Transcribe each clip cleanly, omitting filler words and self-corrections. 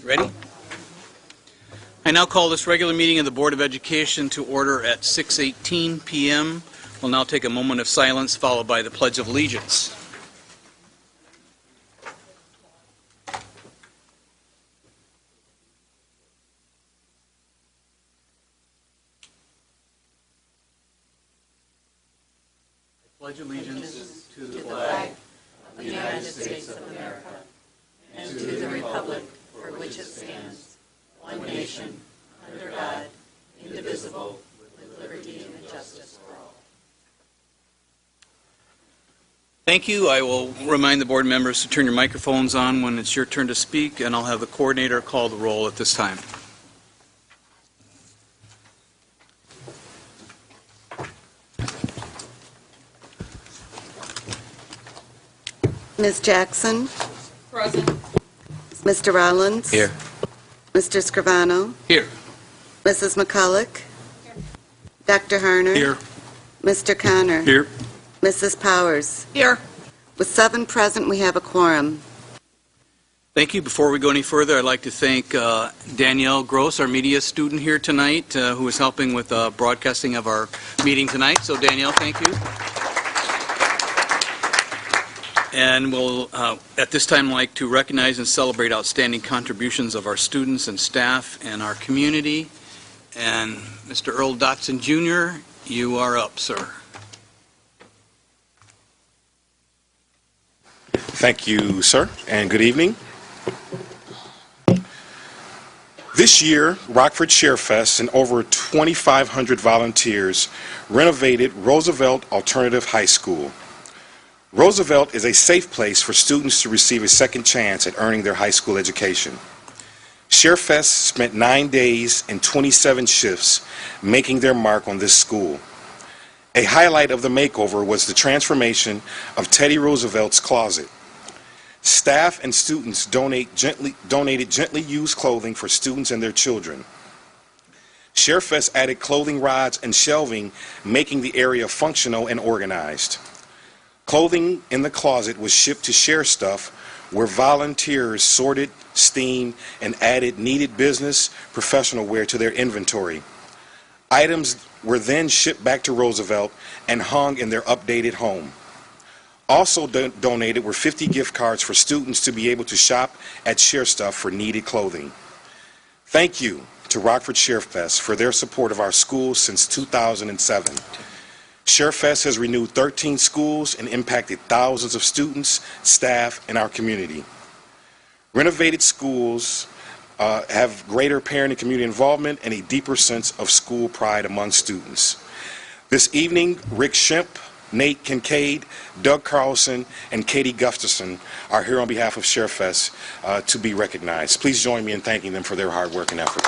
Ready? I now call this regular meeting of the Board of Education to order at 6:18 p.m. We'll now take a moment of silence followed by the Pledge of Allegiance. I pledge allegiance to the flag of the United States of America and to the republic for which it stands, one nation, under God, indivisible, with liberty and justice for all. Thank you. I will remind the board members to turn your microphones on when it's your turn to speak, and I'll have the coordinator call the roll at this time. Ms. Jackson? Present. Mr. Rollins? Here. Mr. Scrivano? Here. Mrs. McCulloch? Dr. Harner? Here. Mr. Connor? Here. Mrs. Powers? Here. With 7 present, we have a quorum. Thank you. Before we go any further, I'd like to thank Danielle Gross, our media student here tonight, who is helping with broadcasting of our meeting tonight. So, Danielle, thank you. And we'll, at this time, like to recognize and celebrate outstanding contributions of our students and staff and our community. And Mr. Earl Dotson, Jr., you are up, sir. Thank you, sir, and good evening. This year, Rockford Sheriff Fest and over 2,500 volunteers renovated Roosevelt Alternative High School. Roosevelt is a safe place for students to receive a second chance at earning their high school education. Sheriff Fest spent 9 days and 27 shifts making their mark on this school. A highlight of the makeover was the transformation of Teddy Roosevelt's closet. Staff and students donated gently used clothing for students and their children. Sheriff Fest added clothing rods and shelving, making the area functional and organized. Clothing in the closet was shipped to Share Stuff, where volunteers sorted, steamed, and added needed business professional wear to their inventory. Items were then shipped back to Roosevelt and hung in their updated home. Also donated were 50 gift cards for students to be able to shop at Share Stuff for needed clothing. Thank you to Rockford Sheriff Fest for their support of our schools since 2007. Sheriff Fest has renewed 13 schools and impacted thousands of students, staff, and our community. Renovated schools have greater parent and community involvement and a deeper sense of school pride among students. This evening, Rick Shemp, Nate Kincaid, Doug Carlson, and Katie Gustafson are here on behalf of Sheriff Fest to be recognized. Please join me in thanking them for their hard work and effort.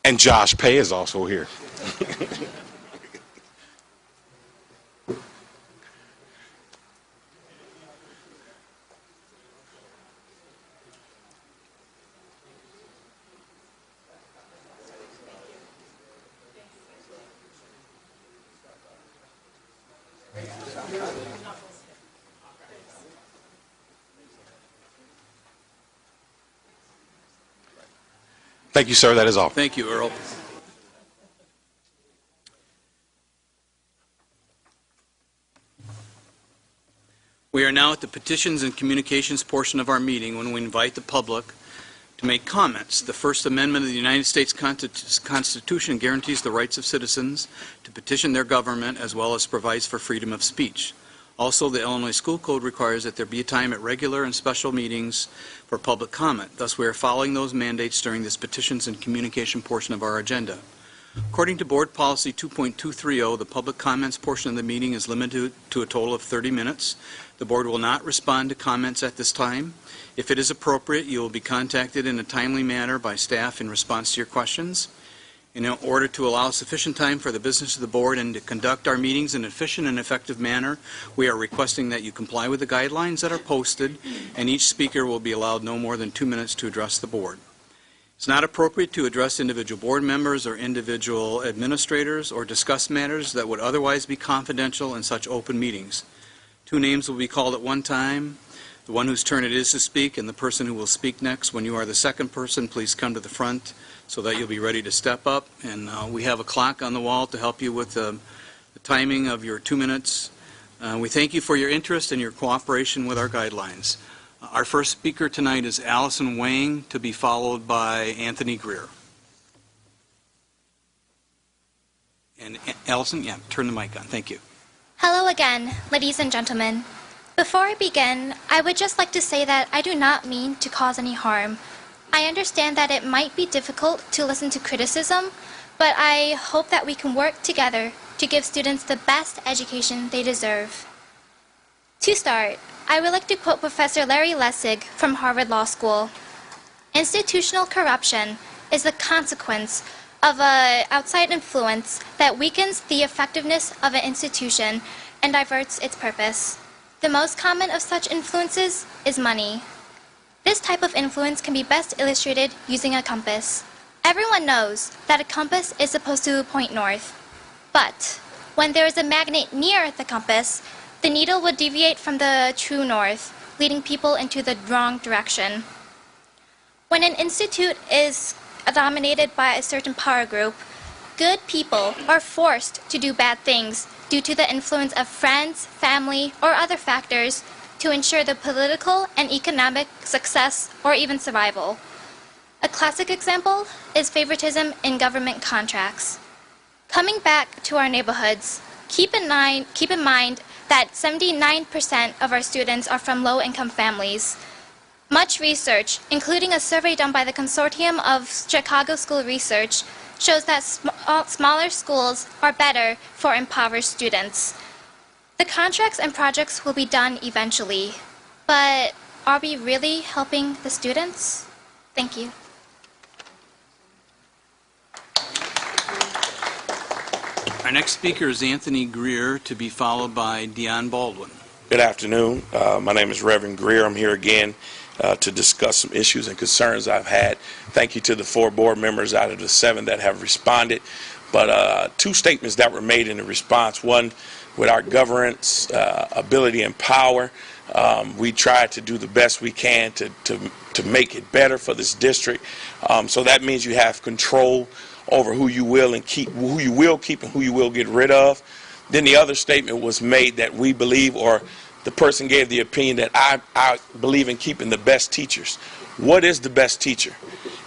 And Josh Pay is also here. Thank you, sir. That is all. Thank you, Earl. We are now at the petitions and communications portion of our meeting when we invite the public to make comments. The First Amendment of the United States Constitution guarantees the rights of citizens to petition their government as well as provides for freedom of speech. Also, the Illinois School Code requires that there be a time at regular and special meetings for public comment. Thus, we are following those mandates during this petitions and communication portion of our agenda. According to Board Policy 2.230, the public comments portion of the meeting is limited to a total of 30 minutes. The Board will not respond to comments at this time. If it is appropriate, you will be contacted in a timely manner by staff in response to your questions. In order to allow sufficient time for the business of the board and to conduct our meetings in an efficient and effective manner, we are requesting that you comply with the guidelines that are posted, and each speaker will be allowed no more than 2 minutes to address the board. It's not appropriate to address individual board members or individual administrators or discuss matters that would otherwise be confidential in such open meetings. 2 names will be called at one time, the one whose turn it is to speak and the person who will speak next. When you are the second person, please come to the front so that you'll be ready to step up. And we have a clock on the wall to help you with the timing of your 2 minutes. We thank you for your interest and your cooperation with our guidelines. Our first speaker tonight is Allison Wang, to be followed by Anthony Greer. And Allison, yeah, turn the mic on. Thank you. Hello again, ladies and gentlemen. Before I begin, I would just like to say that I do not mean to cause any harm. I understand that it might be difficult to listen to criticism, but I hope that we can work together to give students the best education they deserve. To start, I would like to quote Professor Larry Lessig from Harvard Law School. Institutional corruption is the consequence of an outside influence that weakens the effectiveness of an institution and diverts its purpose. The most common of such influences is money. This type of influence can be best illustrated using a compass. Everyone knows that a compass is supposed to point north. But when there is a magnet near the compass, the needle would deviate from the true north, leading people into the wrong direction. When an institute is dominated by a certain power group, good people are forced to do bad things due to the influence of friends, family, or other factors to ensure the political and economic success or even survival. A classic example is favoritism in government contracts. Coming back to our neighborhoods, keep in mind that 79% of our students are from low-income families. Much research, including a survey done by the Consortium of Chicago School Research, shows that smaller schools are better for impoverished students. The contracts and projects will be done eventually, but are we really helping the students? Thank you. Our next speaker is Anthony Greer, to be followed by Dion Baldwin. Good afternoon. My name is Reverend Greer. I'm here again to discuss some issues and concerns I've had. Thank you to the 4 board members out of the 7 that have responded. But 2 statements that were made in the response. One, with our governance, ability, and power, we try to do the best we can to make it better for this district. So that means you have control over who you will and keep, who you will keep and who you will get rid of. Then the other statement was made that we believe, or the person gave the opinion that I believe in keeping the best teachers. What is the best teacher?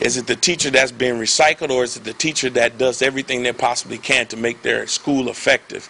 Is it the teacher that's being recycled, or is it the teacher that does everything they possibly can to make their school effective?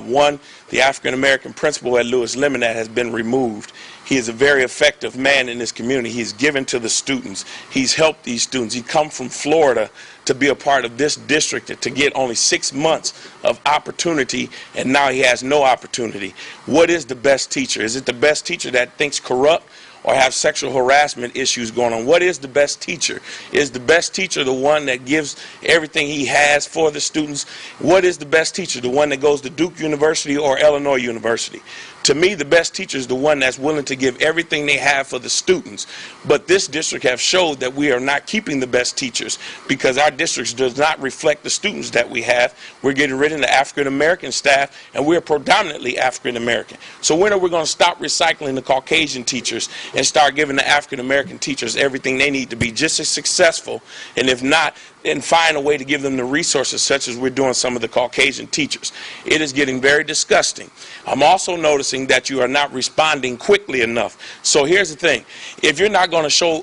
One, the African-American principal at Lewis Lemonade has been removed. He is a very effective man in this community. He's given to the students. He's helped these students. He come from Florida to be a part of this district to get only 6 months of opportunity, and now he has no opportunity. What is the best teacher? Is it the best teacher that thinks corrupt or have sexual harassment issues going on? What is the best teacher? Is the best teacher the one that gives everything he has for the students? What is the best teacher? The one that goes to Duke University or Illinois University? To me, the best teacher is the one that's willing to give everything they have for the students. But this district has showed that we are not keeping the best teachers because our district does not reflect the students that we have. We're getting rid of the African-American staff, and we're predominantly African-American. So when are we going to stop recycling the Caucasian teachers and start giving the African-American teachers everything they need to be just as successful, and if not, and find a way to give them the resources such as we're doing some of the Caucasian teachers? It is getting very disgusting. I'm also noticing that you are not responding quickly enough. So here's the thing. If you're not going to show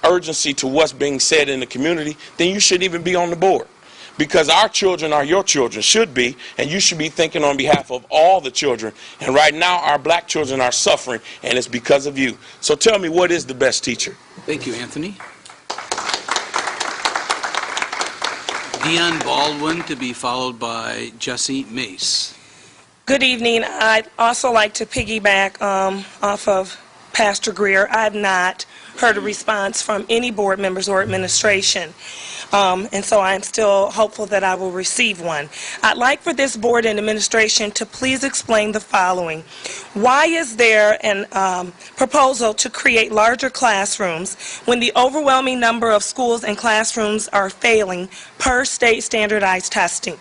urgency to what's being said in the community, then you shouldn't even be on the board. Because our children are your children, should be, and you should be thinking on behalf of all the children. And right now, our black children are suffering, and it's because of you. So tell me, what is the best teacher? Thank you, Anthony. Dion Baldwin, to be followed by Jesse Mace. Good evening. I'd also like to piggyback off of Pastor Greer. I've not heard a response from any board members or administration. and so I'm still hopeful that I will receive one. I'd like for this board and administration to please explain the following. Why is there an proposal to create larger classrooms when the overwhelming number of schools and classrooms are failing per state standardized testing?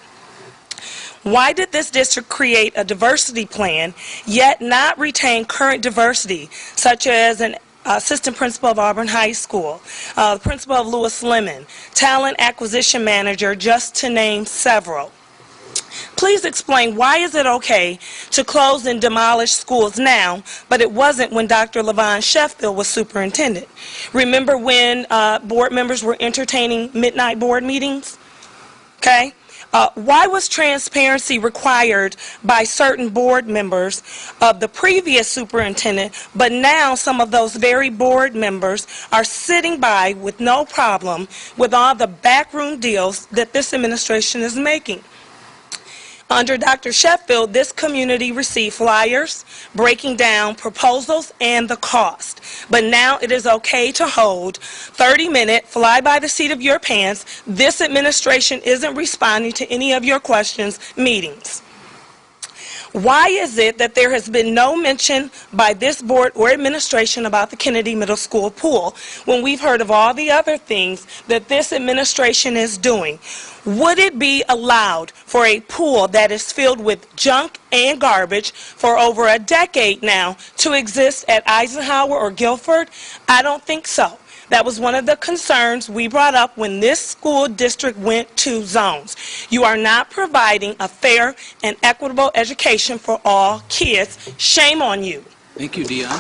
Why did this district create a diversity plan, yet not retain current diversity, such as an assistant principal of Auburn High School, the principal of Lewis Lemon, talent acquisition manager, just to name several? Please explain why is it okay to close and demolish schools now, but it wasn't when Dr. Levon Sheffield was superintendent? Remember when board members were entertaining midnight board meetings? Okay? Why was transparency required by certain board members of the previous superintendent, but now some of those very board members are sitting by with no problem with all the backroom deals that this administration is making? Under Dr. Sheffield, this community received flyers breaking down proposals and the cost. But now it is okay to hold 30-minute fly-by-the-seat-of-your-pants, this administration isn't responding to any of your questions meetings. Why is it that there has been no mention by this board or administration about the Kennedy Middle School pool when we've heard of all the other things that this administration is doing? Would it be allowed for a pool that is filled with junk and garbage for over a decade now to exist at Eisenhower or Guilford? I don't think so. That was one of the concerns we brought up when this school district went to zones. You are not providing a fair and equitable education for all kids. Shame on you. Thank you, Dion.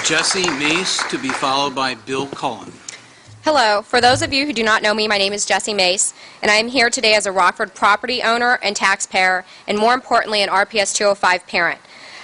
Jesse Mace to be followed by Bill Cullen. Hello. For those of you who do not know me, my name is Jessie Mace, and I am here today as a Rockford property owner and taxpayer, and more importantly, an RPS 205 parent.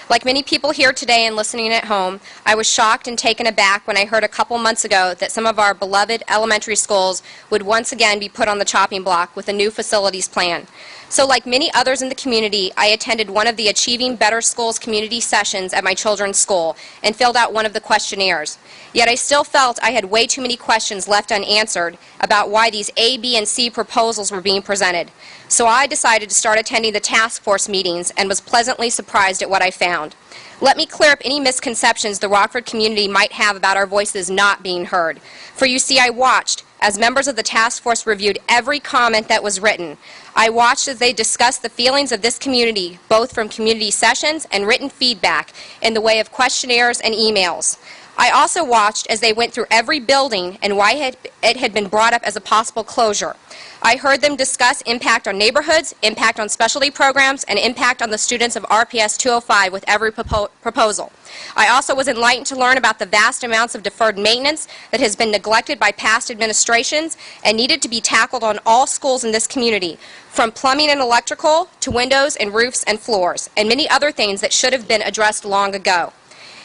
Like many people here today and listening at home, I was shocked and taken aback when I heard a couple months ago that some of our beloved elementary schools would once again be put on the chopping block with a new facilities plan. So like many others in the community, I attended one of the Achieving Better Schools community sessions at my children's school and filled out one of the questionnaires. Yet I still felt I had way too many questions left unanswered about why these A, B, and C proposals were being presented. So I decided to start attending the task force meetings and was pleasantly surprised at what I found. Let me clear up any misconceptions the Rockford community might have about our voices not being heard. For you see, I watched as members of the task force reviewed every comment that was written. I watched as they discussed the feelings of this community, both from community sessions and written feedback in the way of questionnaires and emails. I also watched as they went through every building and why it had been brought up as a possible closure. I heard them discuss impact on neighborhoods, impact on specialty programs, and impact on the students of RPS 205 with every proposal. I also was enlightened to learn about the vast amounts of deferred maintenance that has been neglected by past administrations and needed to be tackled on all schools in this community, from plumbing and electrical to windows and roofs and floors, and many other things that should have been addressed long ago.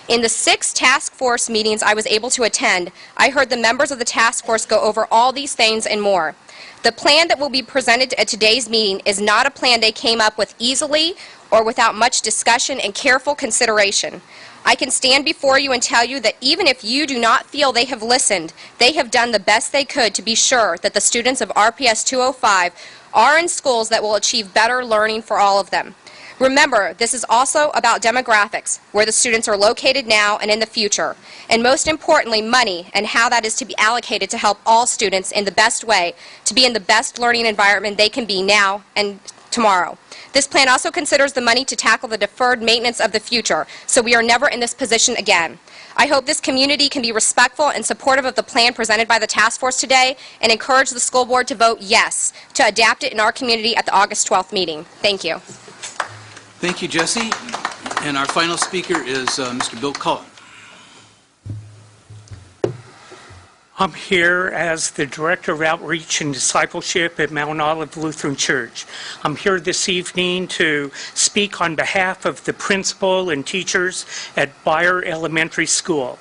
In the 6 task force meetings I was able to attend, I heard the members of the task force go over all these things and more. The plan that will be presented at today's meeting is not a plan they came up with easily or without much discussion and careful consideration. I can stand before you and tell you that even if you do not feel they have listened, they have done the best they could to be sure that the students of RPS 205 are in schools that will achieve better learning for all of them. Remember, this is also about demographics, where the students are located now and in the future, and most importantly, money and how that is to be allocated to help all students in the best way to be in the best learning environment they can be now and tomorrow. This plan also considers the money to tackle the deferred maintenance of the future, so we are never in this position again. I hope this community can be respectful and supportive of the plan presented by the task force today and encourage the school board to vote yes to adapt it in our community at the August 12th meeting. Thank you. Thank you, Jesse. And our final speaker is Mr. Bill Cullen. I'm here as the Director of Outreach and Discipleship at Mount Olive Lutheran Church. I'm here this evening to speak on behalf of the principal and teachers at Beyer Elementary School.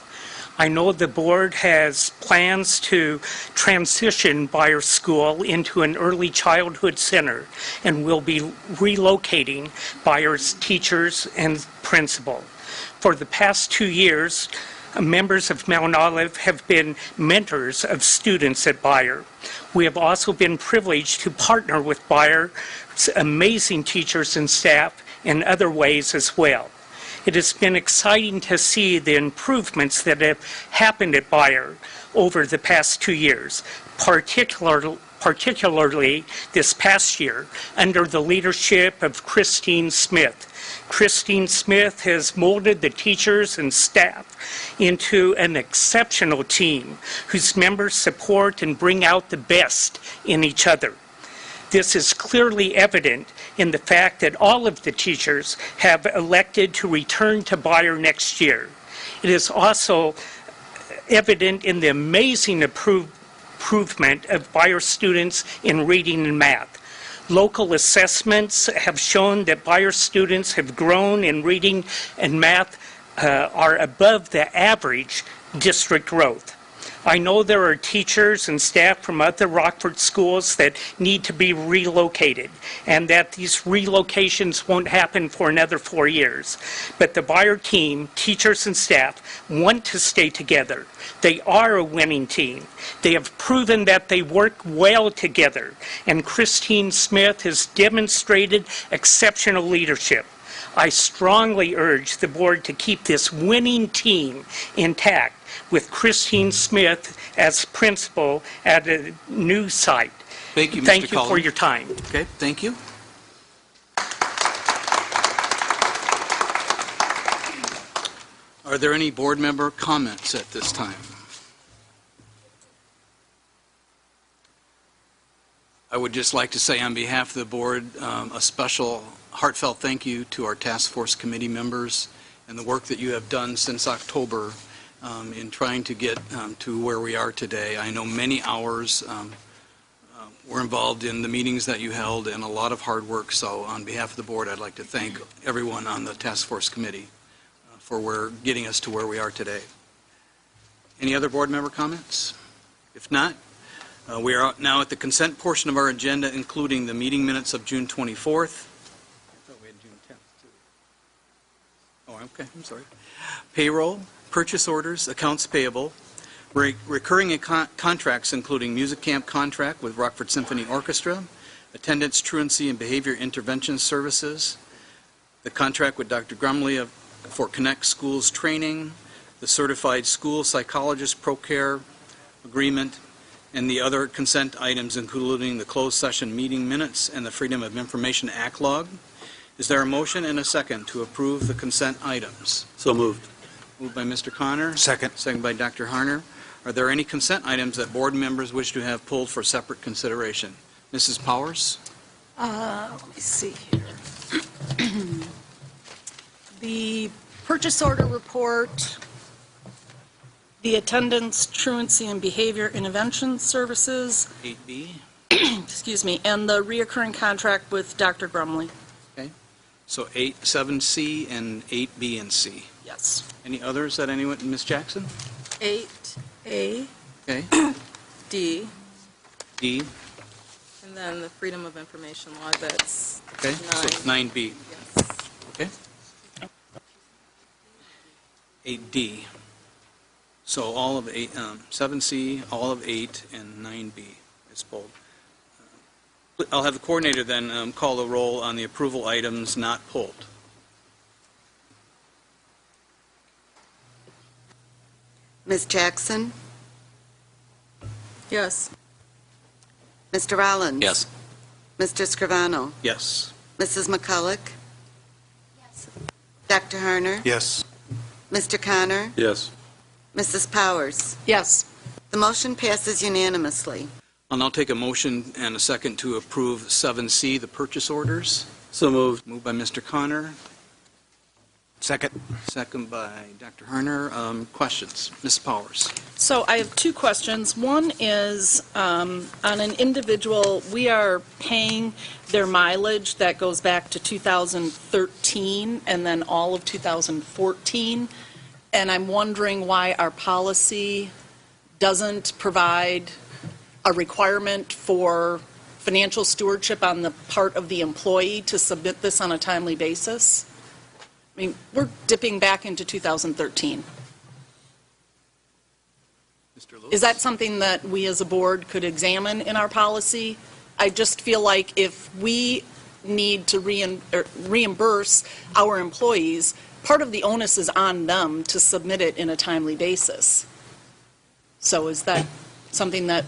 I know the board has plans to transition Beyer School into an early childhood center and will be relocating Beyer's teachers and principal. For the past 2 years, members of Mount Olive have been mentors of students at Bayer. We have also been privileged to partner with Bayer's amazing teachers and staff in other ways as well. It has been exciting to see the improvements that have happened at Bayer over the past 2 years, particularly this past year under the leadership of Christine Smith. Christine Smith has molded the teachers and staff into an exceptional team whose members support and bring out the best in each other. This is clearly evident in the fact that all of the teachers have elected to return to Bayer next year. It is also evident in the amazing improvement of Bayer students in reading and math. Local assessments have shown that Bayer students have grown in reading and math are above the average district growth. I know there are teachers and staff from other Rockford schools that need to be relocated, and that these relocations won't happen for another 4 years. But the Bayer team, teachers and staff, want to stay together. They are a winning team. They have proven that they work well together, and Christine Smith has demonstrated exceptional leadership. I strongly urge the board to keep this winning team intact with Christine Smith as principal at a new site. Thank you, Mr. Thank you Cullen. for your time. Okay, thank you. Are there any board member comments at this time? I would just like to say on behalf of the board, a special heartfelt thank you to our task force committee members and the work that you have done since October in trying to get to where we are today. I know many hours were involved in the meetings that you held and a lot of hard work. So on behalf of the board, I'd like to thank everyone on the task force committee for getting us to where we are today. Any other board member comments? If not, we are now at the consent portion of our agenda, including the meeting minutes of June 24th. I thought we had June 10th, too. Oh, okay, I'm sorry. Payroll, purchase orders, accounts payable, recurring contracts including music camp contract with Rockford Symphony Orchestra, attendance, truancy, and behavior intervention services, the contract with Dr. Grumley for Connect Schools training, the certified school psychologist ProCare agreement, and the other consent items including the closed session meeting minutes and the Freedom of Information Act log. Is there a motion and a second to approve the consent items? So moved. Moved by Mr. Connor. Second. Second by Dr. Harner. Are there any consent items that board members wish to have pulled for separate consideration? Mrs. Powers? Let me see here. The purchase order report, the attendance, truancy, and behavior intervention services, 8B. excuse me, and the reoccurring contract with Dr. Grumley. So 7C and 8B and C. Yes. Any others that anyone, Ms. Jackson? 8A, Okay. D, D. and then the Freedom of Information Law, that's Okay. So 9B. yes. Okay. 8D. So all of 7C, all of 8, and 9B is pulled. I'll have the coordinator then call the roll on the approval items not pulled. Ms. Jackson? Yes. Mr. Rollins? Yes. Mr. Scrivano? Yes. Mrs. McCulloch? Yes. Dr. Harner? Yes. Mr. Connor? Yes. Mrs. Powers? Yes. The motion passes unanimously. I'll now take a motion and a second to approve 7C, the purchase orders. So moved. Moved by Mr. Connor, Second. second by Dr. Harner. Questions? Ms. Powers? So I have two questions. One is, on an individual, we are paying their mileage that goes back to 2013 and then all of 2014. And I'm wondering why our policy doesn't provide a requirement for financial stewardship on the part of the employee to submit this on a timely basis. I mean, we're dipping back into 2013. Mr. Lewis? Is that something that we as a board could examine in our policy? I just feel like if we need to reimburse our employees, part of the onus is on them to submit it in a timely basis. So is that something that,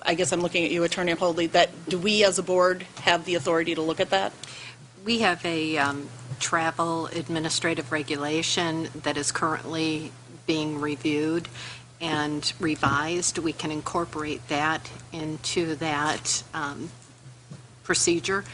I guess I'm looking at you, Attorney Upholdley, that do we as a board have the authority to look at that? We have a travel administrative regulation that is currently being reviewed and revised. We can incorporate that into that procedure.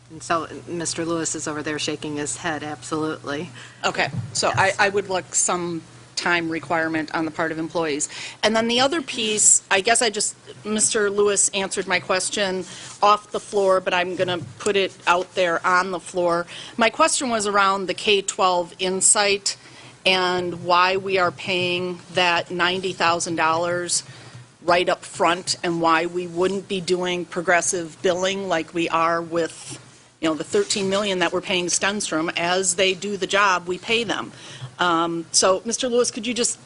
And so Mr. Lewis is over there shaking his head, absolutely. Okay, so Yes. I would like some time requirement on the part of employees. And then the other piece, I guess Mr. Lewis answered my question off the floor, but I'm going to put it out there on the floor. My question was around the K-12 Insight and why we are paying that $90,000 right up front and why we wouldn't be doing progressive billing like we are with, the $13 million that we're paying Stenstrom. As they do the job, we pay them. So, Mr. Lewis, could you just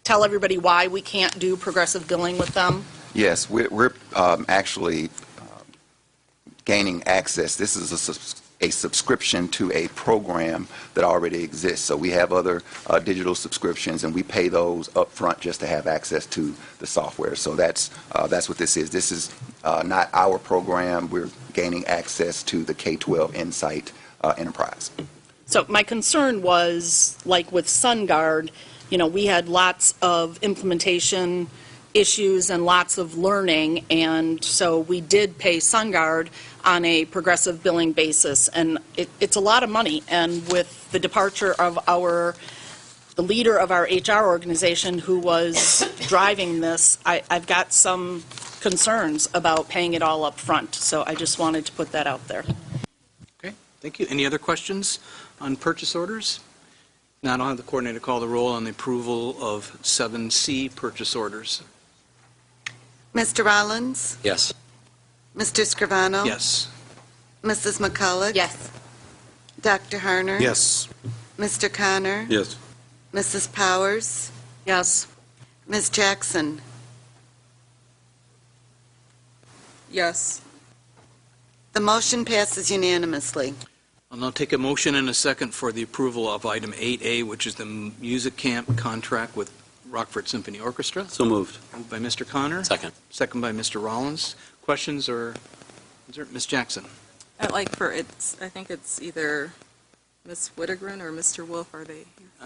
tell everybody why we can't do progressive billing with them? Yes, we're actually gaining access. This is a subscription to a program that already exists. So we have other digital subscriptions, and we pay those up front just to have access to the software. So that's what this is. This is not our program. We're gaining access to the K-12 Insight enterprise. So my concern was, like with SunGuard, we had lots of implementation issues and lots of learning, and so we did pay SunGuard on a progressive billing basis, and it's a lot of money. And with the departure of the leader of our HR organization who was driving this, I've got some concerns about paying it all up front. So I just wanted to put that out there. Okay, thank you. Any other questions on purchase orders? Now I'll have the coordinator call the roll on the approval of 7C purchase orders. Mr. Rollins? Yes. Mr. Scrivano? Yes. Mrs. McCulloch? Yes. Dr. Harner? Yes. Mr. Connor? Yes. Mrs. Powers? Yes. Ms. Jackson? Yes. The motion passes unanimously. I'll now take a motion and a second for the approval of item 8A, which is the music camp contract with Rockford Symphony Orchestra. So moved. Moved by Mr. Connor. Second. Second by Mr. Rollins. Questions or, Ms. Jackson? I think it's either Ms. Whittegren or Mr. Wolf, are they?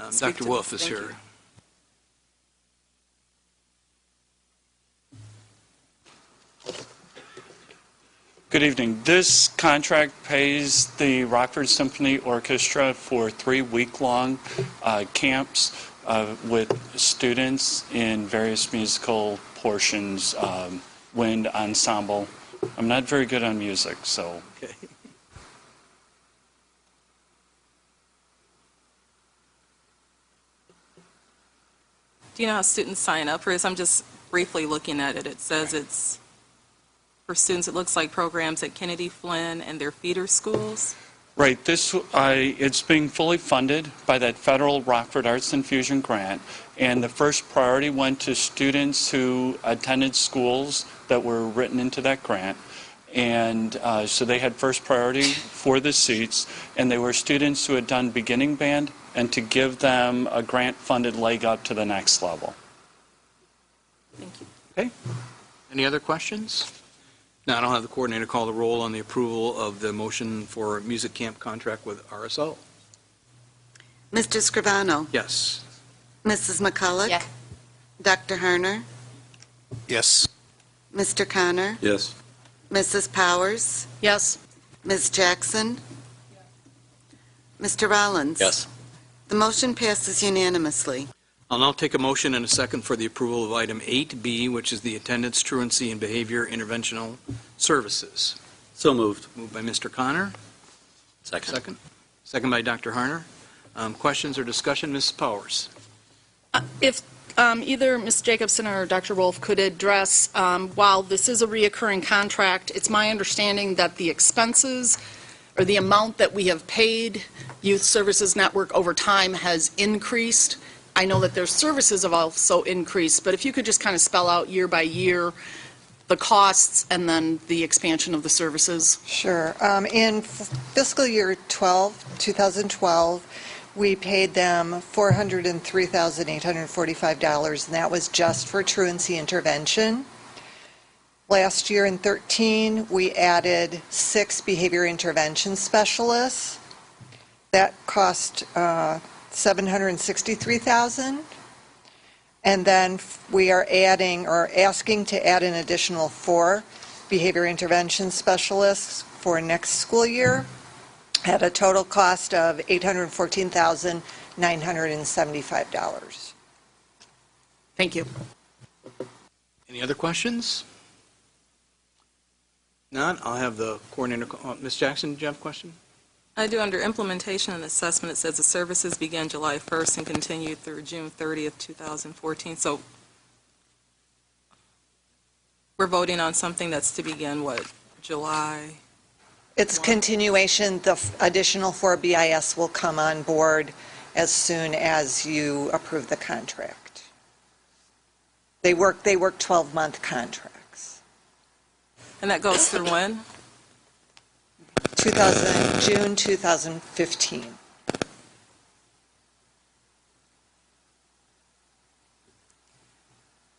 Speak Dr. to Wolf this. is Thank here. you. Good evening. This contract pays the Rockford Symphony Orchestra for 3 week-long camps with students in various musical portions, wind ensemble. I'm not very good on music, so. Okay. Do you know how students sign up for this? I'm just briefly looking at it. It says it's for students, it looks like programs at Kennedy Flynn and their feeder schools. Right. It's being fully funded by that federal Rockford Arts Infusion grant, and the first priority went to students who attended schools that were written into that grant. And so they had first priority for the seats, and they were students who had done beginning band, and to give them a grant-funded leg up to the next level. Thank you. Okay. Any other questions? Now I'll have the coordinator call the roll on the approval of the motion for music camp contract with RSO. Mr. Scrivano? Yes. Mrs. McCulloch? Yes. Dr. Harner? Yes. Mr. Connor? Yes. Mrs. Powers? Yes. Ms. Jackson? Mr. Rollins? Yes. The motion passes unanimously. I'll now take a motion and a second for the approval of item 8B, which is the attendance, truancy, and behavior interventional services. So moved. Moved by Mr. Connor. Second. Second. Second by Dr. Harner. Questions or discussion? Mrs. Powers? If either Ms. Jacobson or Dr. Wolf could address, while this is a reoccurring contract, it's my understanding that the expenses or the amount that we have paid Youth Services Network over time has increased. I know that their services have also increased, but if you could just kind of spell out year by year the costs and then the expansion of the services. Sure. In fiscal year 2012, we paid them $403,845, and that was just for truancy intervention. Last year in 13, we added 6 behavior intervention specialists. That cost $763,000. And then we are adding or asking to add an additional 4 behavior intervention specialists for next school year at a total cost of $814,975. Thank you. Any other questions? None? I'll have the coordinator, Ms. Jackson, do you have a question? I do. Under implementation and assessment, it says the services began July 1st and continue through June 30th, 2014. So we're voting on something that's to begin, what, July? It's continuation. The additional 4 BIS will come on board as soon as you approve the contract. They work 12-month contracts. And that goes through when? June 2015.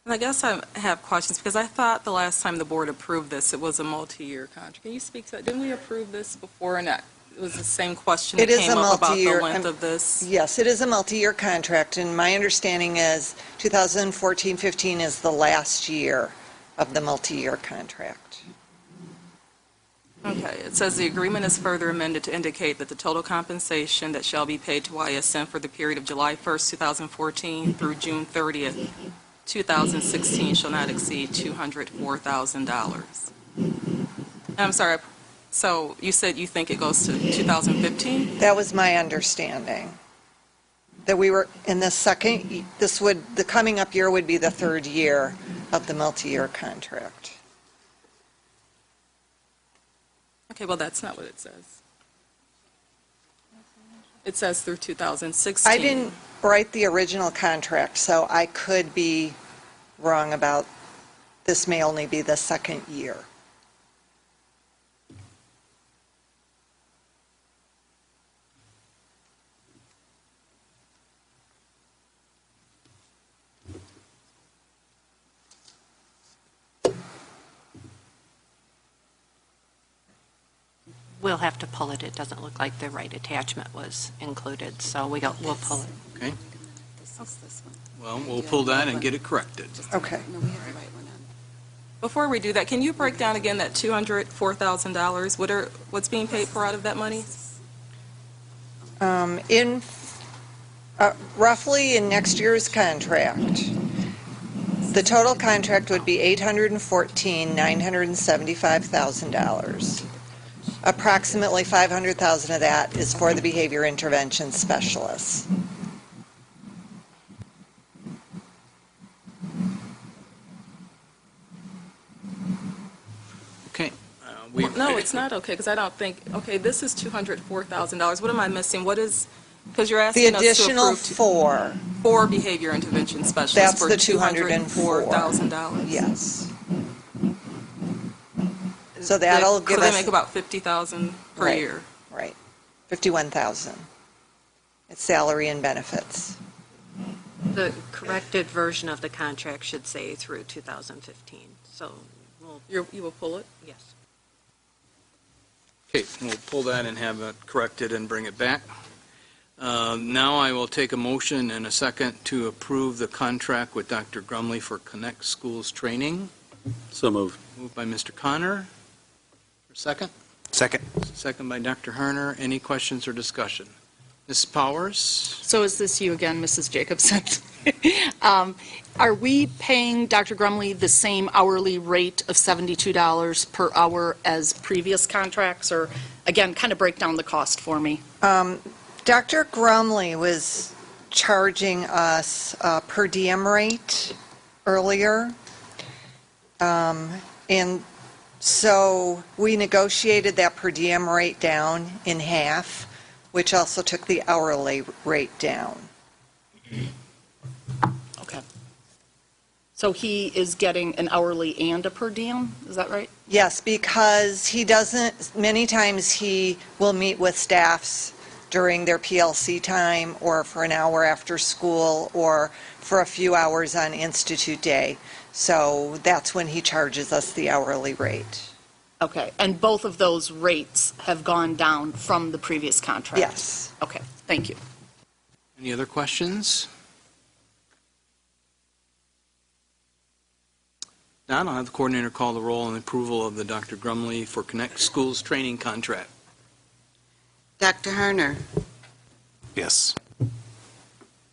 And I guess I have questions, because I thought the last time the board approved this, it was a multi-year contract. Can you speak to that? Didn't we approve this before, and it was the same question that came up about the length of this? Yes, it is a multi-year contract, and my understanding is 2014-15 is the last year of the multi-year contract. Okay, it says the agreement is further amended to indicate that the total compensation that shall be paid to YSN for the period of July 1st, 2014 through June 30th, 2016 shall not exceed $204,000. I'm sorry, so you said you think it goes to 2015? That was my understanding. That we were in the second, the coming up year would be the 3rd year of the multi-year contract. Okay, well, that's not what it says. It says through 2016. I didn't write the original contract, so I could be wrong about this may only be the 2nd year. We'll have to pull it. It doesn't look like the right attachment was included, so we'll pull it. Okay. Well, we'll pull that and get it corrected. Okay. Before we do that, can you break down again that $204,000? What's being paid for out of that money? Roughly in next year's contract, the total contract would be $814,975,000. Approximately $500,000 of that is for the behavior intervention specialists. Okay. No, it's not okay, because I don't think, okay, this is $204,000. What am I missing? What is, because you're asking us to approve. The additional 4. Behavior intervention specialists That's for the $204,000. Yes. So that'll give us... So they make about $50,000 per year. Right. $51,000. It's salary and benefits. The corrected version of the contract should say through 2015, so You will pull it? yes. Okay, we'll pull that and have it corrected and bring it back. Now I will take a motion and a second to approve the contract with Dr. Grumley for Connect Schools training. So moved. Moved by Mr. Connor. Second? Second. Second by Dr. Herner. Any questions or discussion? Ms. Powers? So is this you again, Mrs. Jacobson? Are we paying Dr. Grumley the same hourly rate of $72 per hour as previous contracts? Or, again, kind of break down the cost for me. Dr. Grumley was charging us a per diem rate earlier. And so we negotiated that per diem rate down in half, which also took the hourly rate down. So he is getting an hourly and a per diem, is that right? Yes, because he doesn't, many times he will meet with staffs during their PLC time or for an hour after school or for a few hours on Institute Day. So that's when he charges us the hourly rate. Okay, and both of those rates have gone down from the previous contract? Yes. Okay, thank you. Any other questions? Now, I'll have the coordinator call the roll on the approval of the Dr. Grumley for Connect Schools training contract. Dr. Harner? Yes.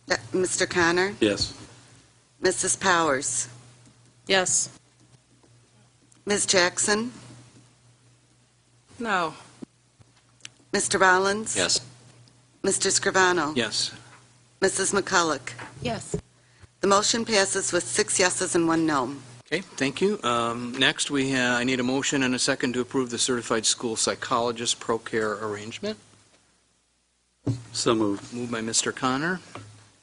Mr. Connor? Yes. Mrs. Powers? Yes. Ms. Jackson? No. Mr. Rollins? Yes. Mr. Scrivano? Yes. Mrs. McCulloch? Yes. The motion passes with 6 yeses and 1 no. Okay, thank you. Next, I need a motion and a second to approve the certified school psychologist pro care arrangement. So moved. Moved by Mr. Connor.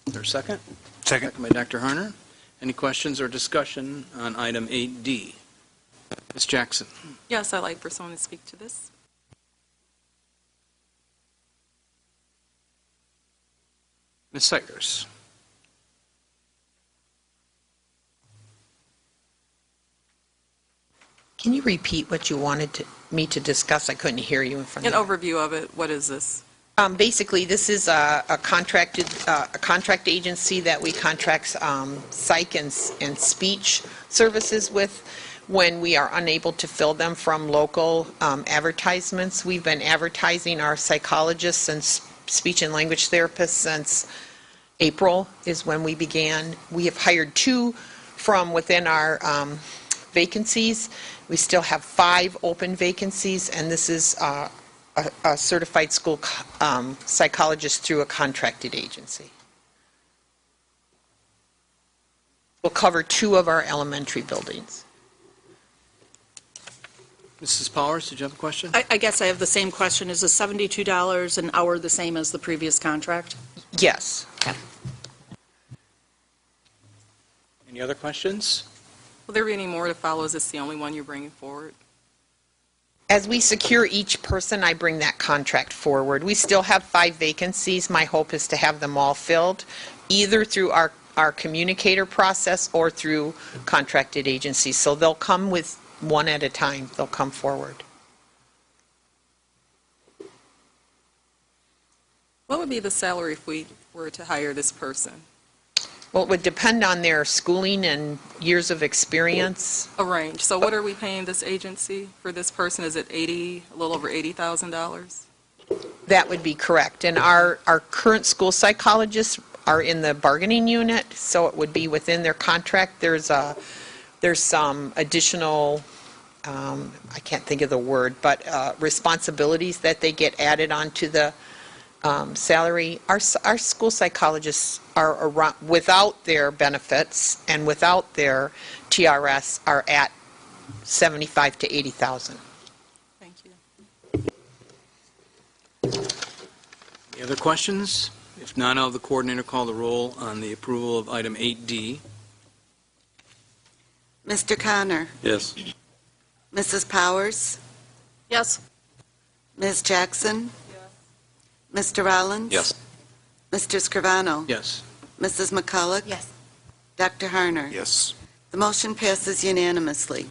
Is there a second? Second. Second by Dr. Harner. Any questions or discussion on item 8D? Ms. Jackson? Yes, I'd like for someone to speak to this. Ms. Segers? Can you repeat what you wanted me to discuss? I couldn't hear you in front An of you. overview of it, what is this? Basically, this is a contract agency that we contract psych and speech services with when we are unable to fill them from local advertisements. We've been advertising our psychologists and speech and language therapists since April is when we began. We have hired 2 from within our vacancies. We still have 5 open vacancies, and this is a certified school psychologist through a contracted agency. We'll cover 2 of our elementary buildings. Mrs. Powers, did you have a question? I guess I have the same question. Is the $72 an hour the same as the previous contract? Yes. Any other questions? Will there be any more to follow? Is this the only one you're bringing forward? As we secure each person, I bring that contract forward. We still have 5 vacancies. My hope is to have them all filled, either through our communicator process or through contracted agencies. So they'll come with one at a time. They'll come forward. What would be the salary if we were to hire this person? Well, it would depend on their schooling and years of experience. A range. So what are we paying this agency for this person? Is it a little over $80,000? That would be correct. And our current school psychologists are in the bargaining unit, so it would be within their contract. There's some additional, I can't think of the word, but responsibilities that they get added onto the salary. Our school psychologists are around, without their benefits and without their TRS, are at $75,000 to $80,000. Thank you. Any other questions? If not, I'll have the coordinator call the roll on the approval of item 8D. Mr. Connor? Yes. Mrs. Powers? Yes. Ms. Jackson? Mr. Rollins? Yes. Mr. Scrivano? Yes. Mrs. McCulloch? Yes. Dr. Harner? Yes. The motion passes unanimously.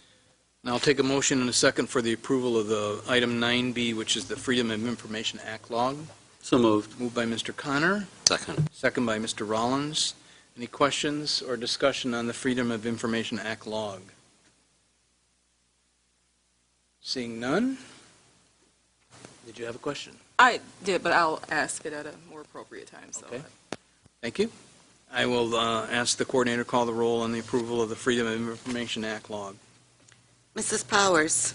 Now I'll take a motion and a second for the approval of the item 9B, which is the Freedom of Information Act log. So moved. Moved by Mr. Connor, Second. second by Mr. Rollins. Any questions or discussion on the Freedom of Information Act log? Seeing none? Did you have a question? I did, but I'll ask it at a more appropriate time. So. Okay. Thank you. I will ask the coordinator to call the roll on the approval of the Freedom of Information Act log. Mrs. Powers?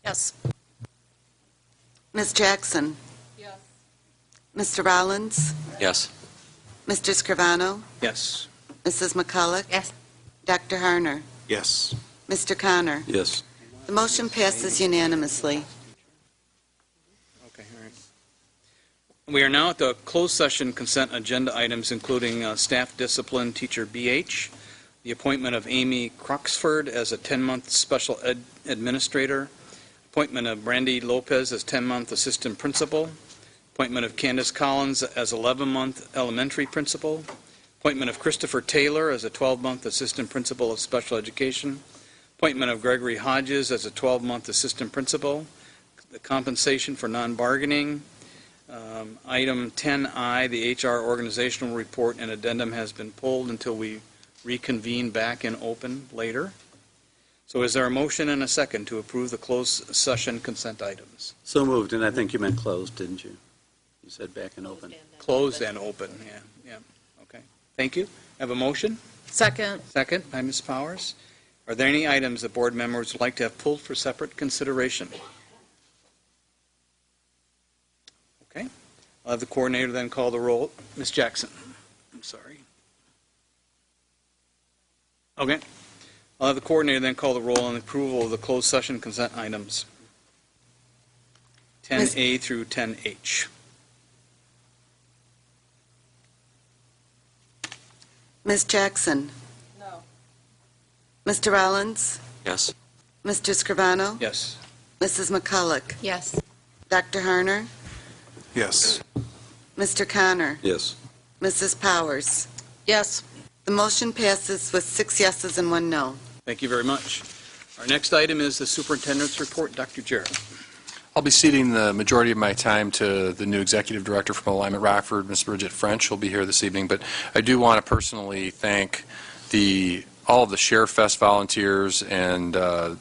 Yes. Ms. Jackson? Yes. Mr. Rollins? Yes. Mr. Scrivano? Yes. Mrs. McCulloch? Yes. Dr. Harner? Yes. Mr. Connor? Yes. The motion passes unanimously. Okay, all right. We are now at the closed session consent agenda items, including staff discipline, teacher BH, the appointment of Amy Croxford as a 10-month special ed administrator, appointment of Brandy Lopez as 10-month assistant principal, appointment of Candace Collins as 11-month elementary principal, appointment of Christopher Taylor as a 12-month assistant principal of special education, appointment of Gregory Hodges as a 12-month assistant principal, the compensation for non-bargaining. Item 10I, the HR organizational report and addendum has been pulled until we reconvene back in open later. So is there a motion and a second to approve the closed session consent items? So moved, and I think you meant closed, didn't you? You said back and open. Closed and open, yeah, okay. Thank you. Have a motion? Second. Second by Ms. Powers. Are there any items that board members would like to have pulled for separate consideration? Okay. I'll have the coordinator then call the roll. Ms. Jackson, I'm sorry. Okay. I'll have the coordinator then call the roll on the approval of the closed session consent items 10A through 10H. Ms. Jackson? No. Mr. Rollins? Yes. Mr. Scrivano? Yes. Mrs. McCulloch? Yes. Dr. Harner? Yes. Mr. Connor? Yes. Mrs. Powers? Yes. The motion passes with 6 yeses and 1 no. Thank you very much. Our next item is the superintendent's report. Dr. Jarrett. I'll be ceding the majority of my time to the new executive director from Alignment Rockford, Ms. Bridget French. She'll be here this evening, but I do want to personally thank all of the Share Fest volunteers and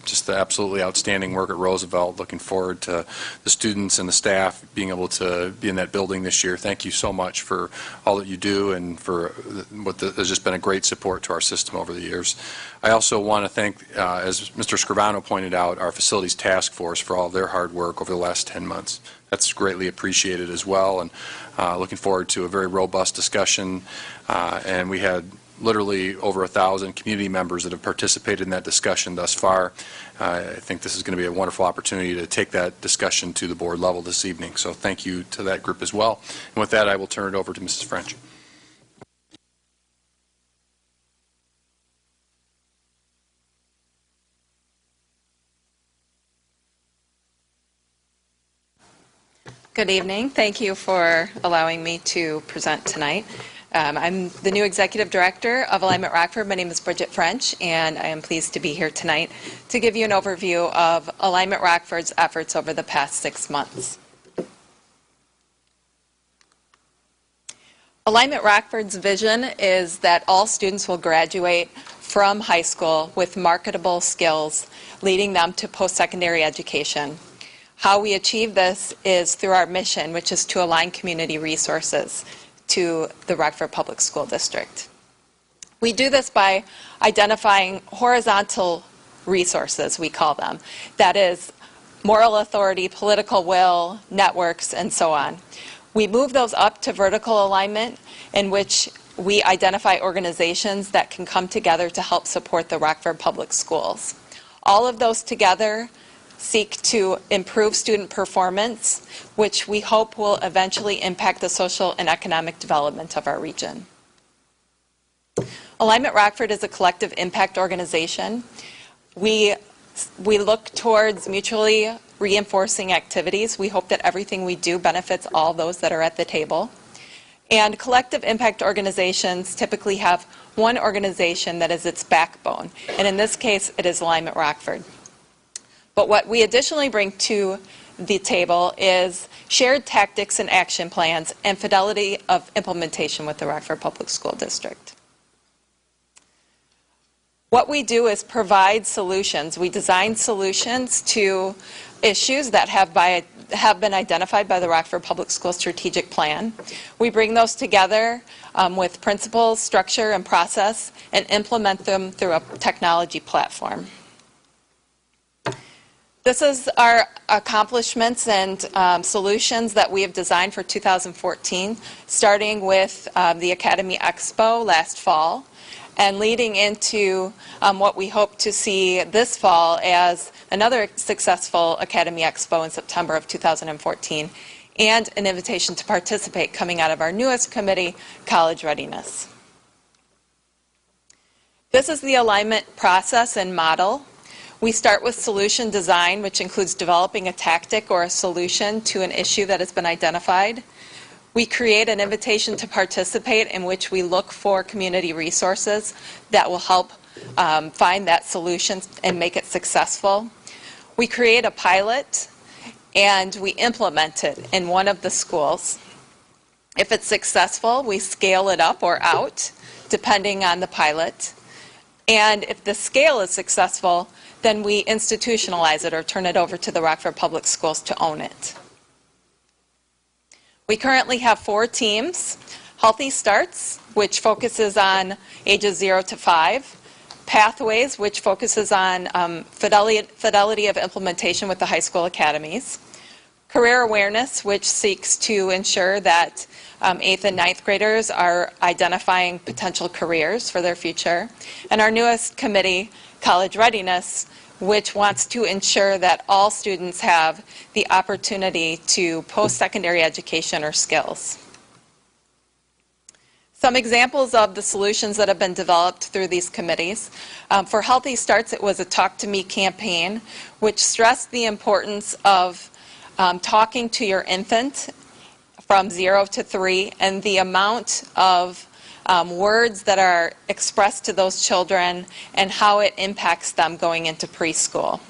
just the absolutely outstanding work at Roosevelt. Looking forward to the students and the staff being able to be in that building this year. Thank you so much for all that you do and for what has just been a great support to our system over the years. I also want to thank, as Mr. Scrivano pointed out, our facilities task force for all of their hard work over the last 10 months. That's greatly appreciated as well, and looking forward to a very robust discussion. And we had literally over 1,000 community members that have participated in that discussion thus far. I think this is going to be a wonderful opportunity to take that discussion to the board level this evening. So thank you to that group as well. And with that, I will turn it over to Mrs. French. Good evening. Thank you for allowing me to present tonight. I'm the new executive director of Alignment Rockford. My name is Bridget French, and I am pleased to be here tonight to give you an overview of Alignment Rockford's efforts over the past 6 months. Alignment Rockford's vision is that all students will graduate from high school with marketable skills, leading them to post-secondary education. How we achieve this is through our mission, which is to align community resources to the Rockford Public School District. We do this by identifying horizontal resources, we call them. That is moral authority, political will, networks, and so on. We move those up to vertical alignment, in which we identify organizations that can come together to help support the Rockford Public Schools. All of those together seek to improve student performance, which we hope will eventually impact the social and economic development of our region. Alignment Rockford is a collective impact organization. We look towards mutually reinforcing activities. We hope that everything we do benefits all those that are at the table. And collective impact organizations typically have one organization that is its backbone, and in this case, it is Alignment Rockford. But what we additionally bring to the table is shared tactics and action plans and fidelity of implementation with the Rockford Public School District. What we do is provide solutions. We design solutions to issues that have been identified by the Rockford Public School Strategic Plan. We bring those together with principles, structure, and process, and implement them through a technology platform. This is our accomplishments and solutions that we have designed for 2014, starting with the Academy Expo last fall, and leading into what we hope to see this fall as another successful Academy Expo in September of 2014, and an invitation to participate coming out of our newest committee, College Readiness. This is the alignment process and model. We start with solution design, which includes developing a tactic or a solution to an issue that has been identified. We create an invitation to participate in which we look for community resources that will help find that solution and make it successful. We create a pilot and we implement it in one of the schools. If it's successful, we scale it up or out, depending on the pilot. And if the scale is successful, then we institutionalize it or turn it over to the Rockford Public Schools to own it. We currently have 4 teams. Healthy Starts, which focuses on ages 0 to 5. Pathways, which focuses on fidelity of implementation with the high school academies. Career Awareness, which seeks to ensure that 8th and 9th graders are identifying potential careers for their future. And our newest committee, College Readiness, which wants to ensure that all students have the opportunity to post-secondary education or skills. Some examples of the solutions that have been developed through these committees. For Healthy Starts, it was a Talk to Me campaign, which stressed the importance of talking to your infant from 0 to 3 and the amount of words that are expressed to those children and how it impacts them going into preschool.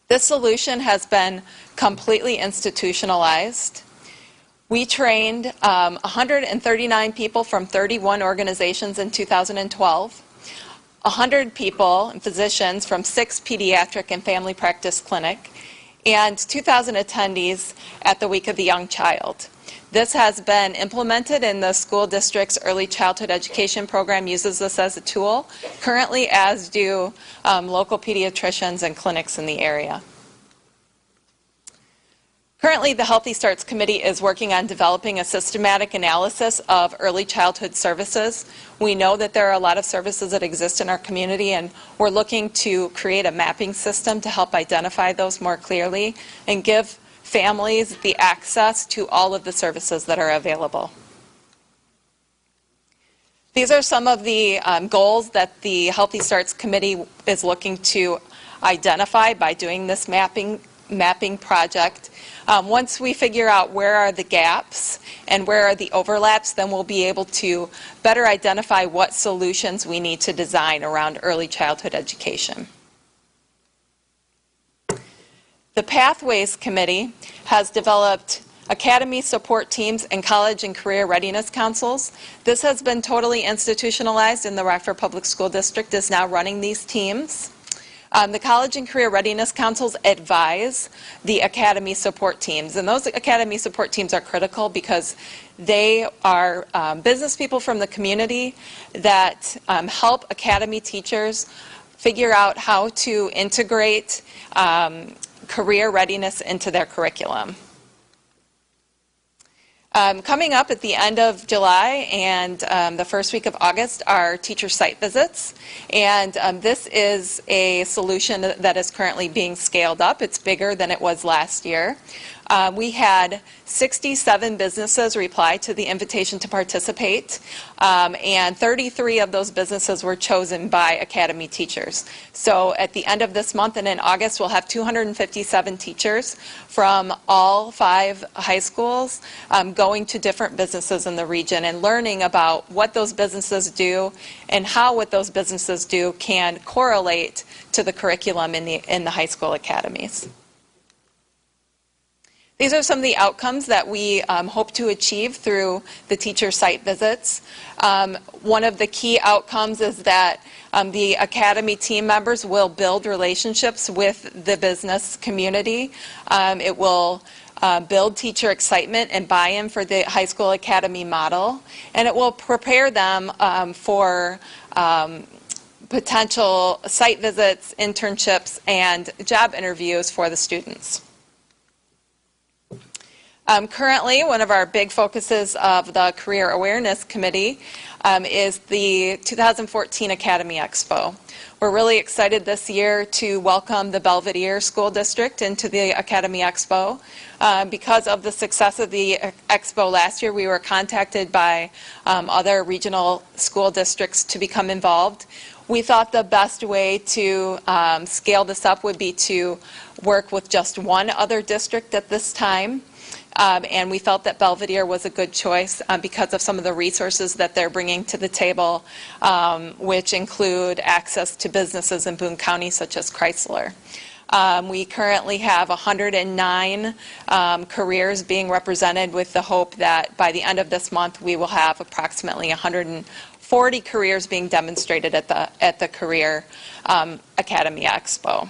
This solution has been completely institutionalized. We trained 139 people from 31 organizations in 2012, 100 people and physicians from 6 pediatric and family practice clinics, and 2,000 attendees at the Week of the Young Child. This has been implemented in the school district's early childhood education program, uses this as a tool, currently as do local pediatricians and clinics in the area. Currently, the Healthy Starts Committee is working on developing a systematic analysis of early childhood services. We know that there are a lot of services that exist in our community, and we're looking to create a mapping system to help identify those more clearly and give families the access to all of the services that are available. These are some of the goals that the Healthy Starts Committee is looking to identify by doing this mapping project. Once we figure out where are the gaps and where are the overlaps, then we'll be able to better identify what solutions we need to design around early childhood education. The Pathways Committee has developed academy support teams and college and career readiness councils. This has been totally institutionalized in the Rockford Public School District, is now running these teams. The College and Career Readiness Councils advise the academy support teams, and those academy support teams are critical because they are business people from the community that help academy teachers figure out how to integrate career readiness into their curriculum. Coming up at the end of July and the first week of August are teacher site visits, and this is a solution that is currently being scaled up. It's bigger than it was last year. We had 67 businesses reply to the invitation to participate, and 33 of those businesses were chosen by academy teachers. So at the end of this month and in August, we'll have 257 teachers from all 5 high schools going to different businesses in the region and learning about what those businesses do and how what those businesses do can correlate to the curriculum in the high school academies. These are some of the outcomes that we hope to achieve through the teacher site visits. One of the key outcomes is that the academy team members will build relationships with the business community. It will build teacher excitement and buy-in for the high school academy model, and it will prepare them for potential site visits, internships, and job interviews for the students. Currently, one of our big focuses of the Career Awareness Committee is the 2014 Academy Expo. We're really excited this year to welcome the Belvedere School District into the Academy Expo. Because of the success of the Expo last year, we were contacted by other regional school districts to become involved. We thought the best way to scale this up would be to work with just one other district at this time. And we felt that Belvedere was a good choice because of some of the resources that they're bringing to the table, which include access to businesses in Boone County, such as Chrysler. We currently have 109 careers being represented, with the hope that by the end of this month we will have approximately 140 careers being demonstrated at the Career Academy Expo.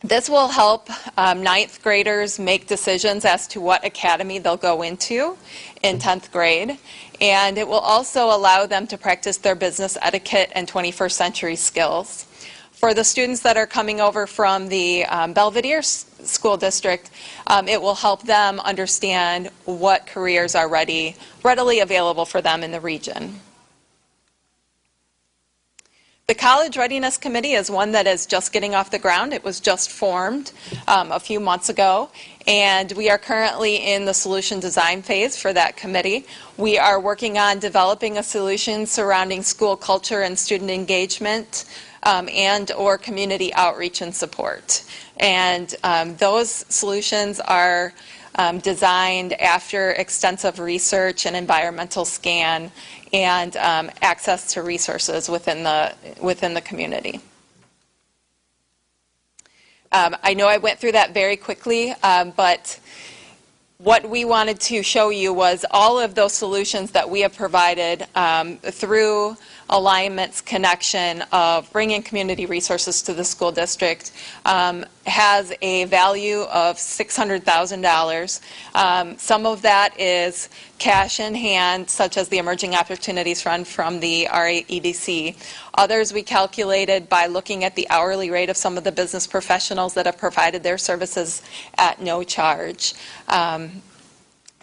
This will help ninth graders make decisions as to what academy they'll go into in 10th grade, and it will also allow them to practice their business etiquette and 21st century skills. For the students that are coming over from the Belvedere School District, it will help them understand what careers are readily available for them in the region. The College Readiness Committee is one that is just getting off the ground. It was just formed a few months ago, and we are currently in the solution design phase for that committee. We are working on developing a solution surrounding school culture and student engagement and or community outreach and support. And those solutions are designed after extensive research and environmental scan and access to resources within the community. I know I went through that very quickly, but what we wanted to show you was all of those solutions that we have provided through Alignment's connection of bringing community resources to the school district has a value of $600,000. Some of that is cash in hand, such as the Emerging Opportunities Fund from the RAEDC. Others we calculated by looking at the hourly rate of some of the business professionals that have provided their services at no charge.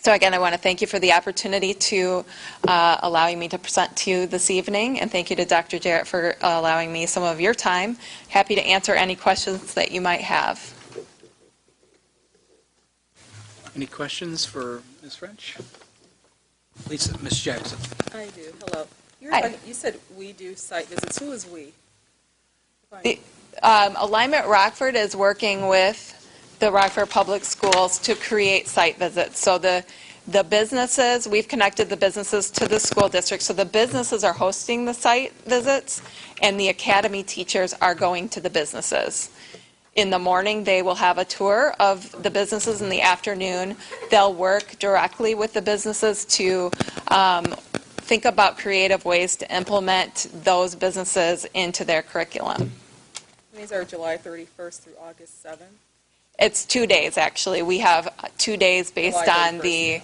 So again, I want to thank you for the opportunity to allowing me to present to you this evening, and thank you to Dr. Jarrett for allowing me some of your time. Happy to answer any questions that you might have. Any questions for Ms. French? Lisa, Ms. Jackson. I do. Hello. Hi. You said we do site visits. Who is we? The, Alignment Rockford is working with the Rockford Public Schools to create site visits. So the businesses, we've connected the businesses to the school district. So the businesses are hosting the site visits, and the academy teachers are going to the businesses. In the morning, they will have a tour of the businesses. In the afternoon, they'll work directly with the businesses to think about creative ways to implement those businesses into their curriculum. These are July 31st through August 7th. It's 2 days, actually. We have 2 days based on the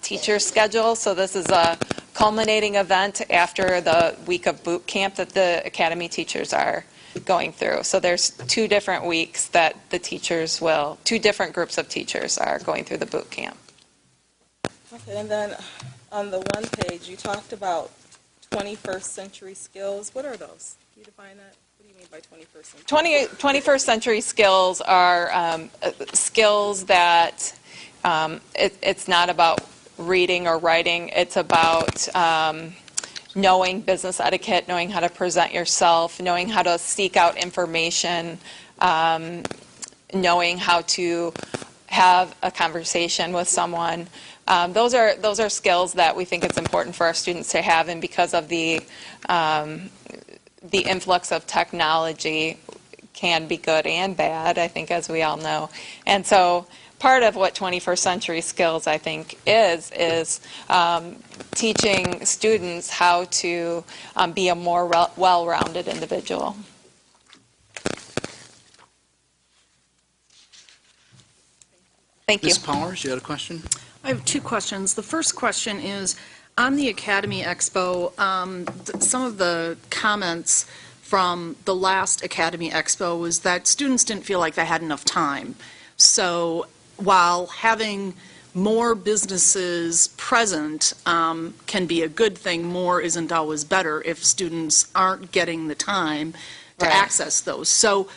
teacher schedule. So this is a culminating event after the week of boot camp that the academy teachers are going through. So there's 2 different weeks that the teachers will, 2 different groups of teachers are going through the boot camp. Okay, and then on the one page, you talked about 21st century skills. What are those? Can you define that? What do you mean by 21st century? 21st century skills are skills that it's not about reading or writing. It's about knowing business etiquette, knowing how to present yourself, knowing how to seek out information, knowing how to have a conversation with someone. Those are skills that we think it's important for our students to have, and because of the influx of technology can be good and bad, I think, as we all know. And so part of what 21st century skills, I think, is teaching students how to be a more well-rounded individual. Thank you. Ms. Powers, you had a question? I have 2 questions. The first question is, on the Academy Expo, some of the comments from the last Academy Expo was that students didn't feel like they had enough time. So while having more businesses present can be a good thing, more isn't always better if students aren't getting the time to access those. So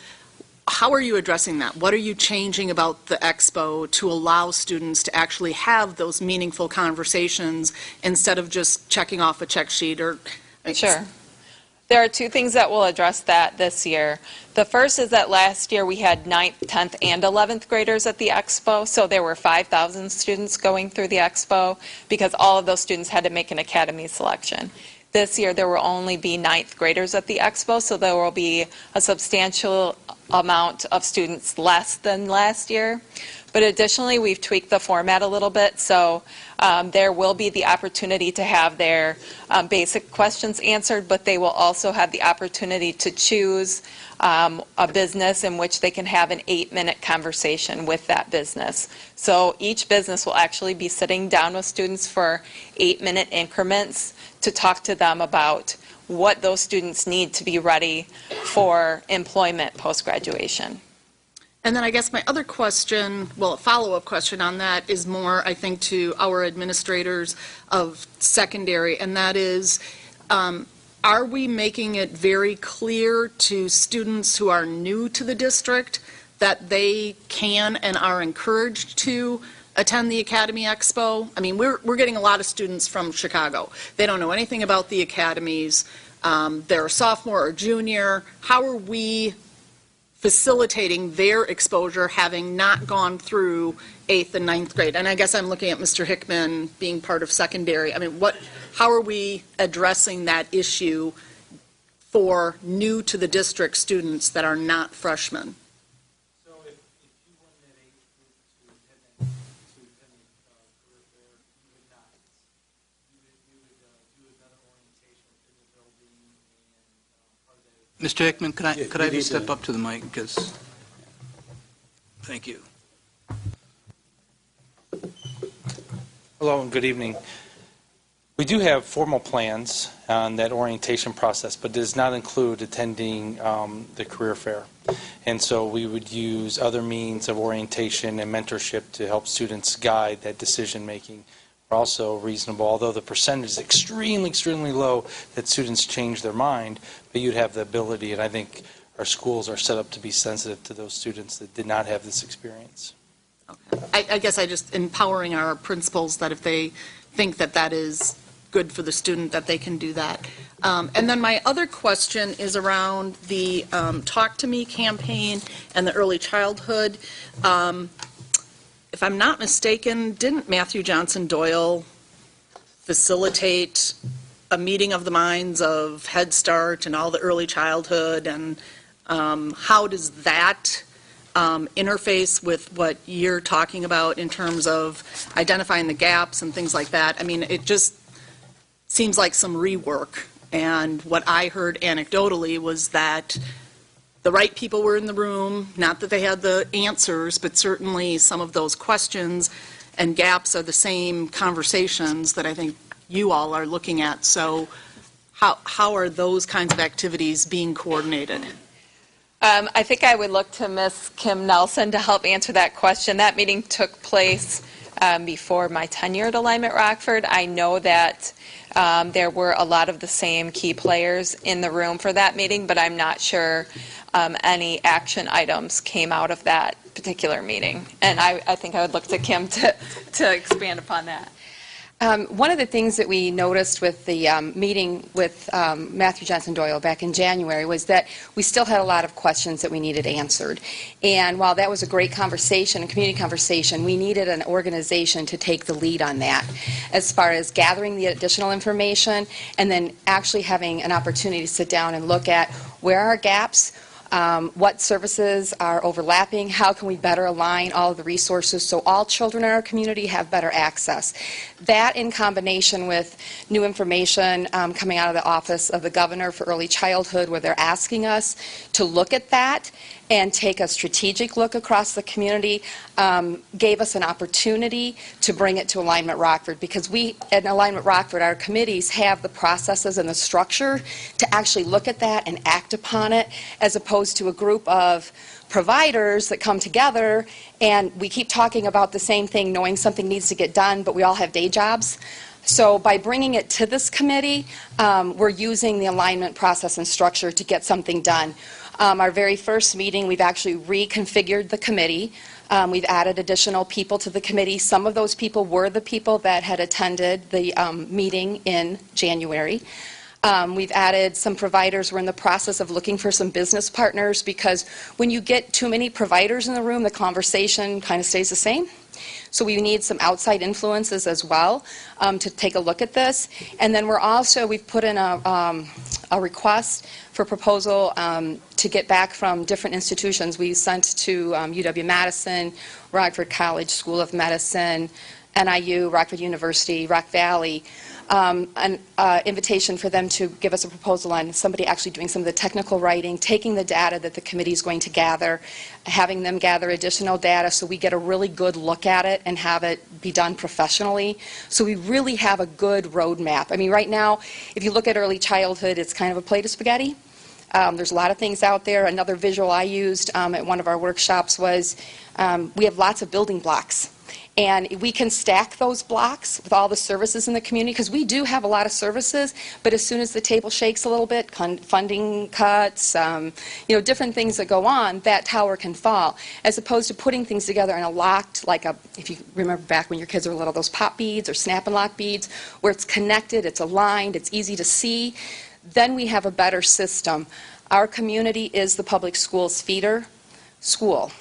how are you addressing that? What are you changing about the expo to allow students to actually have those meaningful conversations instead of just checking off a check sheet or? Sure. There are two things that will address that this year. The first is that last year we had 9th, 10th, and 11th graders at the expo, so there were 5,000 students going through the expo because all of those students had to make an academy selection. This year there will only be 9th graders at the expo, so there will be a substantial amount of students less than last year. But additionally, we've tweaked the format a little bit, so there will be the opportunity to have their basic questions answered, but they will also have the opportunity to choose a business in which they can have an 8-minute conversation with that business. So each business will actually be sitting down with students for 8-minute increments to talk to them about what those students need to be ready for employment post-graduation. And then I guess my other question, well, a follow-up question on that is more, I think, to our administrators of secondary, and that is, are we making it very clear to students who are new to the district that they can and are encouraged to attend the Academy Expo? I mean, we're getting a lot of students from Chicago. They don't know anything about the academies. They're a sophomore or junior. How are we facilitating their exposure having not gone through 8th and 9th grade? And I guess I'm looking at Mr. Hickman being part of secondary. I mean, how are we addressing that issue for new to the district students that are not freshmen? So if you want that age group to attend career fair, you would not. You would do another orientation within the building and part of that. Mr. Hickman, could I have you step up to the mic? Because, thank you. Hello and good evening. We do have formal plans on that orientation process, but does not include attending the career fair. And so we would use other means of orientation and mentorship to help students guide that decision making. We're also reasonable, although the percentage is extremely low that students change their mind, but you'd have the ability, and I think our schools are set up to be sensitive to those students that did not have this experience. Okay. I guess I just empowering our principals that if they think that that is good for the student, that they can do that. And then my other question is around the Talk to Me campaign and the early childhood. If I'm not mistaken, didn't Matthew Johnson Doyle facilitate a meeting of the minds of Head Start and all the early childhood? And how does that interface with what you're talking about in terms of identifying the gaps and things like that? I mean, it just seems like some rework. And what I heard anecdotally was that the right people were in the room, not that they had the answers, but certainly some of those questions and gaps are the same conversations that I think you all are looking at. So how are those kinds of activities being coordinated? I think I would look to Ms. Kim Nelson to help answer that question. That meeting took place before my tenure at Alignment Rockford. I know that there were a lot of the same key players in the room for that meeting, but I'm not sure any action items came out of that particular meeting. And I think I would look to Kim to expand upon that. One of the things that we noticed with the meeting with Matthew Johnson Doyle back in January was that we still had a lot of questions that we needed answered. And while that was a great conversation, a community conversation, we needed an organization to take the lead on that as far as gathering the additional information and then actually having an opportunity to sit down and look at where are our gaps, what services are overlapping, how can we better align all of the resources so all children in our community have better access. That in combination with new information coming out of the Office of the Governor for Early Childhood, where they're asking us to look at that and take a strategic look across the community, gave us an opportunity to bring it to Alignment Rockford, because we at Alignment Rockford, our committees have the processes and the structure to actually look at that and act upon it, as opposed to a group of providers that come together, and we keep talking about the same thing, knowing something needs to get done, but we all have day jobs. So by bringing it to this committee, we're using the alignment process and structure to get something done. Our very first meeting, we've actually reconfigured the committee. We've added additional people to the committee. Some of those people were the people that had attended the meeting in January. We've added some providers. We're in the process of looking for some business partners, because when you get too many providers in the room, the conversation kind of stays the same. So we need some outside influences as well to take a look at this. And then we've put in a request for proposal to get back from different institutions. We sent to UW-Madison, Rockford College School of Medicine, NIU, Rockford University, Rock Valley, an invitation for them to give us a proposal on somebody actually doing some of the technical writing, taking the data that the committee is going to gather, having them gather additional data so we get a really good look at it and have it be done professionally. So we really have a good roadmap. I mean, right now, if you look at early childhood, it's kind of a plate of spaghetti. There's a lot of things out there. Another visual I used at one of our workshops was we have lots of building blocks. And we can stack those blocks with all the services in the community, because we do have a lot of services, but as soon as the table shakes a little bit, funding cuts, different things that go on, that tower can fall, as opposed to putting things together in a locked, if you remember back when your kids were little, those pop beads or snap and lock beads, where it's connected, it's aligned, it's easy to see. Then we have a better system. Our community is the public schools feeder school.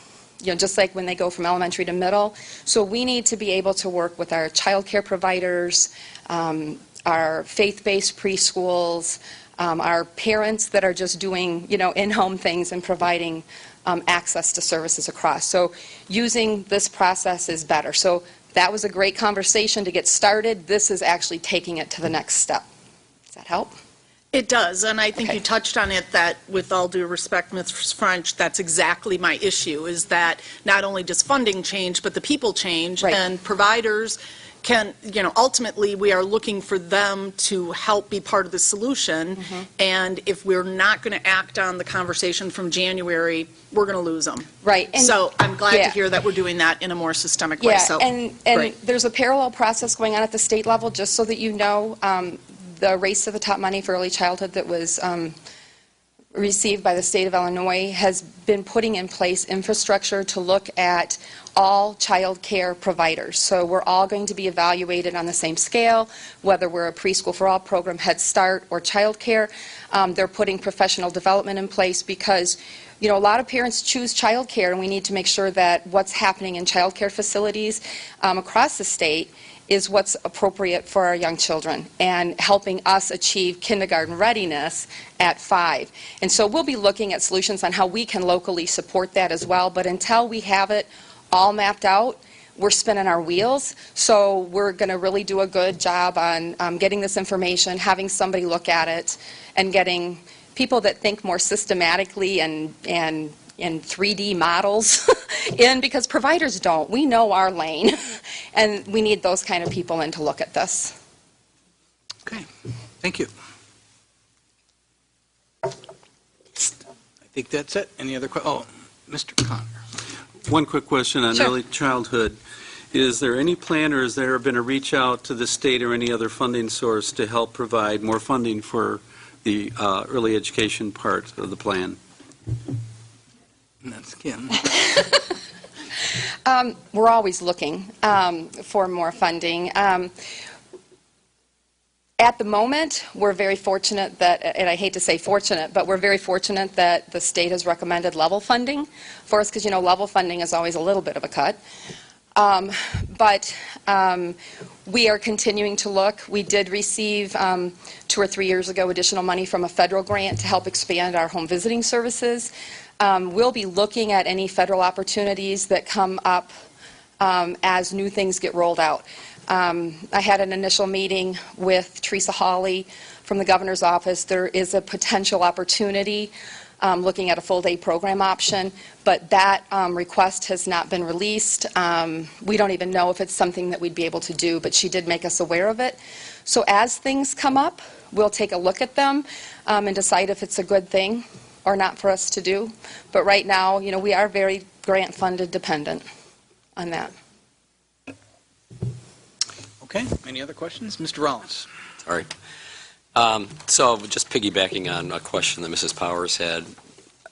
Just like when they go from elementary to middle. So we need to be able to work with our child care providers, our faith-based preschools, our parents that are just doing, in-home things and providing access to services across. So using this process is better. So that was a great conversation to get started. This is actually taking it to the next step. Does that help? It does, and I think you touched on it, that with all due respect, Ms. French, that's exactly my issue, is that not only does funding change, but the people change, and providers can, ultimately we are looking for them to help be part of the solution, and if we're not going to act on the conversation from January, we're going to lose them. Right. And so I'm glad to hear that we're doing that in a more systemic way. So, and there's a parallel process going on at the state level, just so that you know. The Race to the Top money for early childhood that was received by the state of Illinois has been putting in place infrastructure to look at all child care providers. So we're all going to be evaluated on the same scale, whether we're a Preschool for All program, Head Start, or child care. They're putting professional development in place because a lot of parents choose child care, and we need to make sure that what's happening in child care facilities across the state is what's appropriate for our young children and helping us achieve kindergarten readiness at 5. And so we'll be looking at solutions on how we can locally support that as well, but until we have it all mapped out, we're spinning our wheels. So we're going to really do a good job on getting this information, having somebody look at it, and getting people that think more systematically and in 3D models in, because providers don't. We know our lane, and we need those kind of people in to look at this. Okay, thank you. I think that's it. Any other questions? Oh, Mr. Connor. One quick question on early childhood. Is there any plan, or has there been a reach out to the state or any other funding source to help provide more funding for the early education part of the plan? And that's Kim. We're always looking for more funding. At the moment, we're very fortunate that, and I hate to say fortunate, but we're very fortunate that the state has recommended level funding for us, because, level funding is always a little bit of a cut. But we are continuing to look. We did receive 2 or 3 years ago additional money from a federal grant to help expand our home visiting services. We'll be looking at any federal opportunities that come up as new things get rolled out. I had an initial meeting with Teresa Hawley from the governor's office. There is a potential opportunity looking at a full-day program option, but that request has not been released. We don't even know if it's something that we'd be able to do, but she did make us aware of it. So as things come up, we'll take a look at them and decide if it's a good thing or not for us to do. But right now, we are very grant-funded dependent on that. Okay, any other questions? Mr. Rollins? Sorry. So just piggybacking on a question that Mrs. Powers had,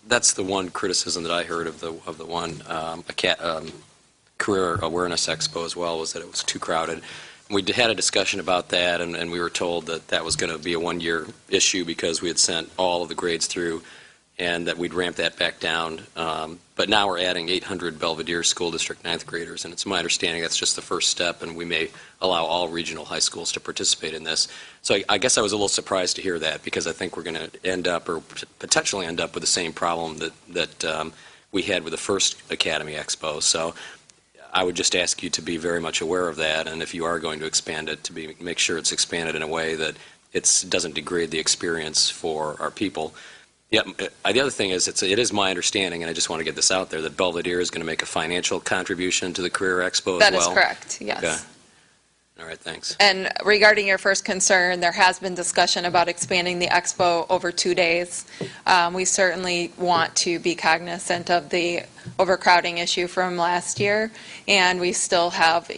that's the one criticism that I heard of the one Career Awareness Expo as well, was that it was too crowded. We had a discussion about that, and we were told that that was going to be a one-year issue because we had sent all of the grades through and that we'd ramp that back down. But now we're adding 800 Belvedere School District 9th graders, and it's my understanding that's just the first step, and we may allow all regional high schools to participate in this. So I guess I was a little surprised to hear that, because I think we're going to end up, or potentially end up, with the same problem that we had with the first Academy Expo. So I would just ask you to be very much aware of that, and if you are going to expand it, to make sure it's expanded in a way that it doesn't degrade the experience for our people. Yeah, the other thing is, it is my understanding, and I just want to get this out there, that Belvedere is going to make a financial contribution to the Career Expo as well? That is correct, yes. Okay. All right, thanks. And regarding your first concern, there has been discussion about expanding the expo over 2 days. We certainly want to be cognizant of the overcrowding issue from last year, and we still have,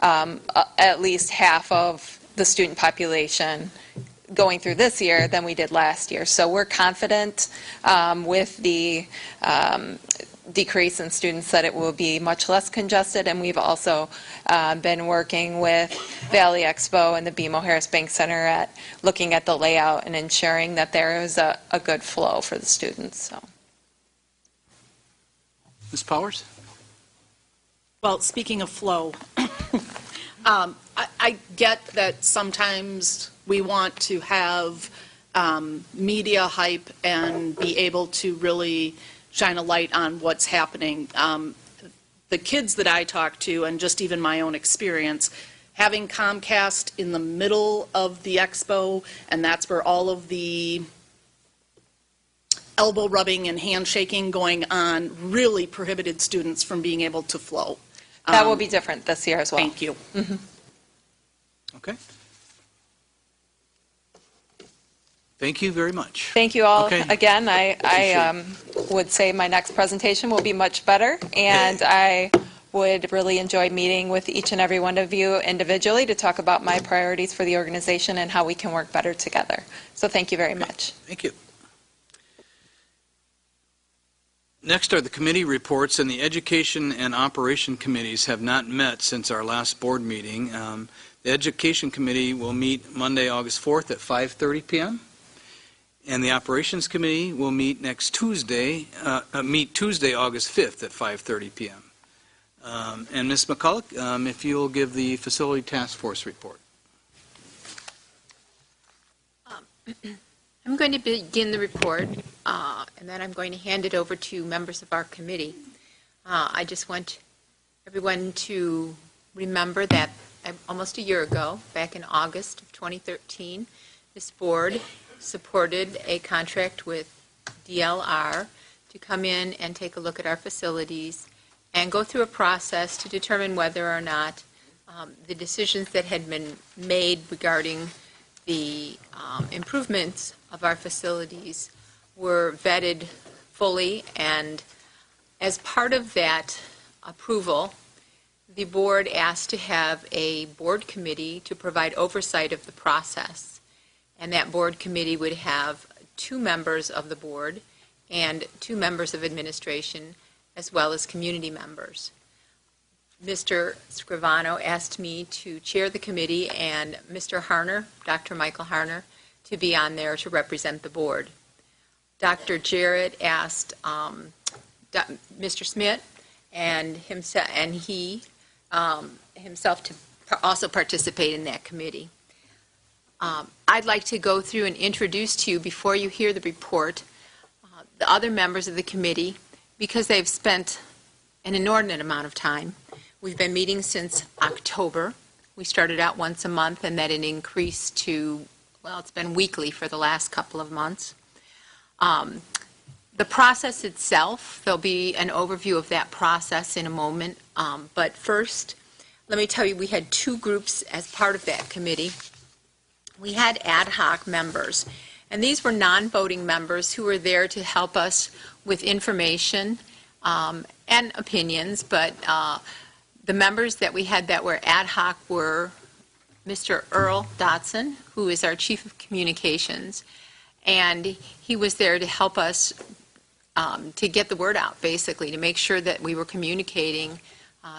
at least half of the student population going through this year than we did last year. So we're confident with the decrease in students that it will be much less congested, and we've also been working with Valley Expo and the BMO Harris Bank Center at looking at the layout and ensuring that there is a good flow for the students. So. Ms. Powers? Well, speaking of flow, I get that sometimes we want to have media hype and be able to really shine a light on what's happening. The kids that I talk to, and just even my own experience, having Comcast in the middle of the expo, and that's where all of the elbow rubbing and handshaking going on, really prohibited students from being able to flow. That will be different this year as well. Thank you. Mm-hmm. Okay. Thank you very much. Thank you all. Okay. Again, I would say my next presentation will be much better, and I would really enjoy meeting with each and every one of you individually to talk about my priorities for the organization and how we can work better together. So thank you very much. Thank you. Next are the committee reports, and the Education and Operation Committees have not met since our last board meeting. The Education Committee will meet Monday, August 4th at 5:30 p.m. And the Operations Committee will meet Tuesday, August 5th at 5:30 p.m. And Ms. McCulloch, if you'll give the Facility Task Force report. I'm going to begin the report, and then I'm going to hand it over to members of our committee. I just want everyone to remember that almost a year ago, back in August of 2013, this board supported a contract with DLR to come in and take a look at our facilities and go through a process to determine whether or not the decisions that had been made regarding the improvements of our facilities were vetted fully. And as part of that approval, the board asked to have a board committee to provide oversight of the process. And that board committee would have 2 members of the board and 2 members of administration, as well as community members. Mr. Scrivano asked me to chair the committee and Mr. Harner, Dr. Michael Harner, to be on there to represent the board. Dr. Jarrett asked Mr. Smith and he himself to also participate in that committee. I'd like to go through and introduce to you, before you hear the report, the other members of the committee, because they've spent an inordinate amount of time. We've been meeting since October. We started out once a month, and then it increased to, well, it's been weekly for the last couple of months. The process itself, there'll be an overview of that process in a moment, but first, let me tell you, we had 2 groups as part of that committee. We had ad hoc members, And these were non-voting members who were there to help us with information and opinions, but the members that we had that were ad hoc were Mr. Earl Dotson, who is our Chief of Communications, and he was there to help us to get the word out, basically, to make sure that we were communicating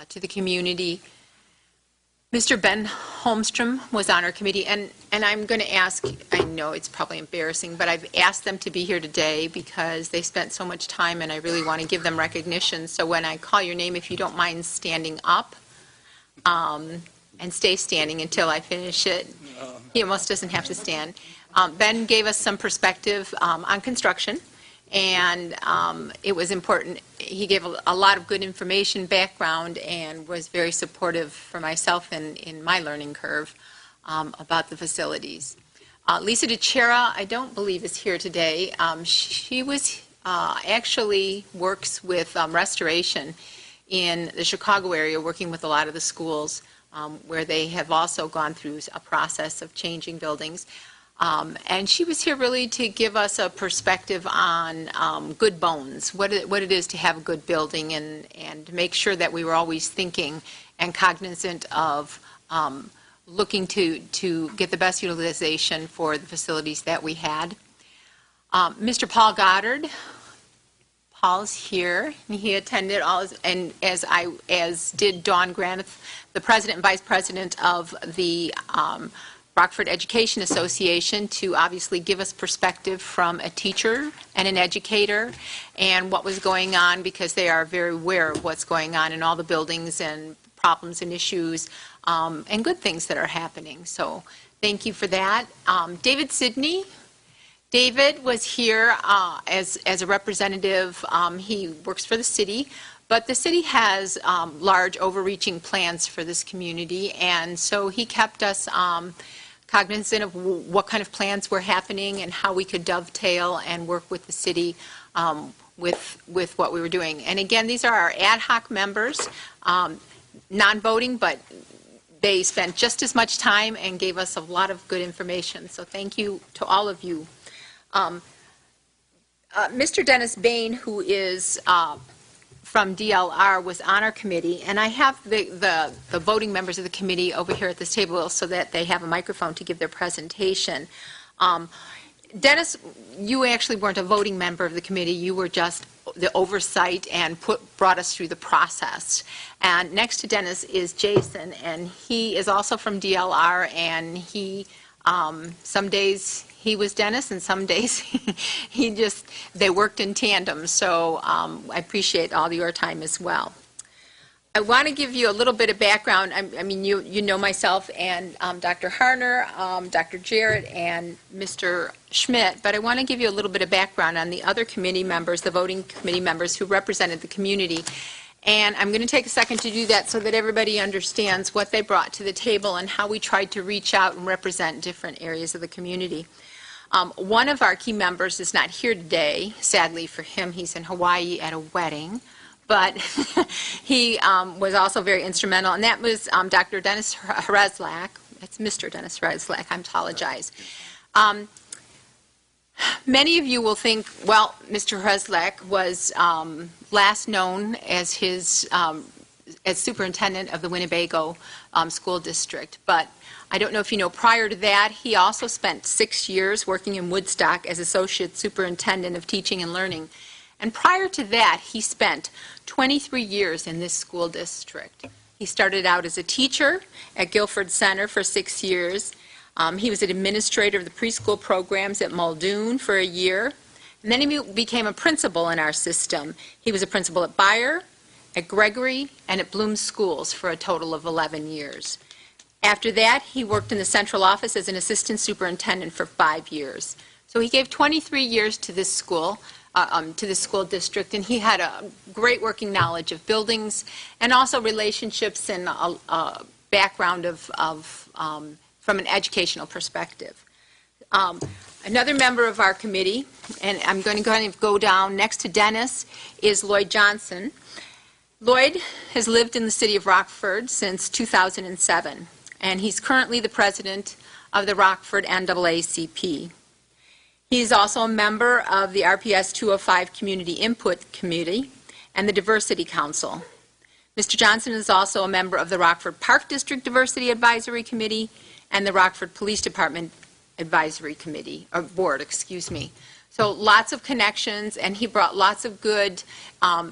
to the community. Mr. Ben Holmstrom was on our committee, and I'm going to ask, I know it's probably embarrassing, but I've asked them to be here today because they spent so much time, and I really want to give them recognition. So when I call your name, if you don't mind standing up, and stay standing until I finish it. He almost doesn't have to stand. Ben gave us some perspective on construction, and it was important. He gave a lot of good information, background, and was very supportive for myself and in my learning curve about the facilities. Lisa DeCera, I don't believe is here today. She was actually works with restoration in the Chicago area, working with a lot of the schools where they have also gone through a process of changing buildings. And she was here really to give us a perspective on good bones, what it is to have a good building, and to make sure that we were always thinking and cognizant of looking to get the best utilization for the facilities that we had. Mr. Paul Goddard. Paul's here, and he attended all, and as did Dawn Granith, the president and vice president of the Rockford Education Association, to obviously give us perspective from a teacher and an educator and what was going on, because they are very aware of what's going on in all the buildings and problems and issues and good things that are happening. So thank you for that. David Sidney. David was here as a representative. He works for the city, but the city has large overreaching plans for this community, and so he kept us cognizant of what kind of plans were happening and how we could dovetail and work with the city with what we were doing. And again, these are our ad hoc members, non-voting, but they spent just as much time and gave us a lot of good information. So thank you to all of you. Mr. Dennis Bain, who is from DLR, was on our committee, and I have the voting members of the committee over here at this table so that they have a microphone to give their presentation. Dennis, you actually weren't a voting member of the committee. You were just the oversight and brought us through the process. And next to Dennis is Jason, and he is also from DLR, and he some days he was Dennis, and some days they worked in tandem. So I appreciate all your time as well. I want to give you a little bit of background. I mean, you know myself and Dr. Harner, Dr. Jarrett, and Mr. Schmidt, but I want to give you a little bit of background on the other committee members, the voting committee members who represented the community. And I'm going to take a second to do that so that everybody understands what they brought to the table and how we tried to reach out and represent different areas of the community. One of our key members is not here today. Sadly for him, he's in Hawaii at a wedding. But he was also very instrumental, and that was Dr. Dennis Hreslak. It's Mr. Dennis Hreslak, I apologize. Many of you will think, well, Mr. Hreslak was last known as as superintendent of the Winnebago School District, but I don't know if you know, prior to that, he also spent 6 years working in Woodstock as Associate Superintendent of Teaching and Learning. And prior to that, he spent 23 years in this school district. He started out as a teacher at Guilford Center for 6 years. He was an administrator of the preschool programs at Muldoon for a year. And then he became a principal in our system. He was a principal at Bayer, at Gregory, and at Bloom Schools for a total of 11 years. After that, he worked in the central office as an assistant superintendent for 5 years. So he gave 23 years to this school. To the school district, and he had a great working knowledge of buildings and also relationships and a background from an educational perspective. Another member of our committee, and I'm going to go down next to Dennis, is Lloyd Johnson. Lloyd has lived in the city of Rockford since 2007, and he's currently the president of the Rockford NAACP. He's also a member of the RPS 205 Community Input Committee and the Diversity Council. Mr. Johnson is also a member of the Rockford Park District Diversity Advisory Committee and the Rockford Police Department Advisory Committee, or Board, excuse me. So lots of connections, and he brought lots of good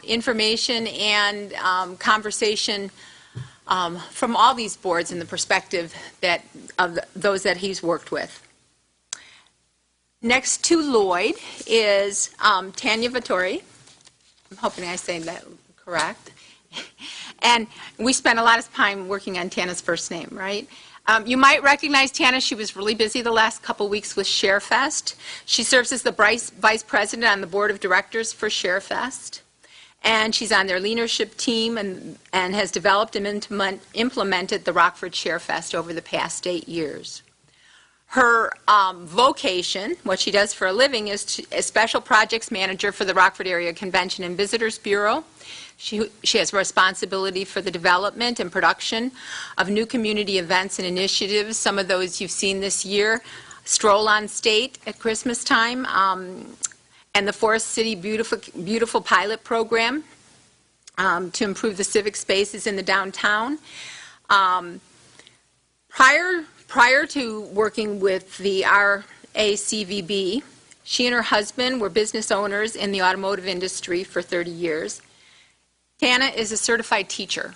information and conversation from all these boards in the perspective that of those that he's worked with. Next to Lloyd is Tanya Vittori. I'm hoping I say that correct. And we spent a lot of time working on Tana's first name, right? You might recognize Tana. She was really busy the last couple weeks with ShareFest. She serves as the vice president on the board of directors for ShareFest. And she's on their leadership team and has developed and implemented the Rockford ShareFest over the past 8 years. Her vocation, what she does for a living, is a special projects manager for the Rockford Area Convention and Visitors Bureau. She has responsibility for the development and production of new community events and initiatives. Some of those you've seen this year. Stroll on State at Christmas time, and the Forest City Beautiful Pilot Program to improve the civic spaces in the downtown. Prior to working with the RACVB, she and her husband were business owners in the automotive industry for 30 years. Tana is a certified teacher,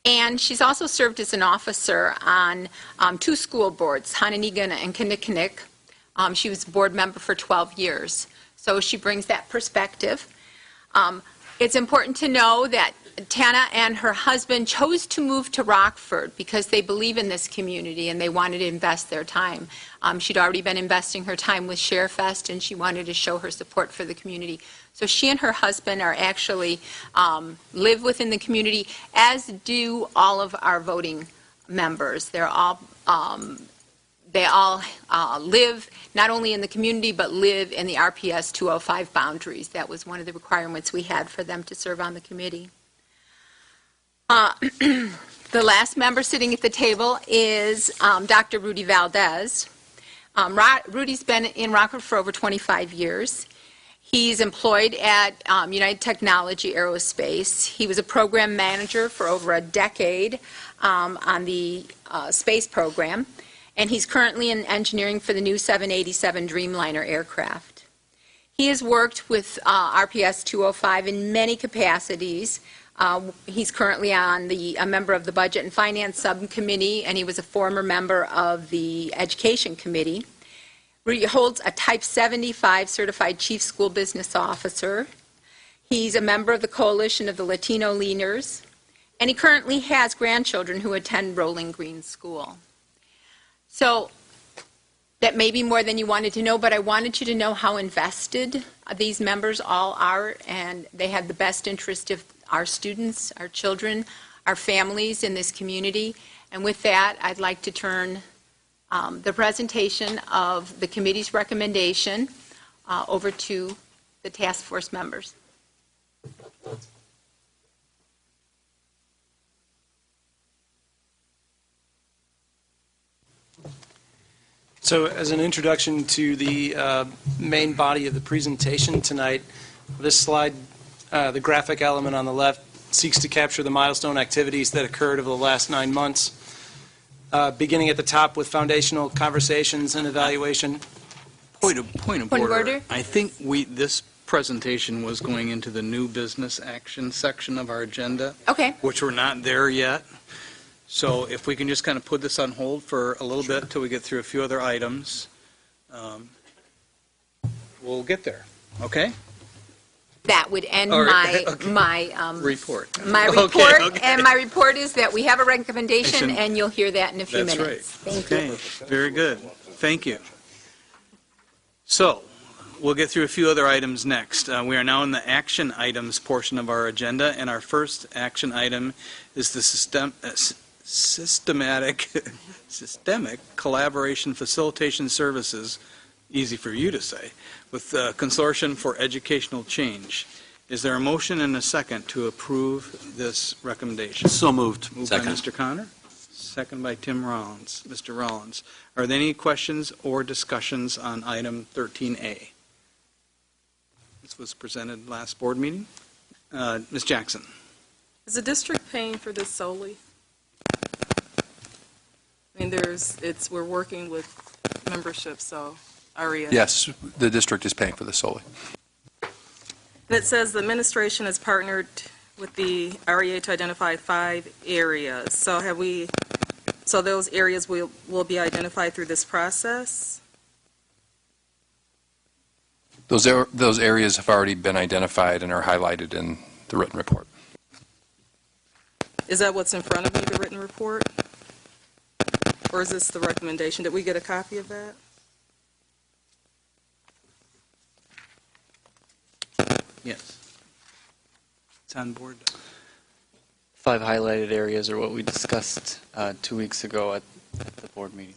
and she's also served as an officer on 2 school boards, Hononegah and Kinnickinnick. She was a board member for 12 years, so she brings that perspective. It's important to know that Tana and her husband chose to move to Rockford because they believe in this community and they wanted to invest their time. She'd already been investing her time with ShareFest, and she wanted to show her support for the community. So she and her husband are actually live within the community, as do all of our voting members. They all live not only in the community but live in the RPS 205 boundaries. That was one of the requirements we had for them to serve on the committee. The last member sitting at the table is Dr. Rudy Valdez. Rudy's been in Rockford for over 25 years. He's employed at United Technology Aerospace. He was a program manager for over a decade on the space program, and he's currently in engineering for the new 787 Dreamliner aircraft. He has worked with RPS 205 in many capacities. He's currently a member of the Budget and Finance Subcommittee, and he was a former member of the Education Committee. He holds a Type 75 Certified Chief School Business Officer. He's a member of the Coalition of the Latino Leaders, and he currently has grandchildren who attend Rolling Green School. So that may be more than you wanted to know, but I wanted you to know how invested these members all are, and they have the best interest of our students, our children, our families in this community. And with that, I'd like to turn the presentation of the committee's recommendation over to the task force members. So as an introduction to the main body of the presentation tonight, this slide, the graphic element on the left, seeks to capture the milestone activities that occurred over the last 9 months, beginning at the top with foundational conversations and evaluation. Point of order. I think this presentation was going into the new business action section of our agenda. Okay. Which we're not there yet. So if we can just kind of put this on hold for a little bit until we get through a few other items, we'll get there. Okay? That would end report. My report, Okay. and my report is that we have a recommendation, and you'll hear that in a few That's minutes. right. Thank you. Very good. Thank you. So, we'll get through a few other items next. We are now in the action items portion of our agenda, and our first action item is the systemic collaboration facilitation services, easy for you to say, with the Consortium for Educational Change. Is there a motion and a second to approve this recommendation? So moved. Moved Second. by Mr. Connor, Second by Tim Rollins. Mr. Rollins, are there any questions or discussions on item 13A? This was presented last board meeting. Ms. Jackson? Is the district paying for this solely? I mean, we're working with membership, so REA. Yes, the district is paying for this solely. And it says the administration has partnered with the REA to identify 5 areas. So those areas will be identified through this process? Those areas have already been identified and are highlighted in the written report. Is that what's in front of me, the written report? Or is this the recommendation? Did we get a copy of that? Yes. It's on board. 5 highlighted areas are what we discussed 2 weeks ago at the board meeting.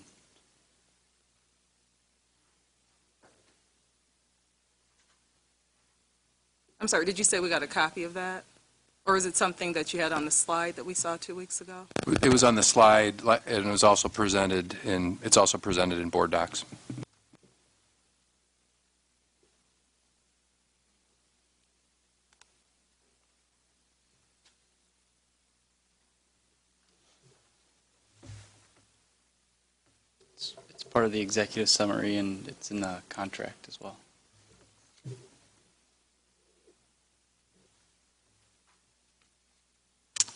I'm sorry, did you say we got a copy of that? Or is it something that you had on the slide that we saw 2 weeks ago? It was on the slide, and it was also presented in board docs. It's part of the executive summary, and it's in the contract as well.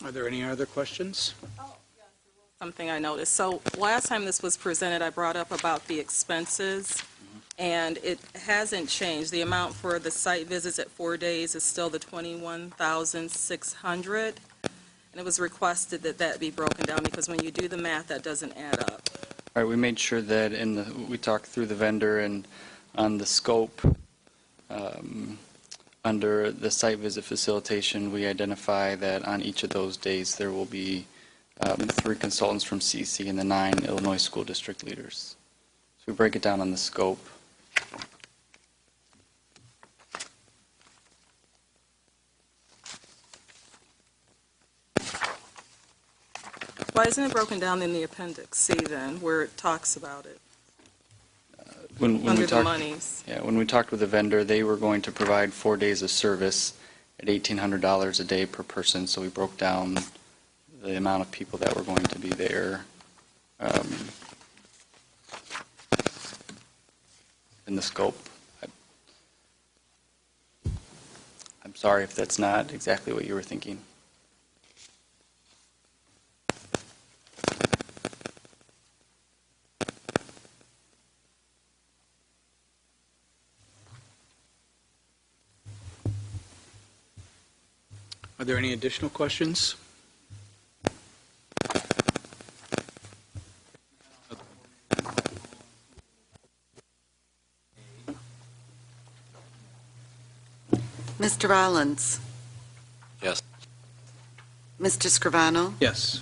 Are there any other questions? Something I noticed. So last time this was presented, I brought up about the expenses, and it hasn't changed. The amount for the site visits at 4 days is still the $21,600, and it was requested that that be broken down, because when you do the math, that doesn't add up. All right, we made sure that we talked through the vendor and on the scope, under the site visit facilitation, we identify that on each of those days there will be 3 consultants from CC and the 9 Illinois school district leaders. So we break it down on the scope. Why isn't it broken down in the Appendix C then, where it talks about it? When Under we the talked, monies. Yeah, when we talked with the vendor, they were going to provide 4 days of service at $1,800 a day per person, so we broke down the amount of people that were going to be there in the scope. I'm sorry if that's not exactly what you were thinking. Are there any additional questions? Mr. Rollins? Yes. Mr. Scrivano? Yes.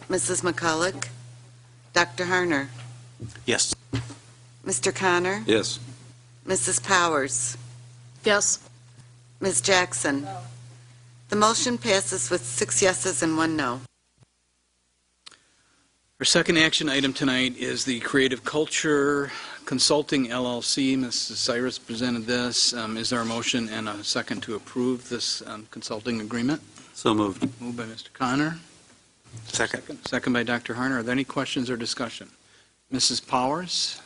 Mrs. McCulloch? Dr. Harner? Yes. Mr. Connor? Yes. Mrs. Powers? Yes. Ms. Jackson? The motion passes with 6 yeses and 1 no. Our second action item tonight is the Creative Culture Consulting LLC. Mrs. Cyrus presented this. Is there a motion and a second to approve this consulting agreement? So moved. Moved by Mr. Connor. Second. Second by Dr. Harner. Are there any questions or discussion? Mrs. Powers?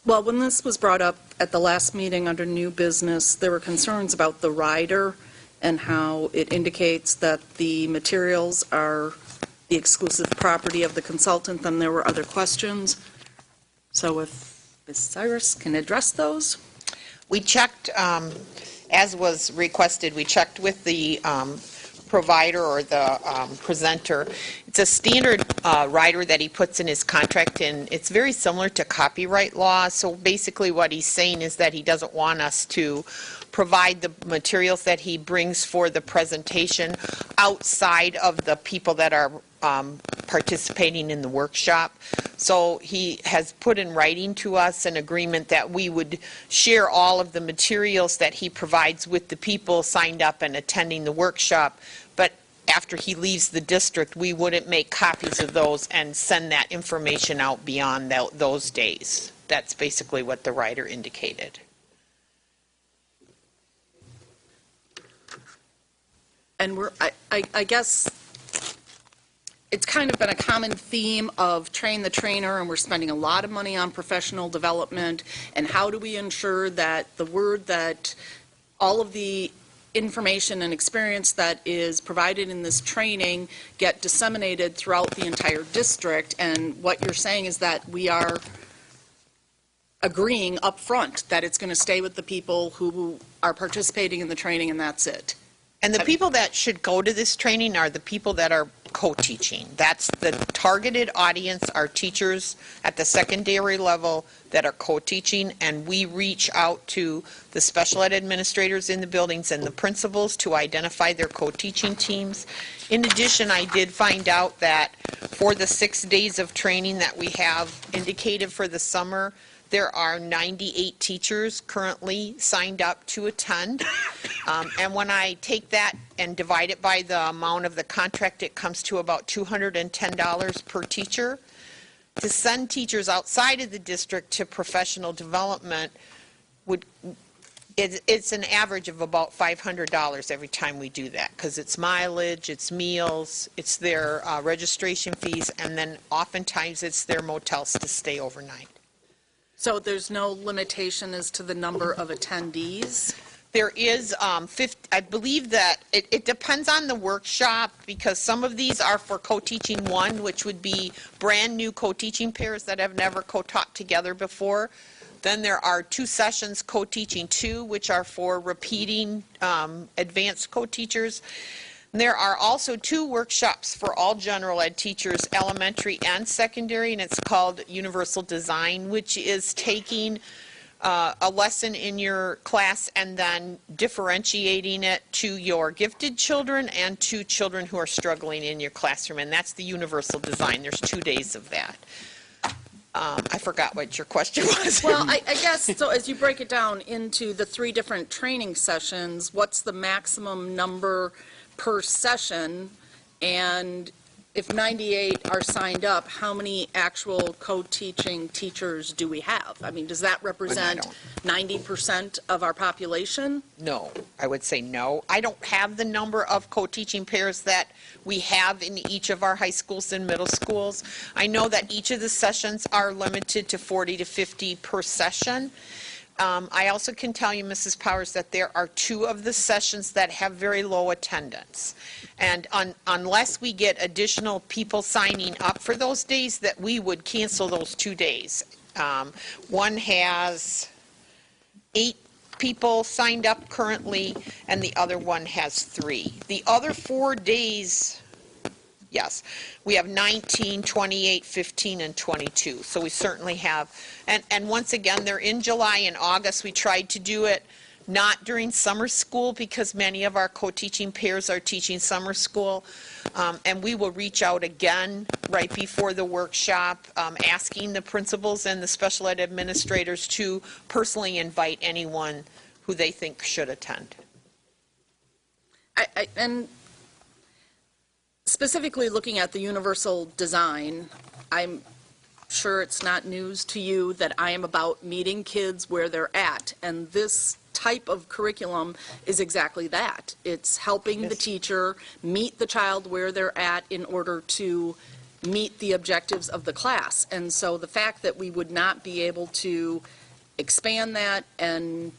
Well, when this was brought up at the last meeting under new business, there were concerns about the rider and how it indicates that the materials are the exclusive property of the consultant, and there were other questions. So if Ms. Cyrus can address those? We checked, as was requested, we checked with the provider or the presenter. It's a standard rider that he puts in his contract, and it's very similar to copyright law. So basically what he's saying is that he doesn't want us to provide the materials that he brings for the presentation outside of the people that are participating in the workshop. So he has put in writing to us an agreement that we would share all of the materials that he provides with the people signed up and attending the workshop. But after he leaves the district, we wouldn't make copies of those and send that information out beyond those days. That's basically what the writer indicated. And I guess it's kind of been a common theme of train the trainer, and we're spending a lot of money on professional development. And how do we ensure that the word that all of the information and experience that is provided in this training get disseminated throughout the entire district? And what you're saying is that we are agreeing up front that it's going to stay with the people who are participating in the training, and that's it. And the people that should go to this training are the people that are co-teaching. That's the targeted audience, are teachers at the secondary level that are co-teaching, and we reach out to the special ed administrators in the buildings and the principals to identify their co-teaching teams. In addition, I did find out that for the 6 days of training that we have indicated for the summer, there are 98 teachers currently signed up to attend. And when I take that and divide it by the amount of the contract, it comes to about $210 per teacher. To send teachers outside of the district to professional development, it's an average of about $500 every time we do that, because it's mileage, it's meals, it's their registration fees, and then oftentimes it's their motels to stay overnight. So there's no limitation as to the number of attendees? There is, I believe that it depends on the workshop, because some of these are for co-teaching 1, which would be brand-new co-teaching pairs that have never co-taught together before. Then there are 2 sessions co-teaching 2, which are for repeating advanced co-teachers. There are also 2 workshops for all general ed teachers, elementary and secondary, and it's called Universal Design, which is taking a lesson in your class and then differentiating it to your gifted children and to children who are struggling in your classroom, and that's the Universal Design. There's 2 days of that. I forgot what your question was. Well, I guess, so as you break it down into the 3 different training sessions, what's the maximum number per session? And if 98 are signed up, how many actual co-teaching teachers do we have? I mean, does that represent 90% of our population? No, I would say no. I don't have the number of co-teaching pairs that we have in each of our high schools and middle schools. I know that each of the sessions are limited to 40 to 50 per session. I also can tell you, Mrs. Powers, that there are 2 of the sessions that have very low attendance. And unless we get additional people signing up for those days, that we would cancel those 2 days. One has 8 people signed up currently, and the other one has 3. The other 4 days, yes, we have 19, 28, 15, and 22. So we certainly have, and once again, they're in July and August. We tried to do it not during summer school, because many of our co-teaching pairs are teaching summer school. And we will reach out again right before the workshop, asking the principals and the special ed administrators to personally invite anyone who they think should attend. And specifically looking at the Universal Design, I'm sure it's not news to you that I am about meeting kids where they're at, and this type of curriculum is exactly that. It's helping the teacher meet the child where they're at in order to meet the objectives of the class. And so the fact that we would not be able to expand that and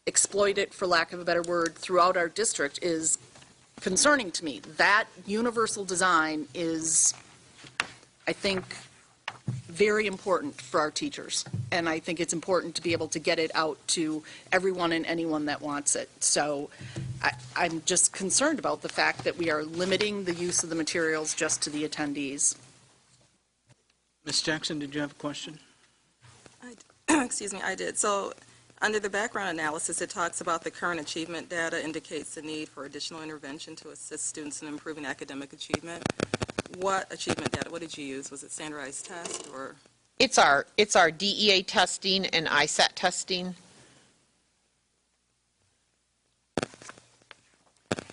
exploit it, for lack of a better word, throughout our district is concerning to me. That Universal Design is, I think, very important for our teachers, and I think it's important to be able to get it out to everyone and anyone that wants it. So I'm just concerned about the fact that we are limiting the use of the materials just to the attendees. Ms. Jackson, did you have a question? Excuse me, I did. So under the background analysis, it talks about the current achievement data indicates the need for additional intervention to assist students in improving academic achievement. What achievement data? What did you use? Was it standardized test or? It's our DEA testing and ISAT testing.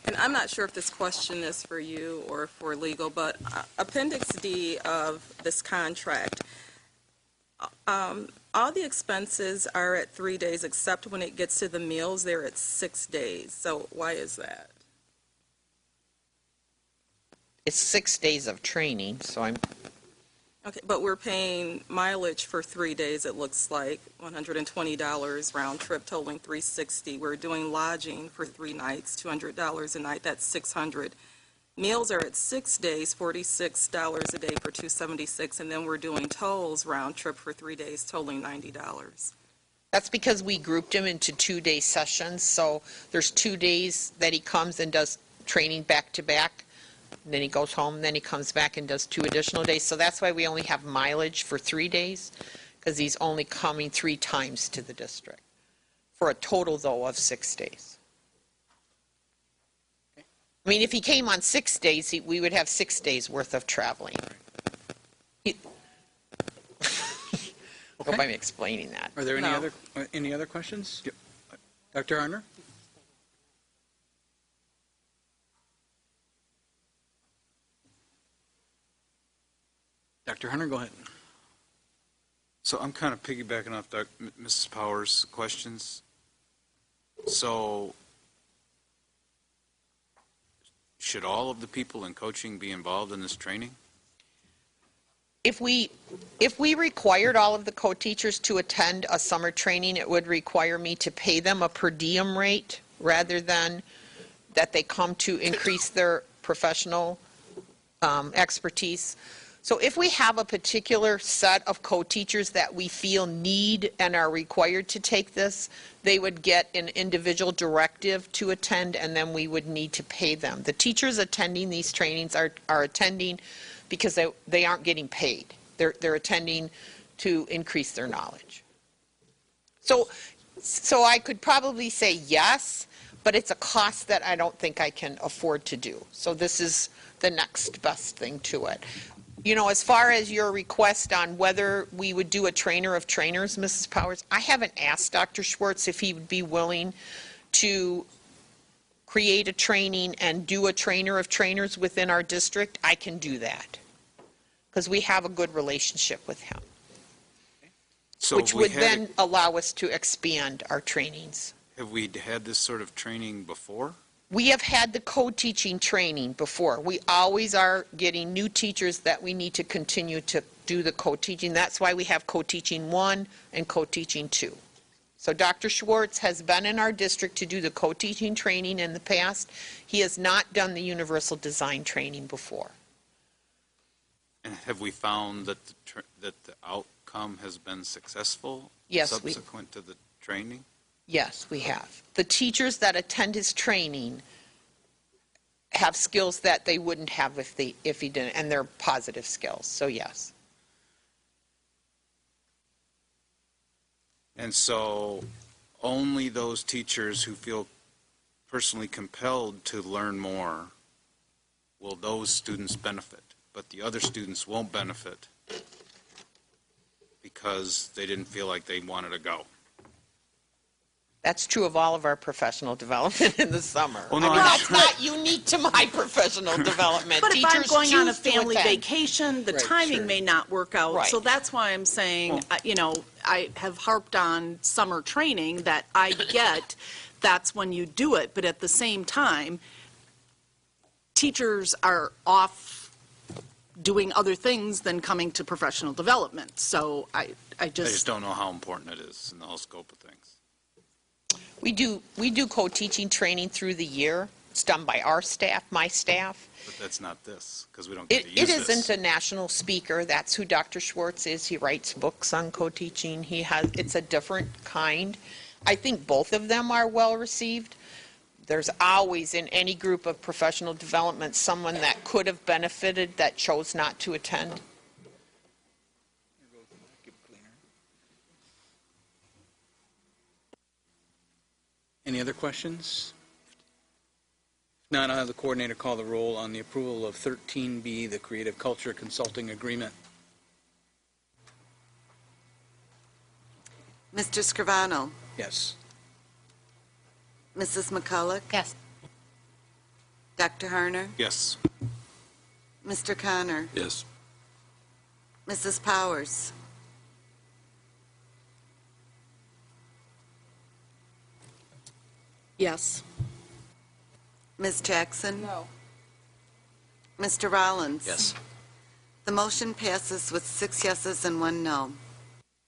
And I'm not sure if this question is for you or for legal, but Appendix D of this contract, all the expenses are at 3 days, except when it gets to the meals, they're at 6 days. So why is that? It's 6 days of training, so I'm, Okay, but we're paying mileage for 3 days, it looks like, $120 round trip, totaling $360. We're doing lodging for 3 nights, $200 a night, that's $600. Meals are at 6 days, $46 a day for $276, and then we're doing tolls round trip for 3 days, totaling $90. that's because we grouped him into 2-day sessions, so there's 2 days that he comes and does training back to back, and then he goes home, then he comes back and does 2 additional days, so that's why we only have mileage for 3 days, because he's only coming 3 times to the district, for a total, though, of 6 days. I mean, if he came on 6 days, we would have 6 days worth of traveling. Hope I'm explaining that. Are there any other questions? Dr. Arner? Dr. Hunter, go ahead. So I'm kind of piggybacking off Mrs. Powers' questions. So should all of the people in coaching be involved in this training? If we required all of the co-teachers to attend a summer training, it would require me to pay them a per diem rate rather than that they come to increase their professional expertise. So if we have a particular set of co-teachers that we feel need and are required to take this, they would get an individual directive to attend, and then we would need to pay them. The teachers attending these trainings are attending because they aren't getting paid. They're attending to increase their knowledge. So I could probably say yes, but it's a cost that I don't think I can afford to do. So this is the next best thing to it. You know, as far as your request on whether we would do a trainer of trainers, Mrs. Powers, I haven't asked Dr. Schwartz if he would be willing to create a training and do a trainer of trainers within our district. I can do that because we have a good relationship with him, So which would then allow us to expand our trainings. Have we had this sort of training before? We have had the co-teaching training before. We always are getting new teachers that we need to continue to do the co-teaching. That's why we have co-teaching 1 and co-teaching 2. So Dr. Schwartz has been in our district to do the co-teaching training in the past. He has not done the universal design training before. And have we found that the outcome has been successful? Yes, subsequent to the training? Yes, we have. The teachers that attend his training have skills that they wouldn't have if he didn't, and they're positive skills, so yes. And so only those teachers who feel personally compelled to learn more will those students benefit, but the other students won't benefit because they didn't feel like they wanted to go. That's true of all of our professional development in the summer. Well, no, I mean, that's not unique to my professional development. But if I'm Teachers going on a choose to family attend. vacation, the Right, timing sure. may not work out. Right. So that's why I'm saying, I have harped on summer training that I get, that's when you do it. But at the same time, teachers are off doing other things than coming to professional development. So I I just don't know how important it is in the whole scope of things. We do co-teaching training through the year. It's done by our staff, my staff. But that's not this, because we don't get to use It this. isn't a national speaker. That's who Dr. Schwartz is. He writes books on co-teaching. It's a different kind. I think both of them are well received. There's always in any group of professional development someone that could have benefited that chose not to attend. Any other questions? If not, I'll have the coordinator call the roll on the approval of 13B, the Creative Culture Consulting Agreement. Mr. Scrivano? Yes. Mrs. McCulloch? Yes. Dr. Harner? Yes. Mr. Connor? Yes. Mrs. Powers? Yes. Ms. Jackson? No. Mr. Rollins? Yes. The motion passes with 6 yeses and 1 no.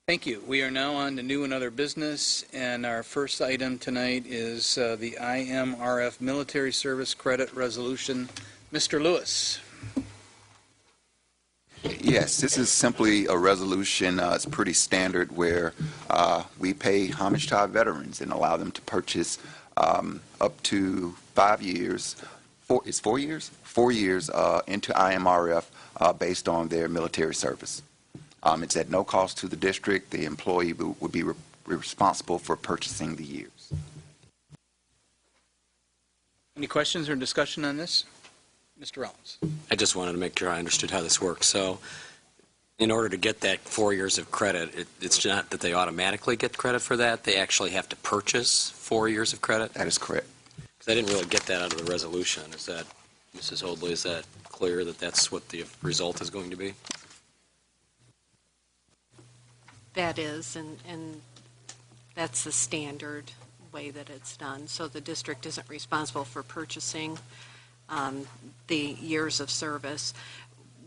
Thank you. We are now on to new and other business, and our first item tonight is the IMRF Military Service Credit Resolution. Mr. Lewis. Yes, this is simply a resolution. It's pretty standard where we pay homage to our veterans and allow them to purchase up to 5 years, 4 years? 4 years into IMRF based on their military service. It's at no cost to the district. The employee would be responsible for purchasing the years. Any questions or discussion on this? Mr. Rollins. I just wanted to make sure I understood how this works. So in order to get that 4 years of credit, it's not that they automatically get credit for that. They actually have to purchase 4 years of credit? That is correct. Because I didn't really get that out of the resolution. Is that, Mrs. Hoadley, is that clear that that's what the result is going to be? That is, and that's the standard way that it's done. So the district isn't responsible for purchasing the years of service.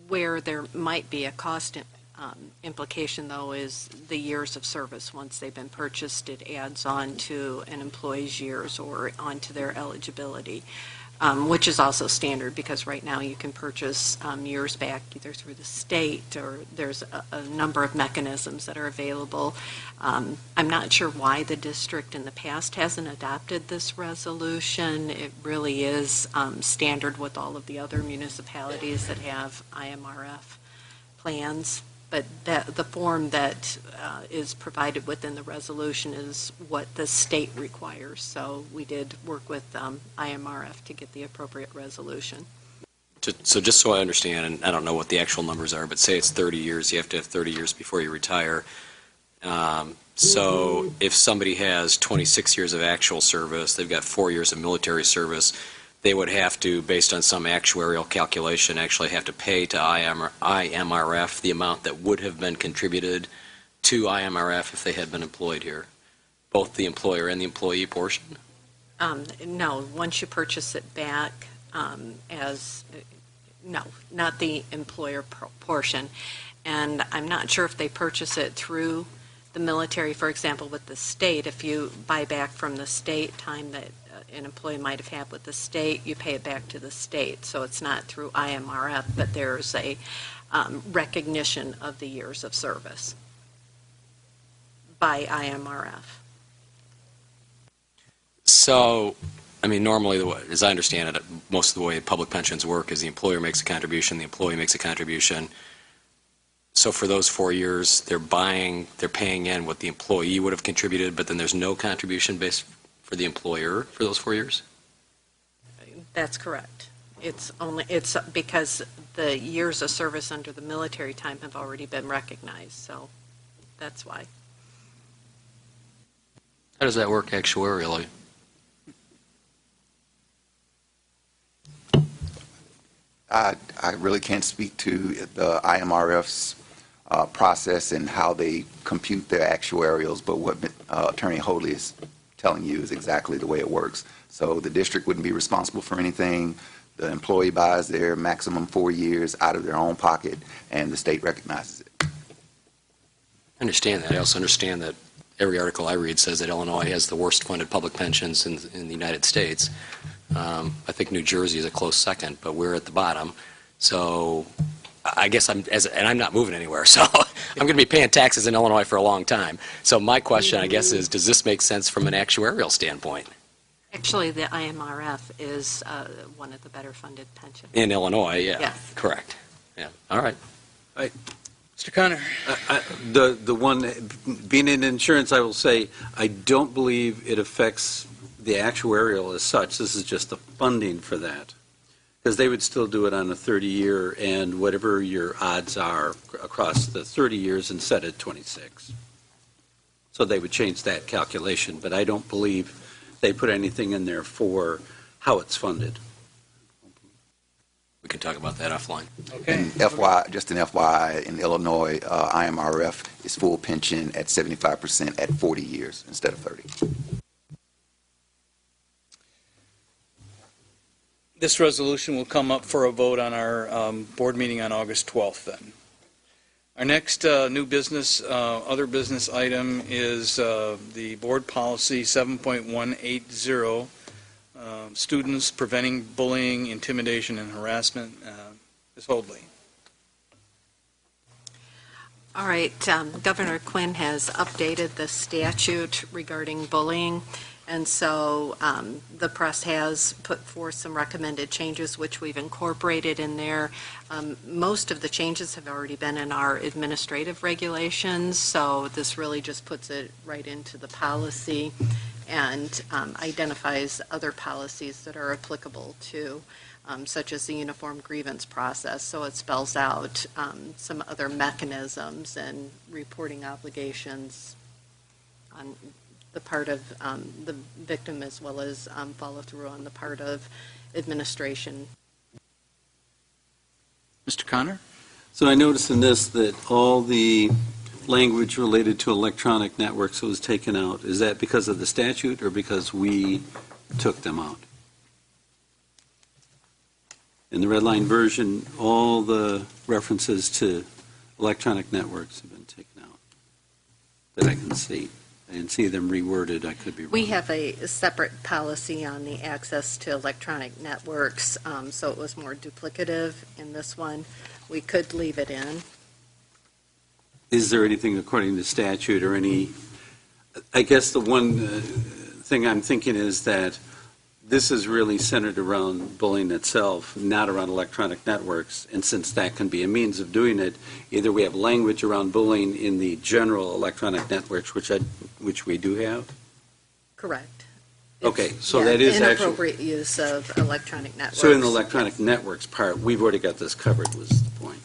Where there might be a cost implication, though, is the years of service. Once they've been purchased, it adds on to an employee's years or onto their eligibility, which is also standard because right now you can purchase years back either through the state or there's a number of mechanisms that are available. I'm not sure why the district in the past hasn't adopted this resolution. It really is standard with all of the other municipalities that have IMRF plans. But the form that is provided within the resolution is what the state requires. So we did work with IMRF to get the appropriate resolution. So just so I understand, and I don't know what the actual numbers are, but say it's 30 years, you have to have 30 years before you retire. So if somebody has 26 years of actual service, they've got 4 years of military service, they would have to, based on some actuarial calculation, actually have to pay to IMRF the amount that would have been contributed to IMRF if they had been employed here, both the employer and the employee portion? No, once you purchase it back no, not the employer portion. And I'm not sure if they purchase it through the military, for example, with the state. If you buy back from the state time that an employee might have had with the state, you pay it back to the state. So it's not through IMRF, but there's a recognition of the years of service by IMRF. So, I mean, normally, as I understand it, most of the way public pensions work is the employer makes a contribution, the employee makes a contribution. So for those 4 years, they're paying in what the employee would have contributed, but then there's no contribution based for the employer for those 4 years? That's correct. It's because the years of service under the military time have already been recognized, so that's why. How does that work actuarially? I really can't speak to the IMRF's process and how they compute their actuarials, but what Attorney Hoadley is telling you is exactly the way it works. So the district wouldn't be responsible for anything. The employee buys their maximum 4 years out of their own pocket, and the state recognizes it. I understand that. I also understand that every article I read says that Illinois has the worst funded public pensions in the United States. I think New Jersey is a close second, but we're at the bottom. So I guess and I'm not moving anywhere, so I'm going to be paying taxes in Illinois for a long time. So my question, I guess, is does this make sense from an actuarial standpoint? Actually, the IMRF is one of the better funded pensions. In Illinois, yeah. Yes. Correct. Yeah. All right. Mr. Connor. The one, being in insurance, I will say, I don't believe it affects the actuarial as such. This is just the funding for that. Because they would still do it on a 30-year and whatever your odds are across the 30 years and set at 26. So they would change that calculation, but I don't believe they put anything in there for how it's funded. we can talk about that offline. And just an FYI, in Illinois, IMRF is full pension at 75% at 40 years instead of 30. This resolution will come up for a vote on our board meeting on August 12th then. Our next new business, other business item is the board policy 7.180, students preventing bullying, intimidation, and harassment. Ms. Hoadley. All right, Governor Quinn has updated the statute regarding bullying, and so the press has put forth some recommended changes, which we've incorporated in there. Most of the changes have already been in our administrative regulations, so this really just puts it right into the policy and identifies other policies that are applicable to, such as the uniform grievance process. So it spells out some other mechanisms and reporting obligations on the part of the victim, as well as follow-through on the part of administration. Mr. Connor? So I noticed in this that all the language related to electronic networks was taken out. Is that because of the statute or because we took them out? In the red line version, all the references to electronic networks have been taken out that I can see. I didn't see them reworded. I could be wrong. We have a separate policy on the access to electronic networks, so it was more duplicative in this one. We could leave it in. Is there anything according to statute or any, I guess the one thing I'm thinking is that this is really centered around bullying itself, not around electronic networks. And since that can be a means of doing it, either we have language around bullying in the general electronic networks, which we do have. Correct. Okay, so Yeah, that is actually. inappropriate use of electronic networks. So in the electronic networks part, we've already got this covered was the point.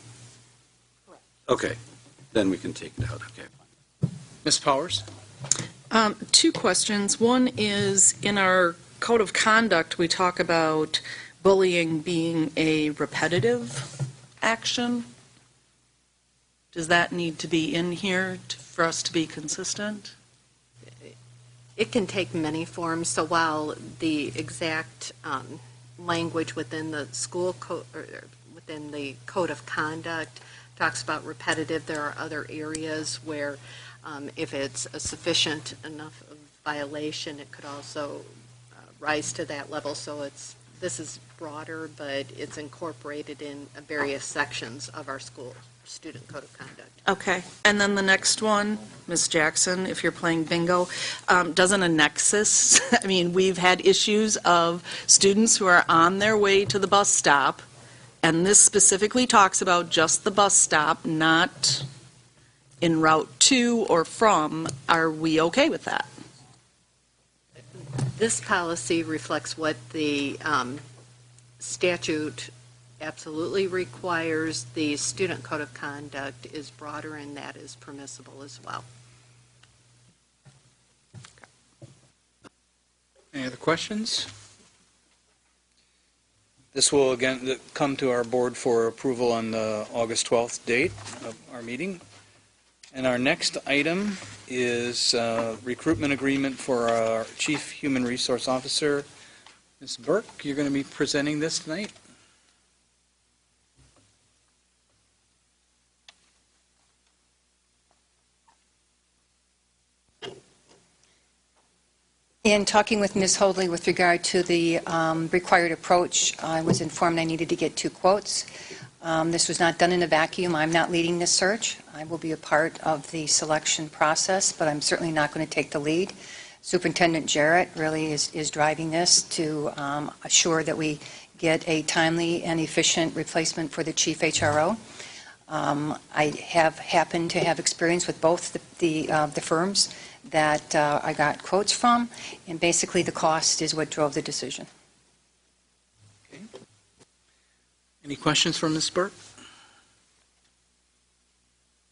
Correct. Okay, then we can take it out, okay. Ms. Powers? Two questions. One is, in our code of conduct, we talk about bullying being a repetitive action. Does that need to be in here for us to be consistent? It can take many forms, so while the exact language within the school code, or within the code of conduct talks about repetitive, there are other areas where if it's a sufficient enough of violation, it could also rise to that level. So this is broader, but it's incorporated in various sections of our school student code of conduct. Okay, and then the next one, Ms. Jackson, if you're playing bingo, doesn't a nexus, I mean, we've had issues of students who are on their way to the bus stop, and this specifically talks about just the bus stop, not en route to or from. Are we okay with that? This policy reflects what the statute absolutely requires. The student code of conduct is broader, and that is permissible as well. Any other questions? This will again come to our board for approval on the August 12th date of our meeting. And our next item is recruitment agreement for our Chief Human Resource Officer. Ms. Burke, you're going to be presenting this tonight? In talking with Ms. Hoadley with regard to the required approach, I was informed I needed to get 2 quotes. This was not done in a vacuum. I'm not leading this search. I will be a part of the selection process, but I'm certainly not going to take the lead. Superintendent Jarrett really is driving this to assure that we get a timely and efficient replacement for the chief HRO. I have happened to have experience with both the firms that I got quotes from, and basically the cost is what drove the decision. Okay. Any questions for Ms. Burke?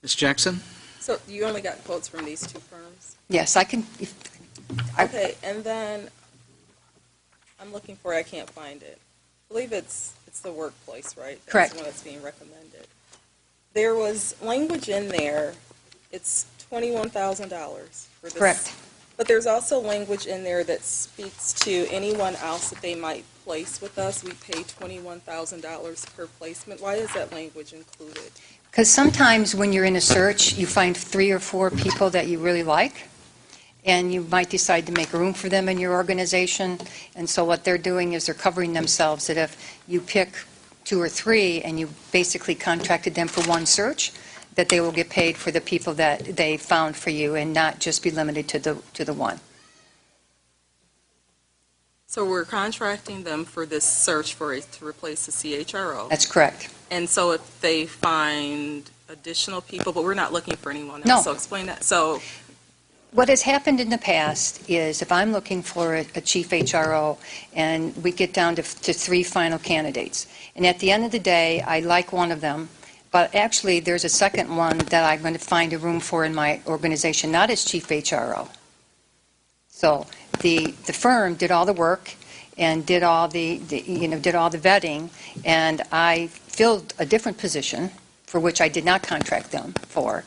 Ms. Jackson? So you only got quotes from these 2 firms? Yes, I can. Okay, and then I'm looking for it, I can't find it. I believe it's the workplace, right? Correct. That's the one that's being recommended. There was language in there, it's $21,000 for this. Correct. But there's also language in there that speaks to anyone else that they might place with us. We pay $21,000 per placement. Why is that language included? Because sometimes when you're in a search, you find 3 or 4 people that you really like, and you might decide to make room for them in your organization. And so what they're doing is they're covering themselves, that if you pick 2 or 3 and you basically contracted them for one search, that they will get paid for the people that they found for you and not just be limited to the one. So we're contracting them for this search to replace the CHRO. That's correct. And so if they find additional people, but we're not looking for anyone else. No. So explain that. So What has happened in the past is if I'm looking for a chief HRO and we get down to 3 final candidates, and at the end of the day, I like one of them, but actually there's a second one that I'm going to find a room for in my organization, not as chief HRO. So the firm did all the work and did all the vetting, and I filled a different position for which I did not contract them for,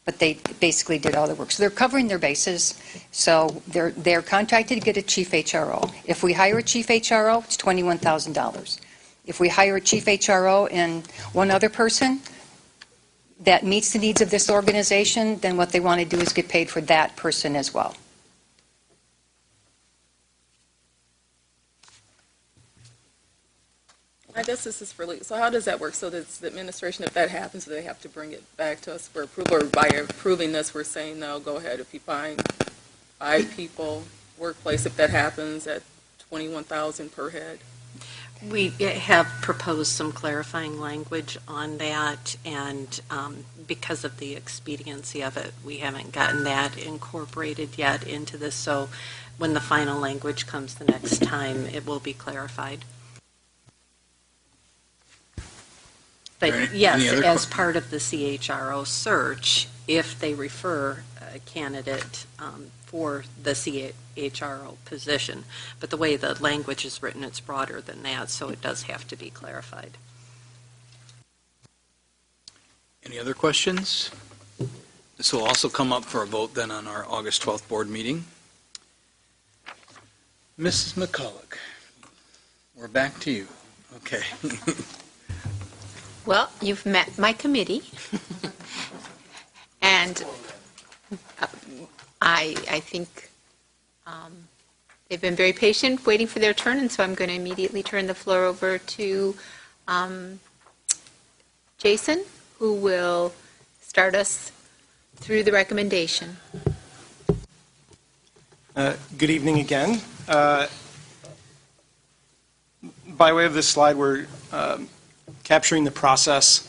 but they basically did all the work. So they're covering their bases. So they're contracted to get a chief HRO. If we hire a chief HRO, it's $21,000. If we hire a chief HRO and one other person that meets the needs of this organization, then what they want to do is get paid for that person as well. I guess this is for legal. So how does that work? So that's the administration, if that happens, do they have to bring it back to us for approval? Or by approving this, we're saying, no, go ahead. If you find 5 people, workplace, if that happens, at $21,000 per head? We have proposed some clarifying language on that, and because of the expediency of it, we haven't gotten that incorporated yet into this. So when the final language comes the next time, it will be clarified. But yes, as part of the CHRO search, if they refer a candidate for the CHRO position. But the way the language is written, it's broader than that, so it does have to be clarified. Any other questions? This will also come up for a vote then on our August 12th board meeting. Mrs. McCulloch, we're back to you. Okay. Well, you've met my committee, and I think they've been very patient waiting for their turn, and so I'm going to immediately turn the floor over to Jason, who will start us through the recommendation. Good evening again. By way of this slide, we're capturing the process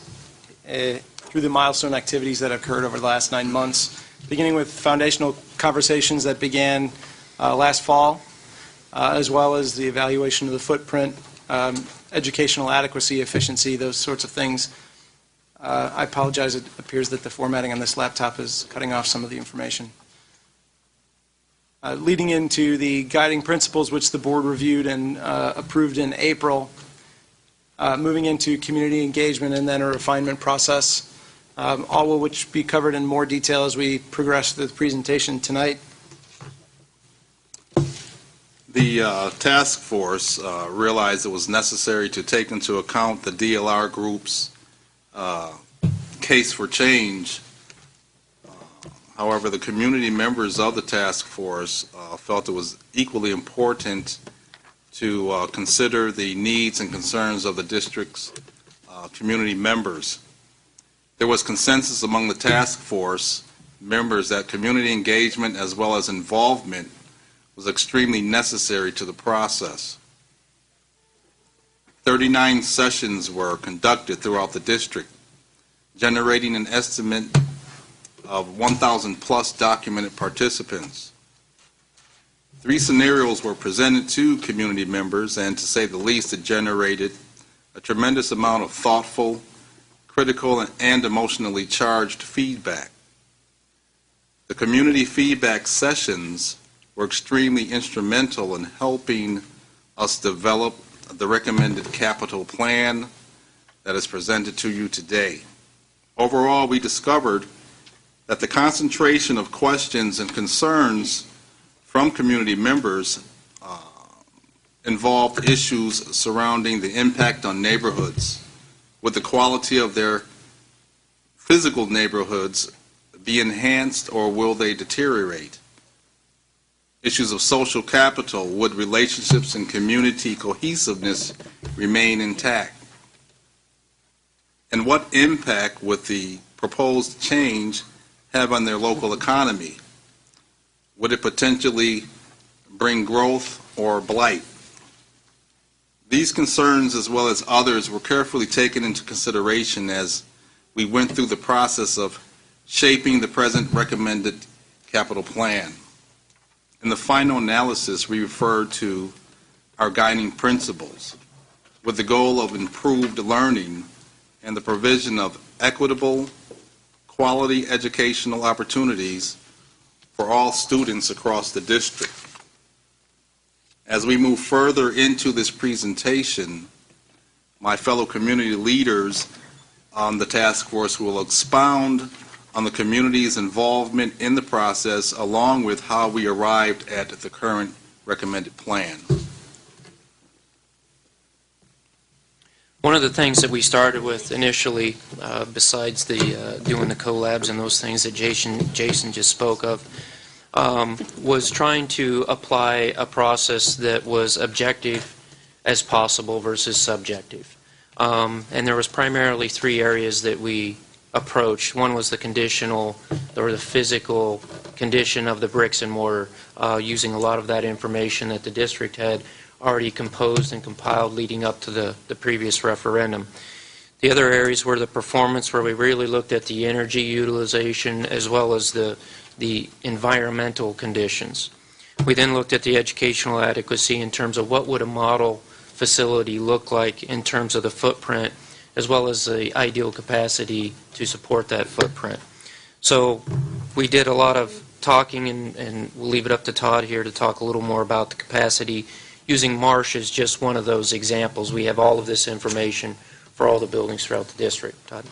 through the milestone activities that occurred over the last 9 months, beginning with foundational conversations that began last fall, as well as the evaluation of the footprint, educational adequacy, efficiency, those sorts of things. I apologize, it appears that the formatting on this laptop is cutting off some of the information. Leading into the guiding principles which the board reviewed and approved in April, moving into community engagement and then a refinement process, all of which be covered in more detail as we progress through the presentation tonight. The task force realized it was necessary to take into account the DLR group's case for change. However, the community members of the task force felt it was equally important to consider the needs and concerns of the district's community members. There was consensus among the task force members that community engagement as well as involvement was extremely necessary to the process. 39 sessions were conducted throughout the district, generating an estimate of 1,000 plus documented participants. 3 scenarios were presented to community members, and to say the least, it generated a tremendous amount of thoughtful, critical, and emotionally charged feedback. The community feedback sessions were extremely instrumental in helping us develop the recommended capital plan that is presented to you today. Overall, we discovered that the concentration of questions and concerns from community members involved issues surrounding the impact on neighborhoods. Would the quality of their physical neighborhoods be enhanced, or will they deteriorate? Issues of social capital. Would relationships and community cohesiveness remain intact? And what impact would the proposed change have on their local economy? Would it potentially bring growth or blight? These concerns, as well as others, were carefully taken into consideration as we went through the process of shaping the present recommended capital plan. In the final analysis, we referred to our guiding principles with the goal of improved learning and the provision of equitable, quality educational opportunities for all students across the district. As we move further into this presentation, my fellow community leaders on the task force will expound on the community's involvement in the process, along with how we arrived at the current recommended plan. One of the things that we started with initially, besides doing the collabs and those things that Jason just spoke of, was trying to apply a process that was objective as possible versus subjective. And there was primarily three areas that we approached. One was the conditional, or the physical condition of the bricks and mortar, using a lot of that information that the district had already composed and compiled leading up to the previous referendum. The other areas were the performance, where we really looked at the energy utilization as well as the environmental conditions. We then looked at the educational adequacy in terms of what would a model facility look like in terms of the footprint, as well as the ideal capacity to support that footprint. So we did a lot of talking, and we'll leave it up to Todd here to talk a little more about the capacity, using Marsh as just one of those examples. We have all of this information for all the buildings throughout the district. Todd?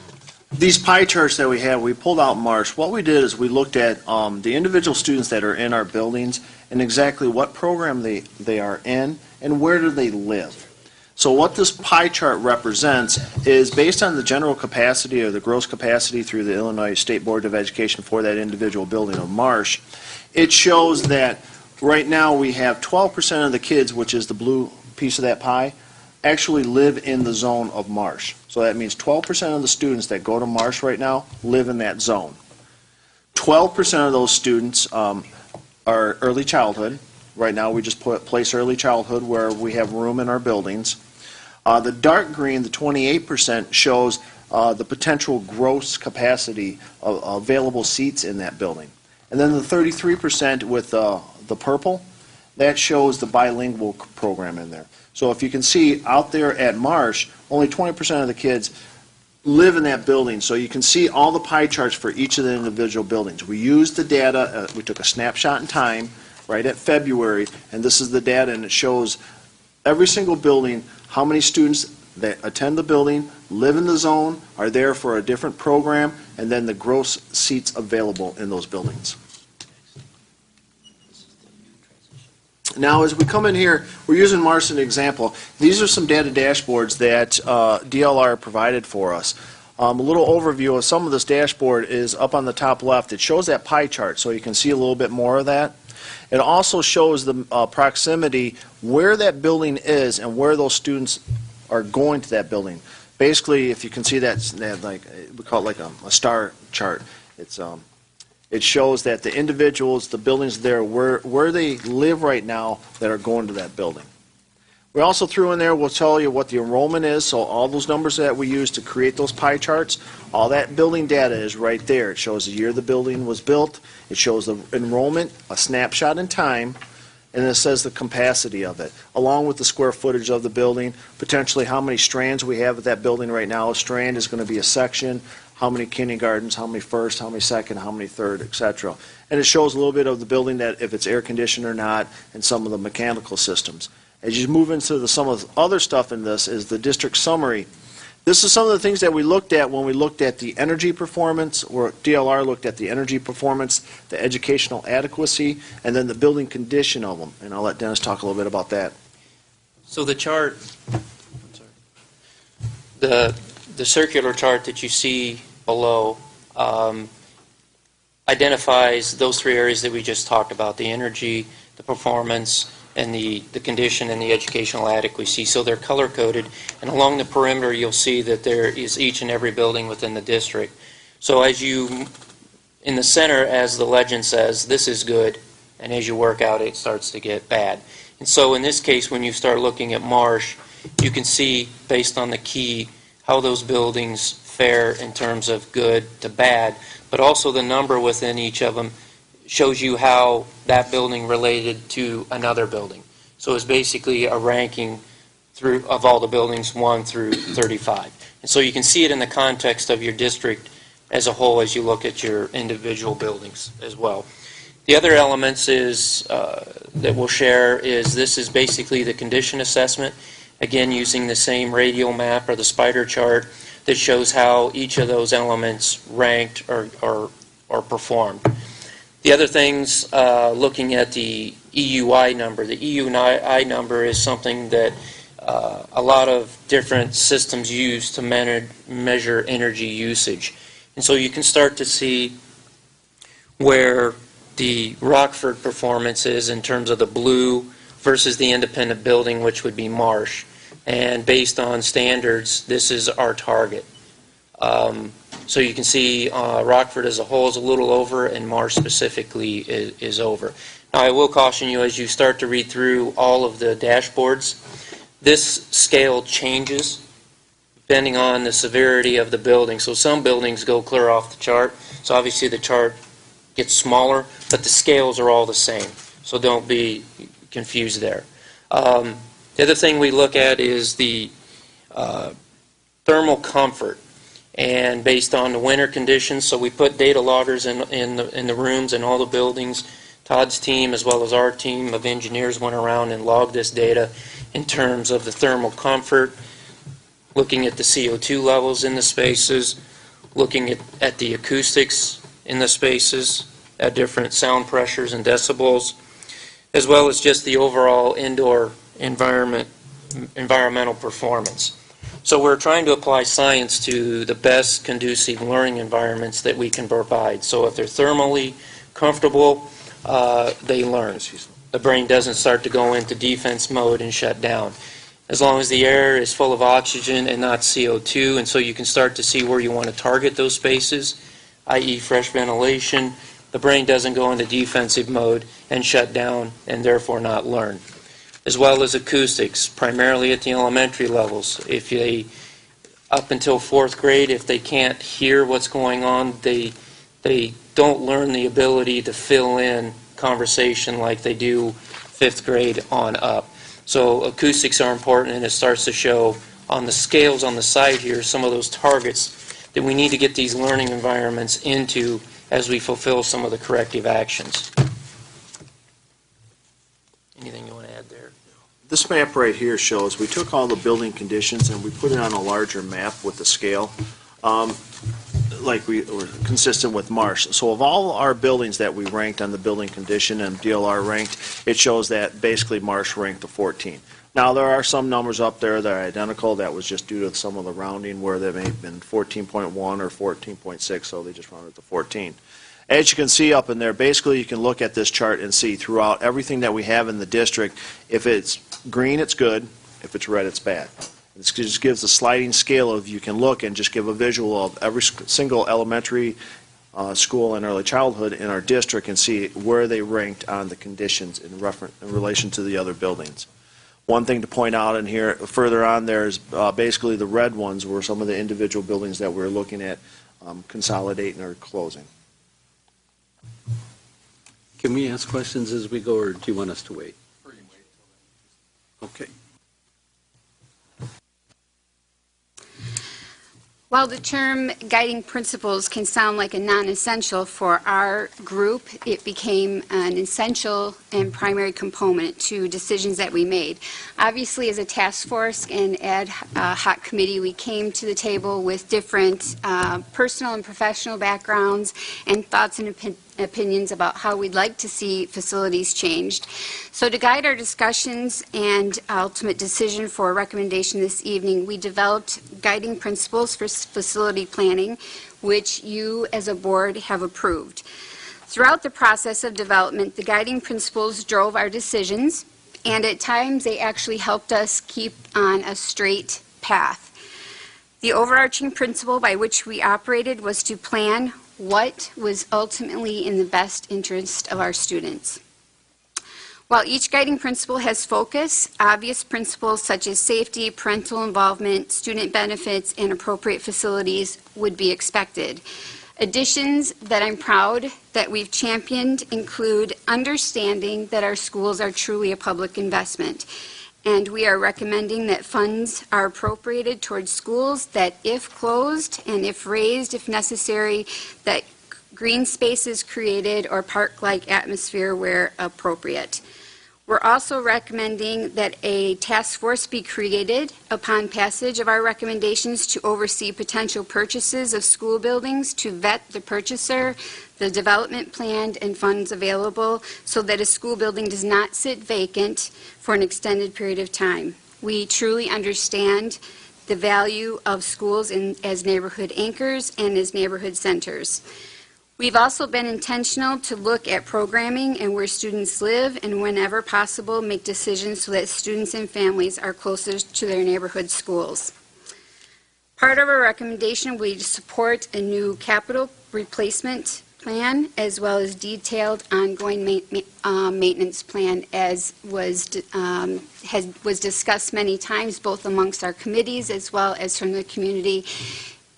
These pie charts that we have, we pulled out Marsh. What we did is we looked at the individual students that are in our buildings and exactly what program they are in and where do they live. So what this pie chart represents is based on the general capacity or the gross capacity through the Illinois State Board of Education for that individual building of Marsh. It shows that right now we have 12% of the kids, which is the blue piece of that pie, actually live in the zone of Marsh. So that means 12% of the students that go to Marsh right now live in that zone. 12% of those students are early childhood. Right now we just place early childhood where we have room in our buildings. The dark green, the 28%, shows the potential gross capacity of available seats in that building. And then the 33% with the purple, that shows the bilingual program in there. So if you can see out there at Marsh, only 20% of the kids live in that building. So you can see all the pie charts for each of the individual buildings. We used the data, we took a snapshot in time right at February, and this is the data, and it shows every single building, how many students that attend the building, live in the zone, are there for a different program, and then the gross seats available in those buildings. Now, as we come in here, we're using Marsh as an example. These are some data dashboards that DLR provided for us. A little overview of some of this dashboard is up on the top left. It shows that pie chart, so you can see a little bit more of that. It also shows the proximity, where that building is and where those students are going to that building. Basically, if you can see that, like we call it like a star chart. It shows that the individuals, the buildings there, where they live right now that are going to that building. We also threw in there, we'll tell you what the enrollment is, so all those numbers that we use to create those pie charts, all that building data is right there. It shows the year the building was built, it shows the enrollment, a snapshot in time, and it says the capacity of it, along with the square footage of the building, potentially how many strands we have at that building right now. A strand is going to be a section, how many kindergartens, how many first, how many second, how many third, etc. And it shows a little bit of the building, that if it's air conditioned or not, and some of the mechanical systems. As you move into some of the other stuff in this is the district summary. This is some of the things that we looked at when we looked at the energy performance, or DLR looked at the energy performance, the educational adequacy, and then the building condition of them. And I'll let Dennis talk a little bit about that. So the chart, the circular chart that you see below identifies those three areas that we just talked about, the energy, the performance, and the condition and the educational adequacy. So they're color-coded, and along the perimeter you'll see that there is each and every building within the district. So as you, in the center, as the legend says, this is good, and as you work out it starts to get bad. And so in this case, when you start looking at Marsh, you can see, based on the key, how those buildings fare in terms of good to bad, but also the number within each of them shows you how that building related to another building. So it's basically a ranking through of all the buildings 1 through 35. And so you can see it in the context of your district as a whole as you look at your individual buildings as well. The other elements is that we'll share is this is basically the condition assessment, again using the same radial map or the spider chart that shows how each of those elements ranked or performed. The other things, looking at the EUI number. The EUI number is something that a lot of different systems use to measure energy usage. And so you can start to see where the Rockford performance is in terms of the blue versus the independent building, which would be Marsh. And based on standards, this is our target. So you can see Rockford as a whole is a little over, and Marsh specifically is over. Now, I will caution you as you start to read through all of the dashboards, this scale changes depending on the severity of the building. So some buildings go clear off the chart. So obviously the chart gets smaller, but the scales are all the same. So don't be confused there. The other thing we look at is the thermal comfort. And based on the winter conditions, so we put data loggers in the rooms and all the buildings. Todd's team, as well as our team of engineers, went around and logged this data in terms of the thermal comfort, looking at the CO2 levels in the spaces, looking at the acoustics in the spaces at different sound pressures and decibels, as well as just the overall indoor environmental performance. So we're trying to apply science to the best conducive learning environments that we can provide. So if they're thermally comfortable, they learn. The brain doesn't start to go into defense mode and shut down. As long as the air is full of oxygen and not CO2, and so you can start to see where you want to target those spaces, i.e. fresh ventilation, the brain doesn't go into defensive mode and shut down and therefore not learn. As well as acoustics, primarily at the elementary levels. If they, up until 4th grade, if they can't hear what's going on, they don't learn the ability to fill in conversation like they do 5th grade on up. So acoustics are important, and it starts to show on the scales on the side here some of those targets that we need to get these learning environments into as we fulfill some of the corrective actions. Anything you want to add there? This map right here shows, we took all the building conditions and we put it on a larger map with the scale, like we were consistent with Marsh. So of all our buildings that we ranked on the building condition and DLR ranked, it shows that basically Marsh ranked the 14. Now, there are some numbers up there that are identical. That was just due to some of the rounding where they may have been 14.1 or 14.6, so they just rounded to 14. As you can see up in there, basically you can look at this chart and see throughout everything that we have in the district, if it's green, it's good. If it's red, it's bad. This just gives a sliding scale of, you can look and just give a visual of every single elementary school and early childhood in our district and see where they ranked on the conditions in relation to the other buildings. One thing to point out in here, further on there is basically the red ones were some of the individual buildings that we're looking at consolidating or closing. Can we ask questions as we go, or do you want us to wait? Okay. While the term guiding principles can sound like a non-essential for our group, it became an essential and primary component to decisions that we made. Obviously, as a task force and ad hoc committee, we came to the table with different personal and professional backgrounds and thoughts and opinions about how we'd like to see facilities changed. So to guide our discussions and ultimate decision for a recommendation this evening, we developed guiding principles for facility planning, which you as a board have approved. Throughout the process of development, the guiding principles drove our decisions, and at times they actually helped us keep on a straight path. The overarching principle by which we operated was to plan what was ultimately in the best interest of our students. While each guiding principle has focus, obvious principles such as safety, parental involvement, student benefits, and appropriate facilities would be expected. Additions that I'm proud that we've championed include understanding that our schools are truly a public investment, and we are recommending that funds are appropriated towards schools that, if closed and if raised, if necessary, that green space is created or park-like atmosphere where appropriate. We're also recommending that a task force be created upon passage of our recommendations to oversee potential purchases of school buildings, to vet the purchaser, the development plan, and funds available so that a school building does not sit vacant for an extended period of time. We truly understand the value of schools as neighborhood anchors and as neighborhood centers. We've also been intentional to look at programming and where students live, and whenever possible, make decisions so that students and families are closer to their neighborhood schools. Part of our recommendation will be to support a new capital replacement plan as well as detailed ongoing maintenance plan, as was discussed many times both amongst our committees as well as from the community.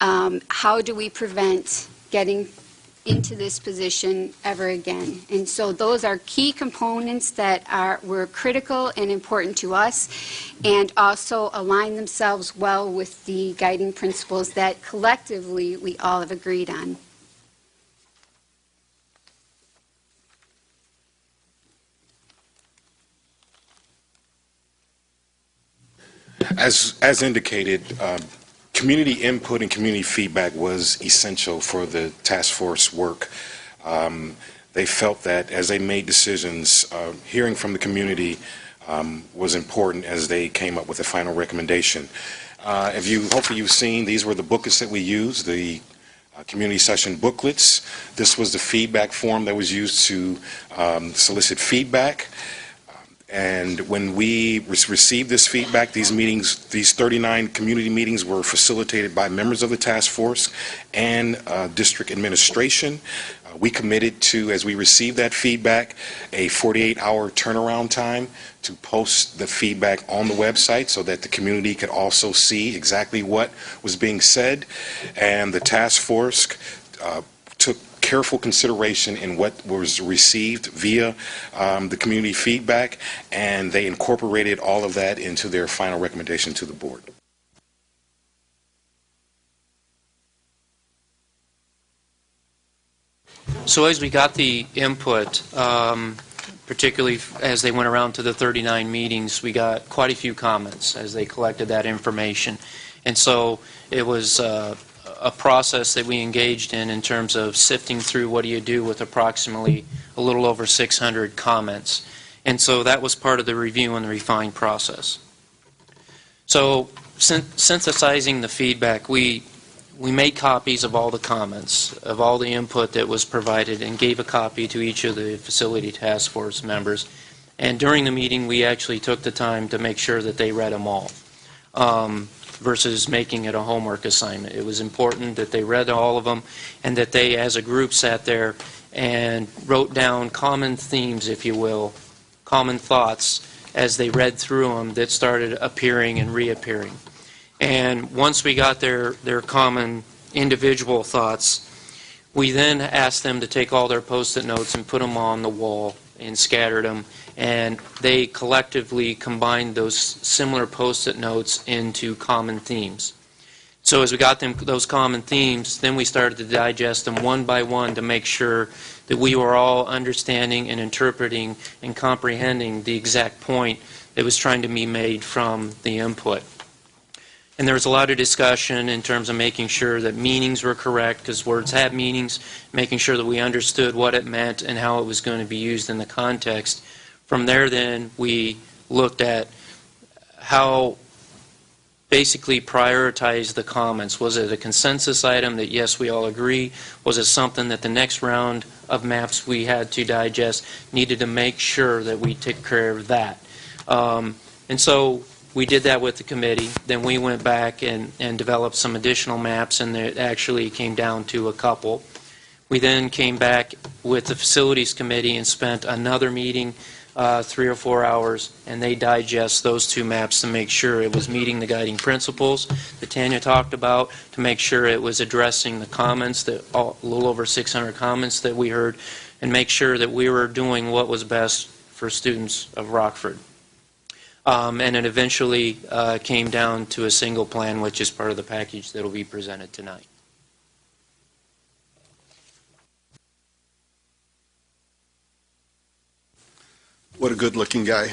How do we prevent getting into this position ever again? And so those are key components that were critical and important to us, and also align themselves well with the guiding principles that collectively we all have agreed on. As indicated, community input and community feedback was essential for the task force work. They felt that as they made decisions, hearing from the community was important as they came up with a final recommendation. Hopefully you've seen, these were the booklets that we used, the community session booklets. This was the feedback form that was used to solicit feedback. And when we received this feedback, these 39 community meetings were facilitated by members of the task force and district administration. We committed to, as we received that feedback, a 48-hour turnaround time to post the feedback on the website so that the community could also see exactly what was being said. And the task force took careful consideration in what was received via the community feedback, and they incorporated all of that into their final recommendation to the board. So as we got the input, particularly as they went around to the 39 meetings, we got quite a few comments as they collected that information. And so it was a process that we engaged in terms of sifting through what do you do with approximately a little over 600 comments. And so that was part of the review and the refine process. So synthesizing the feedback, we made copies of all the comments, of all the input that was provided, and gave a copy to each of the facility task force members. And during the meeting, we actually took the time to make sure that they read them all. Versus making it a homework assignment. It was important that they read all of them and that they, as a group, sat there and wrote down common themes, if you will, common thoughts as they read through them that started appearing and reappearing. And once we got their common individual thoughts, we then asked them to take all their Post-it notes and put them on the wall and scattered them, and they collectively combined those similar Post-it notes into common themes. So as we got those common themes, then we started to digest them one by one to make sure that we were all understanding and interpreting and comprehending the exact point that was trying to be made from the input. And there was a lot of discussion in terms of making sure that meanings were correct, because words have meanings, making sure that we understood what it meant and how it was going to be used in the context. From there, then, we looked at how basically prioritize the comments. Was it a consensus item that, yes, we all agree? Was it something that the next round of maps we had to digest needed to make sure that we took care of that? And so we did that with the committee. Then we went back and developed some additional maps, and it actually came down to a couple. We then came back with the facilities committee and spent another meeting, 3 or 4 hours, and they digest those two maps to make sure it was meeting the guiding principles that Tanya talked about, to make sure it was addressing the comments, a little over 600 comments that we heard, and make sure that we were doing what was best for students of Rockford. And it eventually came down to a single plan, which is part of the package that will be presented tonight. What a good-looking guy.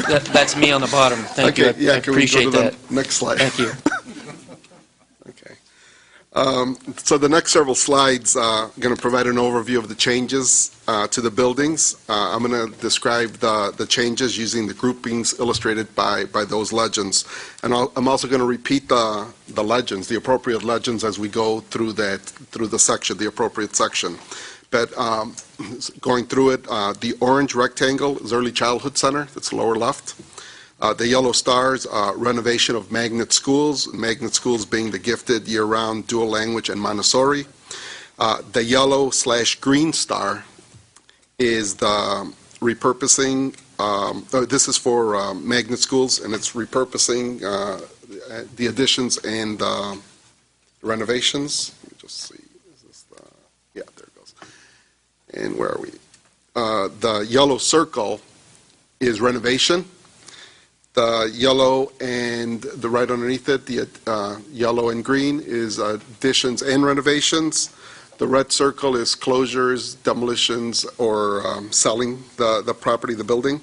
That's me on the bottom. Thank you. I appreciate that. Next slide. Thank you. So the next several slides are going to provide an overview of the changes to the buildings. I'm going to describe the changes using the groupings illustrated by those legends. And I'm also going to repeat the legends, the appropriate legends, as we go through the section, the appropriate section. But going through it, the orange rectangle is Early Childhood Center, that's lower left. The yellow stars, renovation of magnet schools being the gifted year-round dual language and Montessori. The yellow/green star is the repurposing. This is for magnet schools, and it's repurposing the additions and renovations. Let me just see. Is this yeah, there it goes. And where are we? The yellow circle is renovation. The yellow and the right underneath it, the yellow and green, is additions and renovations. The red circle is closures, demolitions, or selling the property, the building.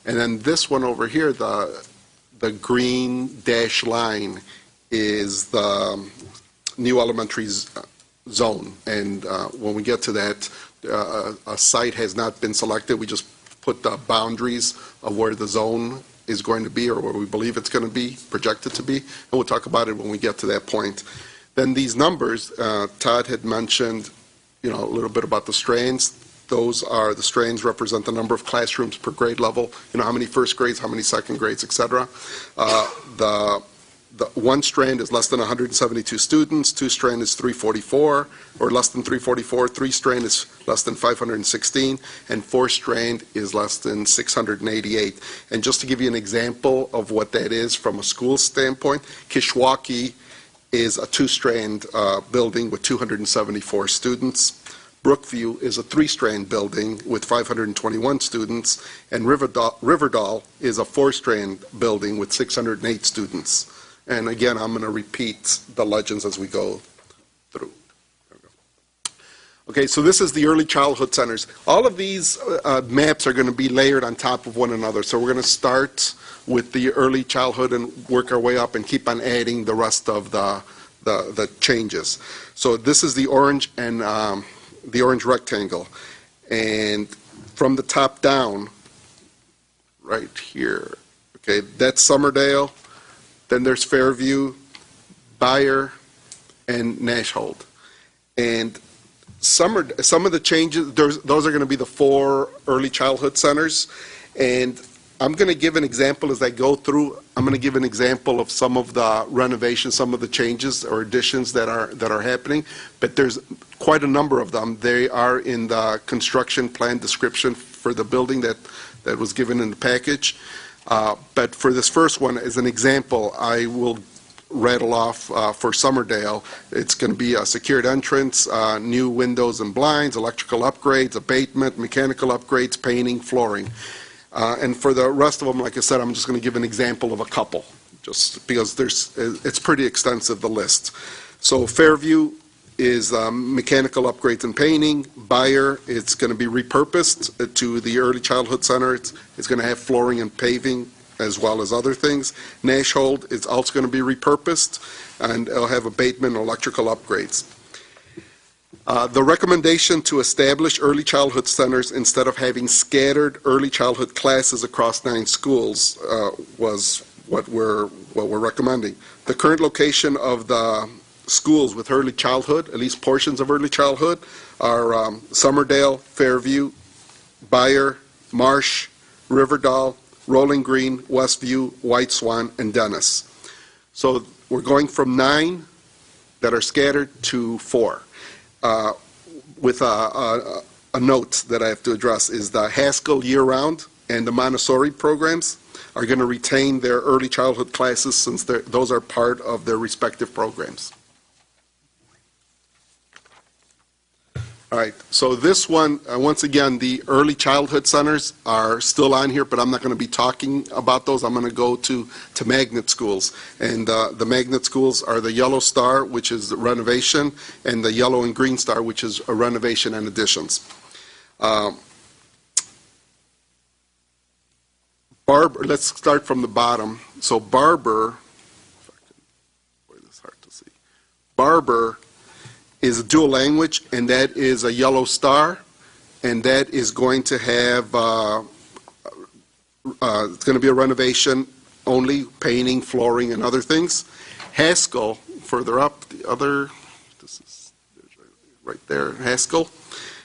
And then this one over here, the green dashed line, is the new elementary zone. And when we get to that, a site has not been selected. We just put the boundaries of where the zone is going to be, or where we believe it's going to be, projected to be, and we'll talk about it when we get to that point. Then these numbers, Todd had mentioned, a little bit about the strains. Those are, the strains represent the number of classrooms per grade level, how many first grades, how many second grades, etc. The one strand is less than 172 students, two strand is 344, or less than 344, three strand is less than 516, and four strand is less than 688. And just to give you an example of what that is from a school standpoint, Kishwaukee is a two-strand building with 274 students. Brookview is a three-strand building with 521 students, and Riverdale is a four-strand building with 608 students. And again, I'm going to repeat the legends as we go through. Okay, so this is the early childhood centers. All of these maps are going to be layered on top of one another. So we're going to start with the early childhood and work our way up and keep on adding the rest of the changes. So this is the orange and the orange rectangle. And from the top down, right here, okay, that's Summerdale. Then there's Fairview, Bayer, and Nashholt. And some of the changes, those are going to be the 4 early childhood centers. And I'm going to give an example as I go through. I'm going to give an example of some of the renovations, some of the changes or additions that are happening. But there's quite a number of them. They are in the construction plan description for the building that was given in the package. But for this first one, as an example, I will rattle off for Summerdale. It's going to be a secured entrance, new windows and blinds, electrical upgrades, abatement, mechanical upgrades, painting, flooring. And for the rest of them, like I said, I'm just going to give an example of a couple just because it's pretty extensive, the list. So Fairview is mechanical upgrades and painting. Bayer, it's going to be repurposed to the Early Childhood Center. It's going to have flooring and paving as well as other things. Nashhold is also going to be repurposed, and it'll have abatement and electrical upgrades. The recommendation to establish early childhood centers instead of having scattered early childhood classes across 9 schools was what we're recommending. The current location of the schools with early childhood, at least portions of early childhood, are Summerdale, Fairview, Bayer, Marsh, Riverdale, Rolling Green, Westview, White Swan, and Dennis. So we're going from 9 that are scattered to 4. With a note that I have to address is the Haskell year-round and the Montessori programs are going to retain their early childhood classes since those are part of their respective programs. All right, so this one, once again, the early childhood centers are still on here, but I'm not going to be talking about those. I'm going to go to magnet schools. And the magnet schools are the Yellow Star, which is renovation, and the Yellow and Green Star, which is a renovation and additions. Barber, let's start from the bottom. So Barber, Barber is a dual language, and that is a Yellow Star, and that is going to have, it's going to be a renovation only, painting, flooring, and other things. Haskell, further up, the other, this is right there, Haskell.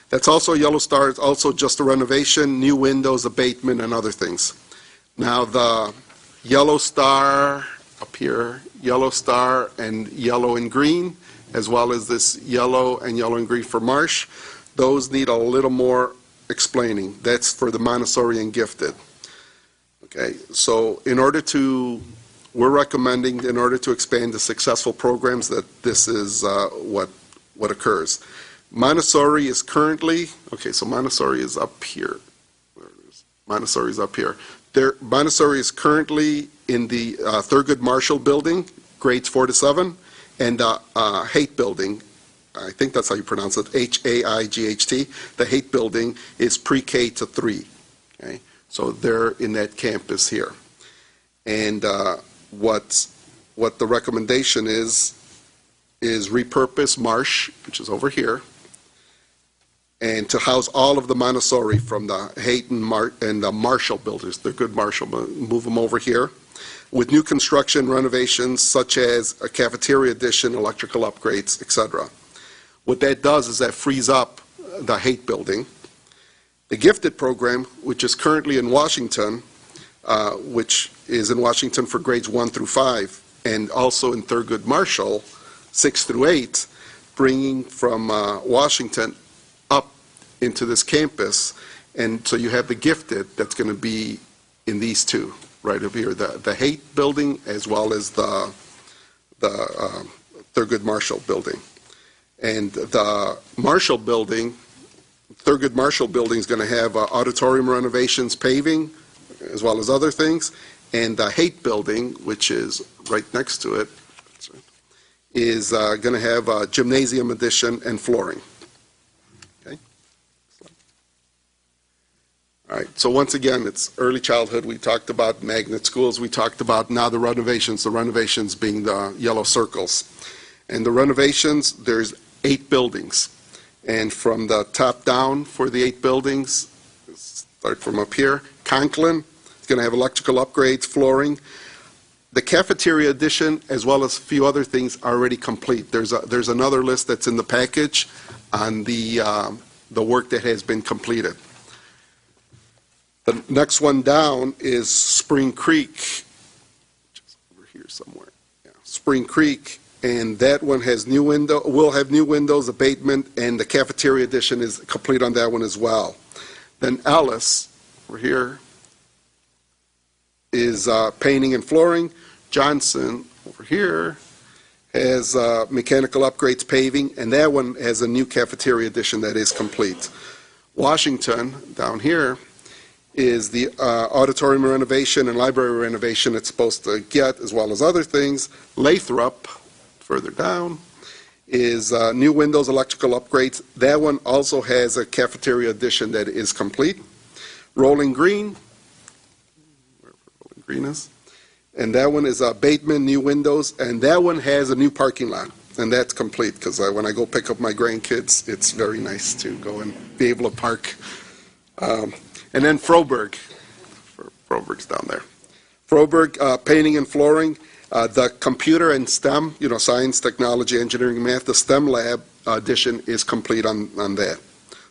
That's also a Yellow Star. It's also just a renovation, new windows, abatement, and other things. Now the Yellow Star up here, Yellow Star and yellow and green, as well as this yellow and green for Marsh, those need a little more explaining. That's for the Montessori and gifted. Okay, so we're recommending, in order to expand the successful programs, that this is what occurs. Montessori is currently, okay, so Montessori is up here. Where it is? Montessori is up here. Montessori is currently in the Thurgood Marshall building, grades 4 to 7. And the Haight building, I think that's how you pronounce it, H-A-I-G-H-T, the Haight building is pre-K to 3. Okay? So they're in that campus here. And what the recommendation is repurpose Marsh, which is over here, and to house all of the Montessori from the Haight and the Marshall builders, the good Marshall, move them over here, with new construction renovations such as a cafeteria addition, electrical upgrades, etc. What that does is that frees up the Haight building. The gifted program, which is currently in Washington, which is in Washington for grades 1 through 5, and also in Thurgood Marshall, 6 through 8, bringing from Washington up into this campus. And so you have the gifted that's going to be in these two. Right over here, the Haight building as well as the Thurgood Marshall building. And the Marshall building, Thurgood Marshall building is going to have auditorium renovations, paving, as well as other things. And the Haight building, which is right next to it, is going to have a gymnasium addition and flooring. All right, so once again, it's early childhood. We talked about magnet schools. We talked about now the renovations being the yellow circles. And the renovations, there's 8 buildings. And from the top down for the 8 buildings, start from up here, Conklin is going to have electrical upgrades, flooring. The cafeteria addition, as well as a few other things, are already complete. There's another list that's in the package on the work that has been completed. The next one down is Spring Creek, which is over here somewhere. Yeah, Spring Creek, and that one has will have new windows, abatement, and the cafeteria addition is complete on that one as well. Then Ellis, over here, is painting and flooring. Johnson, over here, has mechanical upgrades, paving, and that one has a new cafeteria addition that is complete. Washington, down here, is the auditorium renovation and library renovation it's supposed to get, as well as other things. Lathrop, further down, is new windows, electrical upgrades. That one also has a cafeteria addition that is complete. Rolling Green, where Rolling Green is, and that one is Bateman, new windows, and that one has a new parking lot, and that's complete, because when I go pick up my grandkids, it's very nice to go and be able to park. And then Froberg's down there. Froberg, painting and flooring, the computer and STEM, science, technology, engineering, math, the STEM lab addition is complete on that.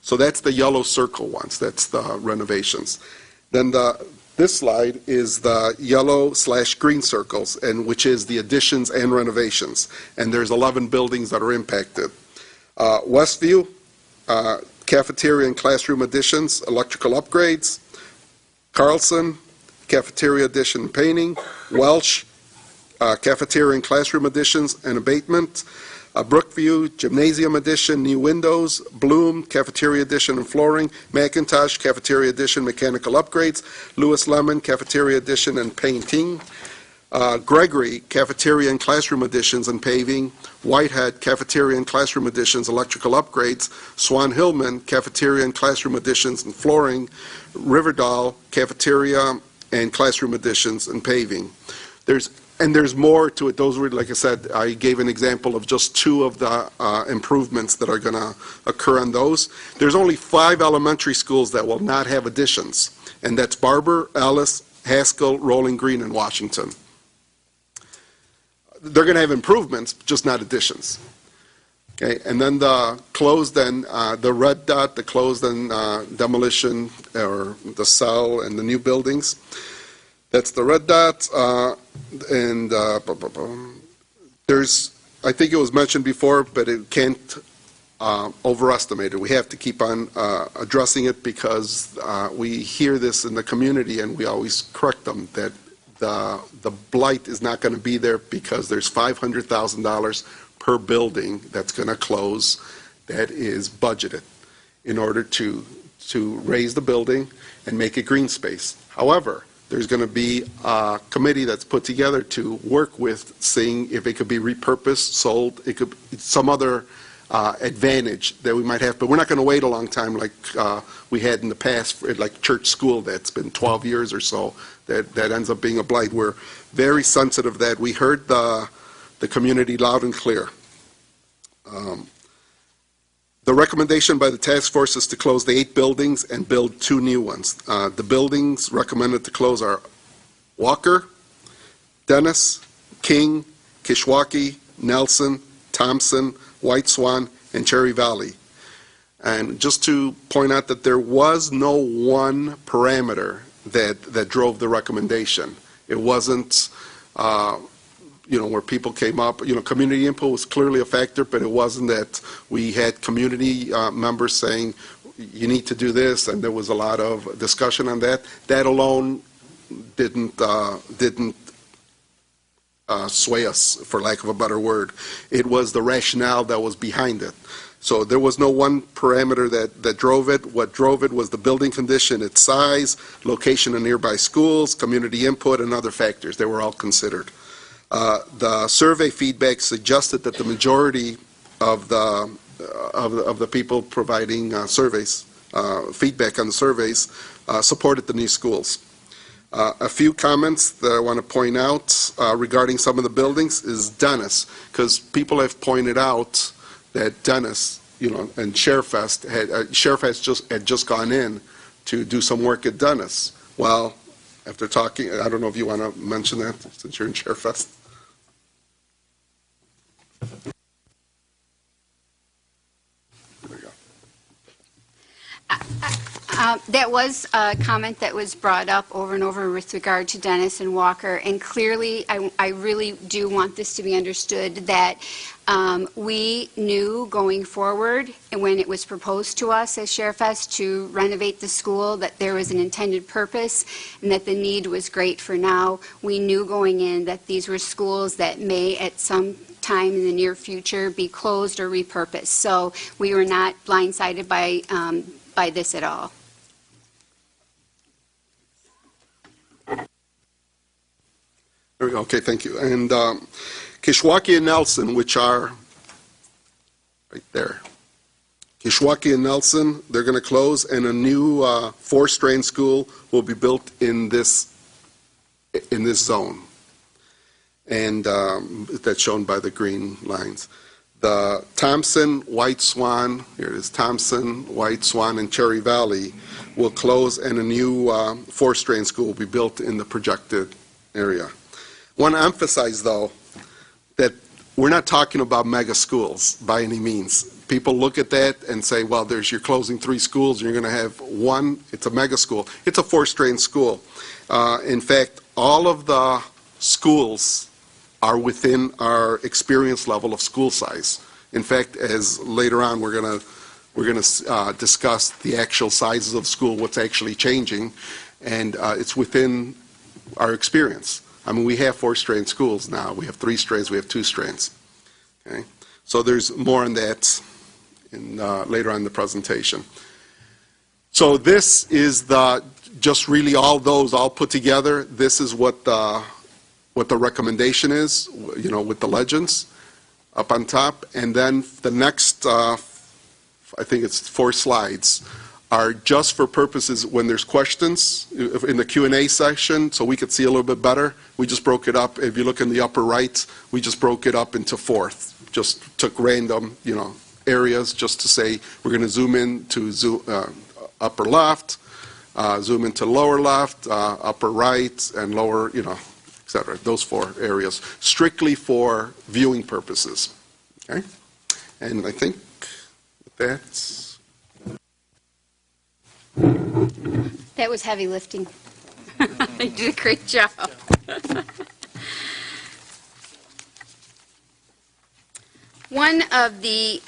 So that's the yellow circle ones, that's the renovations. Then this slide is the yellow/green circles, and which is the additions and renovations. And there's 11 buildings that are impacted. Westview, cafeteria and classroom additions, electrical upgrades. Carlson, cafeteria addition and painting. Welsh, cafeteria and classroom additions and abatement. Brookview, gymnasium addition, new windows. Bloom, cafeteria addition and flooring. McIntosh, cafeteria addition, mechanical upgrades. Lewis Lemon, cafeteria addition and painting. Gregory, cafeteria and classroom additions and paving. Whitehead, cafeteria and classroom additions, electrical upgrades. Swan Hillman, cafeteria and classroom additions and flooring. Riverdale, cafeteria and classroom additions and paving. There's more to it. Those were, like I said, I gave an example of just 2 of the improvements that are going to occur on those. There's only 5 elementary schools that will not have additions, and that's Barber, Ellis, Haskell, Rolling Green, and Washington. They're going to have improvements, just not additions. Okay, and then the closed and the red dot, the closed and demolition, or the cell and the new buildings. That's the red dot, and there's, I think it was mentioned before, but it can't overestimate it. We have to keep on addressing it, because we hear this in the community and we always correct them that the blight is not going to be there, because there's $500,000 per building that's going to close that is budgeted in order to raise the building and make it green space. However, there's going to be a committee that's put together to work with seeing if it could be repurposed, sold, it could some other advantage that we might have, but we're not going to wait a long time like we had in the past, like church school that's been 12 years or so, that ends up being a blight. We're very sensitive to that. We heard the community loud and clear. The recommendation by the task force is to close the 8 buildings and build 2 new ones. The buildings recommended to close are Walker, Dennis, King, Kishwaukee, Nelson, Thompson, White Swan, and Cherry Valley. And just to point out that there was no one parameter that drove the recommendation. It wasn't, where people came up, community input was clearly a factor, but it wasn't that we had community members saying, you need to do this, and there was a lot of discussion on that. That alone didn't sway us, for lack of a better word. It was the rationale that was behind it. So there was no one parameter that drove it. What drove it was the building condition, its size, location of nearby schools, community input, and other factors. They were all considered. The survey feedback suggested that the majority of the people providing surveys, feedback on the surveys, supported the new schools. A few comments that I want to point out regarding some of the buildings is Dennis, because people have pointed out that Dennis, and ShareFest had just gone in to do some work at Dennis. Well, after talking, I don't know if you want to mention that since you're in ShareFest. There you go. That was a comment that was brought up over and over with regard to Dennis and Walker, and clearly, I really do want this to be understood that we knew going forward, and when it was proposed to us as ShareFest to renovate the school, that there was an intended purpose and that the need was great for now. We knew going in that these were schools that may at some time in the near future be closed or repurposed. So we were not blindsided by this at all. There we go. Okay, thank you. And Kishwaukee and Nelson, which are right there. Kishwaukee and Nelson, they're going to close, and a new four-strain school will be built in this zone. And that's shown by the green lines. The Thompson, White Swan, here it is, Thompson, White Swan, and Cherry Valley will close, and a new four-strain school will be built in the projected area. I want to emphasize, though, that we're not talking about mega schools by any means. People look at that and say, well, you're closing 3 schools, and you're going to have one. It's a mega school. It's a four-strain school. In fact, all of the schools are within our experience level of school size. In fact, as later on we're going to discuss the actual sizes of school, what's actually changing, and it's within our experience. I mean, we have 4-strain schools now. We have 3 strains. We have 2 strains. Okay, so there's more on that later on in the presentation. So this is just really all those all put together. This is what the recommendation is, with the legends up on top. And then the next, I think it's 4 slides, are just for purposes when there's questions in the Q&A section, so we could see a little bit better. We just broke it up. If you look in the upper right, we just broke it up into 4th. Just took random, areas just to say we're going to zoom in to upper left, zoom into lower left, upper right, and lower, etc. Those 4 areas, strictly for viewing purposes. Okay? And I think that's... That was heavy lifting. You did a great job. One of the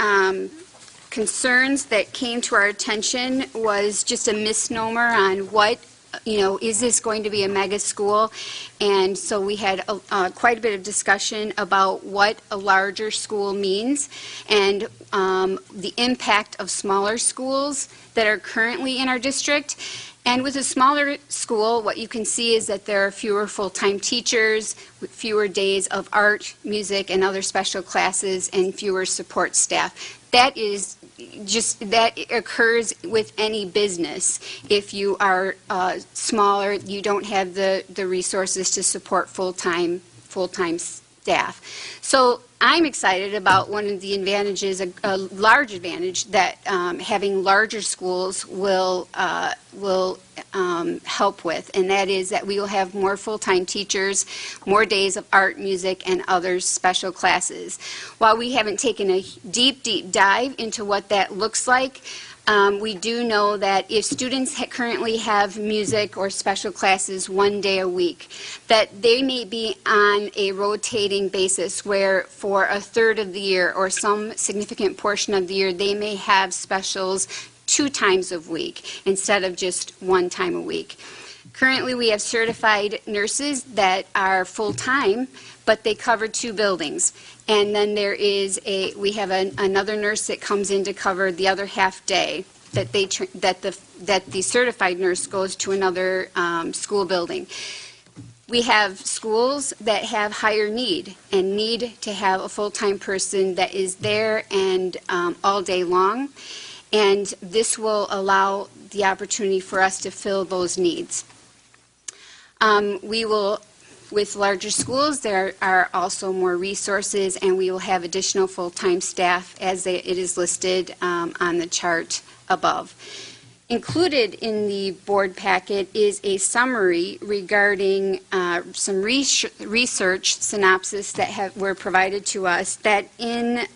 concerns that came to our attention was just a misnomer on what, is this going to be a mega school? And so we had quite a bit of discussion about what a larger school means and the impact of smaller schools that are currently in our district. And with a smaller school, what you can see is that there are fewer full-time teachers, with fewer days of art, music, and other special classes, and fewer support staff. That occurs with any business. If you are smaller, you don't have the resources to support full-time staff. So I'm excited about one of the advantages, a large advantage that having larger schools will help with, and that is that we will have more full-time teachers, more days of art, music, and other special classes. While we haven't taken a deep dive into what that looks like, we do know that if students currently have music or special classes 1 day a week, that they may be on a rotating basis where for a third of the year or some significant portion of the year, they may have specials 2 times a week instead of just 1 time a week. Currently, we have certified nurses that are full-time, but they cover 2 buildings. And then we have another nurse that comes in to cover the other half day that the certified nurse goes to another school building. We have schools that have higher need and need to have a full-time person that is there and all day long. And this will allow the opportunity for us to fill those needs. With larger schools, there are also more resources, and we will have additional full-time staff as it is listed on the chart above. Included in the board packet is a summary regarding some research synopsis that were provided to us that in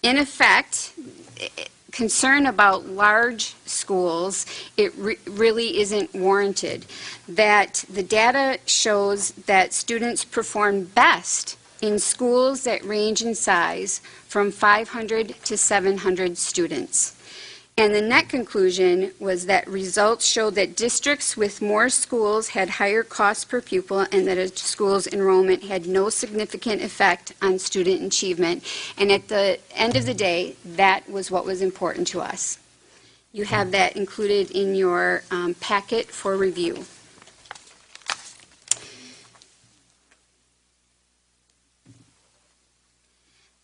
effect, concern about large schools, it really isn't warranted. That the data shows that students perform best in schools that range in size from 500 to 700 students. And the net conclusion was that results showed that districts with more schools had higher cost per pupil and that a school's enrollment had no significant effect on student achievement. And at the end of the day, that was what was important to us. You have that included in your packet for review.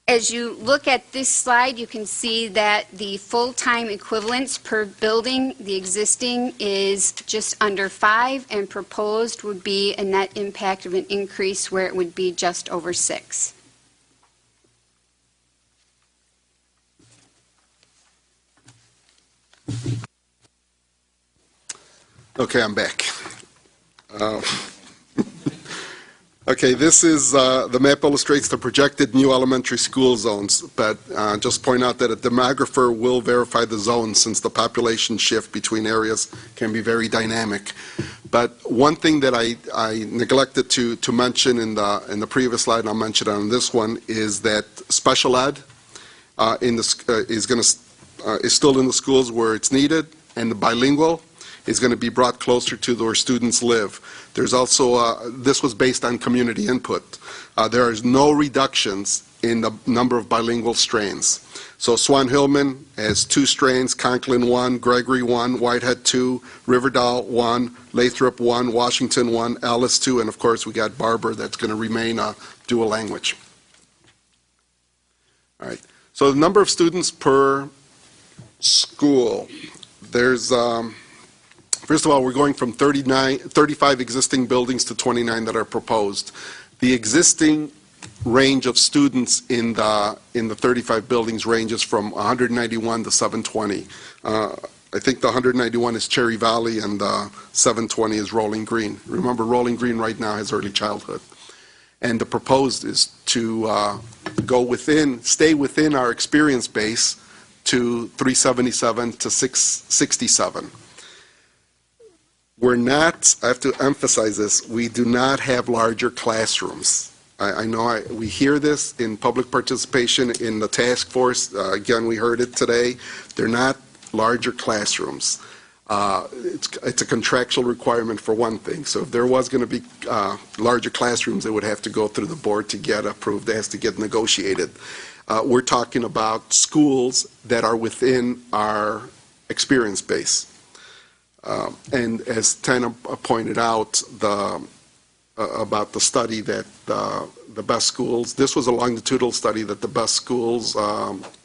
As you look at this slide, you can see that the full-time equivalents per building, the existing is just under 5, and proposed would be a net impact of an increase where it would be just over 6. Okay, I'm back. Okay, this is, the map illustrates the projected new elementary school zones, but just point out that a demographer will verify the zones since the population shift between areas can be very dynamic. But one thing that I neglected to mention in the previous slide, and I'll mention it on this one, is that special ed is still in the schools where it's needed, and the bilingual is going to be brought closer to where students live. There's also, this was based on community input. There is no reductions in the number of bilingual strains. So Swan Hillman has 2 strains, Conklin 1, Gregory 1, Whitehead 2, Riverdale 1, Lathrop 1, Washington 1, Alice 2, and of course we got Barber that's going to remain a dual language. All right, so the number of students per school, there's, first of all, we're going from 35 existing buildings to 29 that are proposed. The existing range of students in the 35 buildings ranges from 191 to 720. I think the 191 is Cherry Valley and the 720 is Rolling Green. Remember, Rolling Green right now has early childhood. And the proposed is to stay within our experience base to 377 to 667. We're not, I have to emphasize this, we do not have larger classrooms. I know we hear this in public participation in the task force. Again, we heard it today. They're not larger classrooms. It's a contractual requirement for one thing. So if there was going to be larger classrooms, it would have to go through the board to get approved. It has to get negotiated. We're talking about schools that are within our experience base. And as Tana pointed out, about the study that the best schools, this was a longitudinal study that the best schools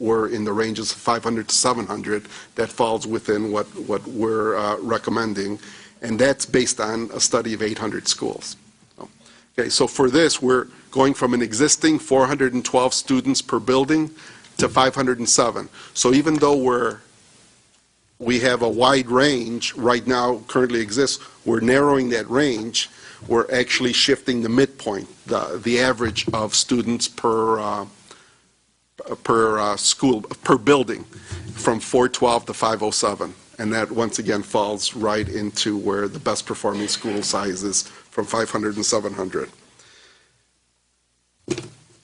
were in the ranges of 500 to 700. That falls within what we're recommending, and that's based on a study of 800 schools. Okay, so for this, we're going from an existing 412 students per building to 507. So even though we have a wide range right now currently exists, we're narrowing that range. We're actually shifting the midpoint, the average of students per school, per building, from 412 to 507. And that, once again, falls right into where the best performing school size is, from 500 and 700.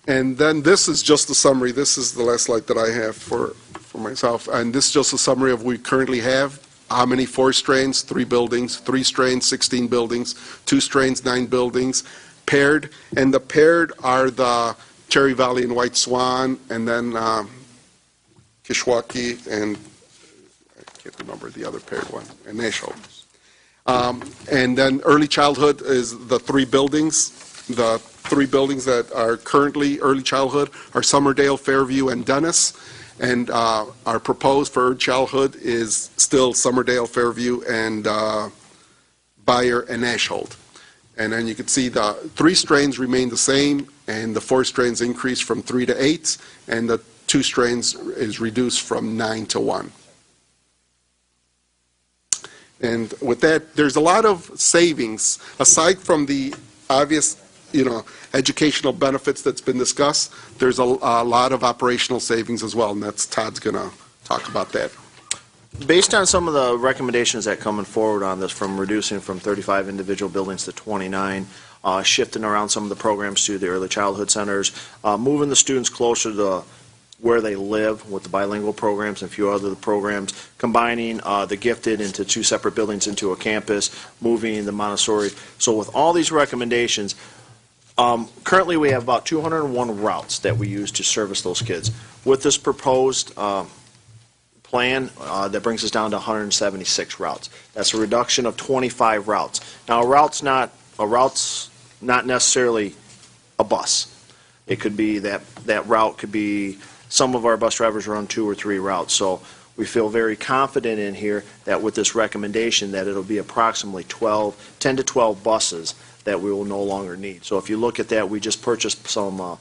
And then this is just a summary. This is the last slide that I have for myself. And this is just a summary of what we currently have. How many? 4 strains, 3 buildings, 3 strains, 16 buildings, 2 strains, 9 buildings, paired. And the paired are the Cherry Valley and White Swan, and then Kishwaukee, and I can't remember the other paired one, and Nashville. And then early childhood is the 3 buildings. The 3 buildings that are currently early childhood are Summerdale, Fairview, and Dennis. And our proposed for early childhood is still Summerdale, Fairview, and Bayer and Ashhold. And then you can see the 3 strains remain the same, and the 4 strains increase from 3 to 8, and the 2 strains is reduced from 9 to 1. And with that, there's a lot of savings, aside from the obvious, educational benefits that's been discussed. There's a lot of operational savings as well, and Todd's going to talk about that. Based on some of the recommendations that coming forward on this, from reducing from 35 individual buildings to 29, shifting around some of the programs to the early childhood centers, moving the students closer to where they live with the bilingual programs and a few other programs, combining the gifted into 2 separate buildings into a campus, moving the Montessori. So with all these recommendations, currently we have about 201 routes that we use to service those kids. With this proposed plan, that brings us down to 176 routes. That's a reduction of 25 routes. Now, a route's not necessarily a bus. It could be that route could be, some of our bus drivers run 2 or 3 routes. So we feel very confident in here that with this recommendation that it'll be approximately 10 to 12 buses that we will no longer need. So if you look at that, we just purchased some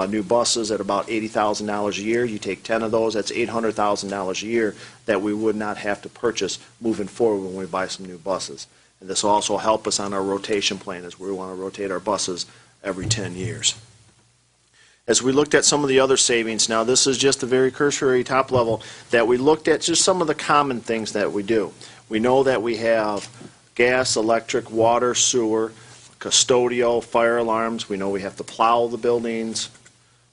new buses at about $80,000 a year. You take 10 of those, that's $800,000 a year that we would not have to purchase moving forward when we buy some new buses. And this will also help us on our rotation plan, as we want to rotate our buses every 10 years. As we looked at some of the other savings, now this is just a very cursory top level, that we looked at just some of the common things that we do. We know that we have gas, electric, water, sewer, custodial, fire alarms. We know we have to plow the buildings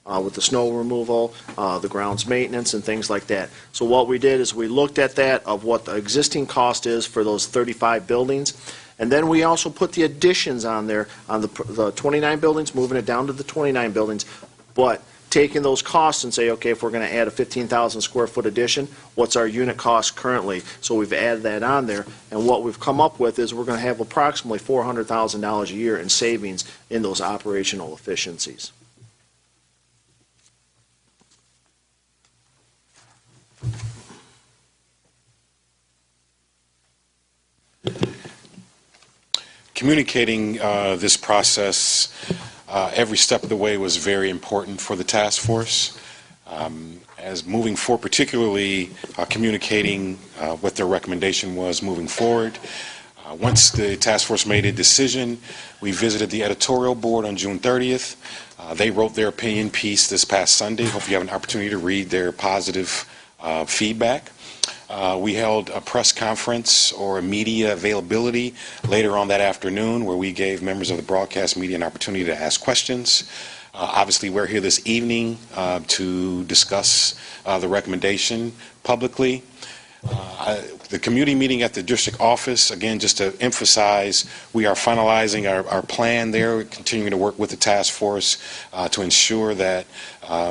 with the snow removal, the grounds maintenance, and things like that. So what we did is we looked at that of what the existing cost is for those 35 buildings, and then we also put the additions on there on the 29 buildings, moving it down to the 29 buildings, but taking those costs and say, okay, if we're going to add a 15,000 square foot addition, what's our unit cost currently? So we've added that on there, and what we've come up with is we're going to have approximately $400,000 a year in savings in those operational efficiencies. Communicating this process every step of the way was very important for the task force. As moving forward, particularly communicating what their recommendation was moving forward. Once the task force made a decision, we visited the editorial board on June 30th. They wrote their opinion piece this past Sunday. Hope you have an opportunity to read their positive feedback. We held a press conference or media availability later on that afternoon where we gave members of the broadcast media an opportunity to ask questions. Obviously, we're here this evening to discuss the recommendation publicly. The community meeting at the district office, again, just to emphasize, we are finalizing our plan there. We're continuing to work with the task force to ensure that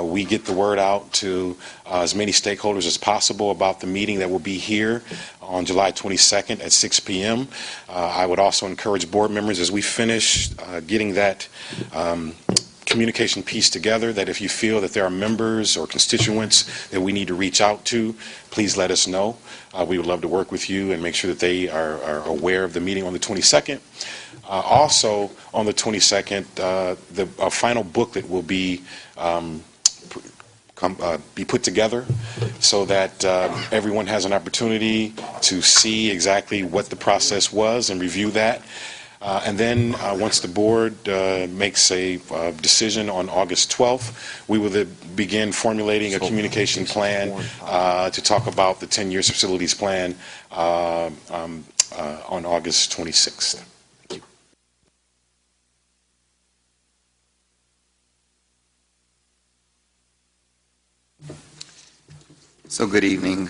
we get the word out to as many stakeholders as possible about the meeting that will be here on July 22nd at 6 p.m. I would also encourage board members, as we finish getting that communication piece together, that if you feel that there are members or constituents that we need to reach out to, please let us know. We would love to work with you and make sure that they are aware of the meeting on the 22nd. Also, on the 22nd, the final booklet will be put together so that everyone has an opportunity to see exactly what the process was and review that. And then once the board makes a decision on August 12th, we will begin formulating a communication plan to talk about the 10 years facilities plan on August 26th. Thank you. So good evening.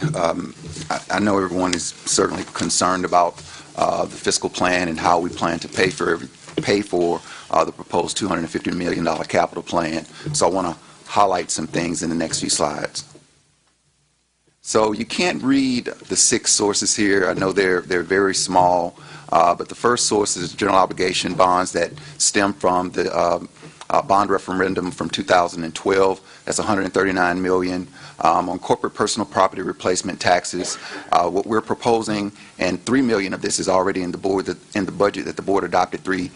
I know everyone is certainly concerned about the fiscal plan and how we plan to pay for the proposed $250 million capital plan. So I want to highlight some things in the next few slides. So you can't read the 6 sources here. I know they're very small, but the first source is general obligation bonds that stem from the bond referendum from 2012. That's $139 million. On corporate personal property replacement taxes, what we're proposing, and $3 million of this is already in the budget that the board adopted 3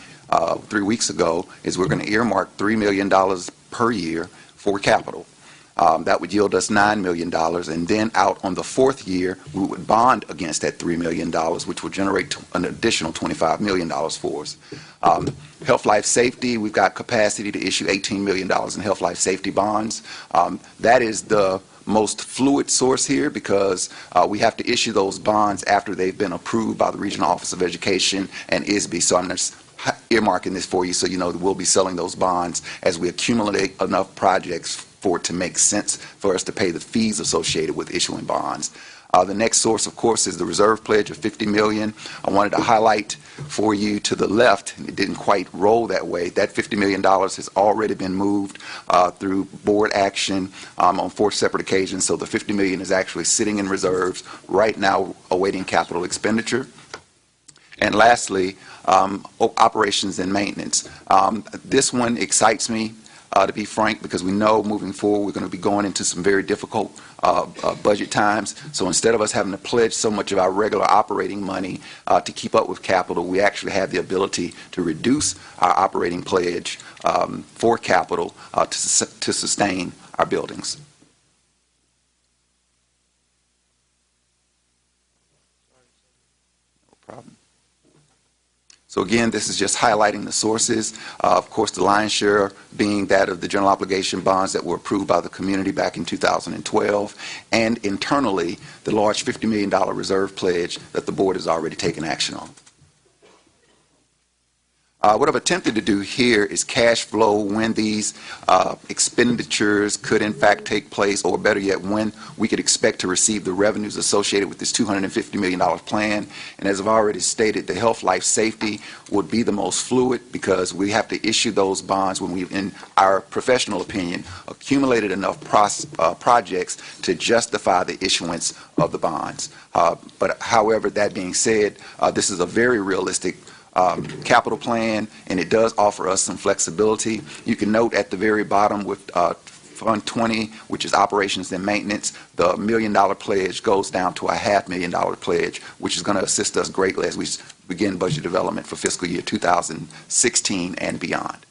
weeks ago, is we're going to earmark $3 million per year for capital. That would yield us $9 million, and then out on the 4th year, we would bond against that $3 million, which would generate an additional $25 million for us. Health, life, safety, we've got capacity to issue $18 million in health, life, safety bonds. That is the most fluid source here because we have to issue those bonds after they've been approved by the Regional Office of Education and ISB. So I'm just earmarking this for you so you know that we'll be selling those bonds as we accumulate enough projects for it to make sense for us to pay the fees associated with issuing bonds. The next source, of course, is the reserve pledge of $50 million. I wanted to highlight for you to the left, and it didn't quite roll that way, that $50 million has already been moved through board action on 4 separate occasions. So the $50 million is actually sitting in reserves right now awaiting capital expenditure. And lastly, operations and maintenance. This one excites me. to be frank, because we know moving forward we're going to be going into some very difficult budget times. So instead of us having to pledge so much of our regular operating money to keep up with capital, we actually have the ability to reduce our operating pledge for capital to sustain our buildings. Problem. So again, this is just highlighting the sources. Of course, the lion's share being that of the general obligation bonds that were approved by the community back in 2012, and internally, the large $50 million reserve pledge that the board has already taken action on. What I've attempted to do here is cash flow when these expenditures could in fact take place, or better yet, when we could expect to receive the revenues associated with this $250 million plan. And as I've already stated, the health, life, safety would be the most fluid, because we have to issue those bonds when we've, in our professional opinion, accumulated enough projects to justify the issuance of the bonds. But however, that being said, this is a very realistic capital plan, and it does offer us some flexibility. You can note at the very bottom with Fund 20, which is operations and maintenance, the $1 million pledge goes down to a $500,000 pledge, which is going to assist us greatly as we begin budget development for fiscal year 2016 and beyond.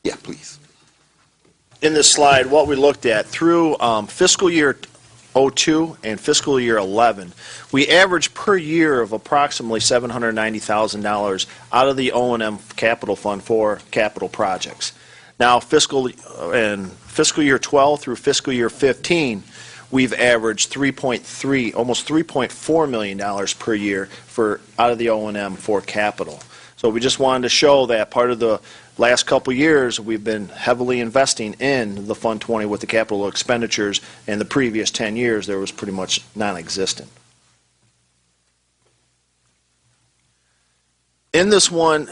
Yeah, please. In this slide, what we looked at through fiscal year 02 and fiscal year 11, we averaged per year of approximately $790,000 out of the O&M capital fund for capital projects. Now, fiscal year 12 through fiscal year 15, we've averaged almost $3.4 million per year out of the O&M for capital. So we just wanted to show that part of the last couple years we've been heavily investing in the Fund 20 with the capital expenditures, and the previous 10 years there was pretty much non-existent. In this one,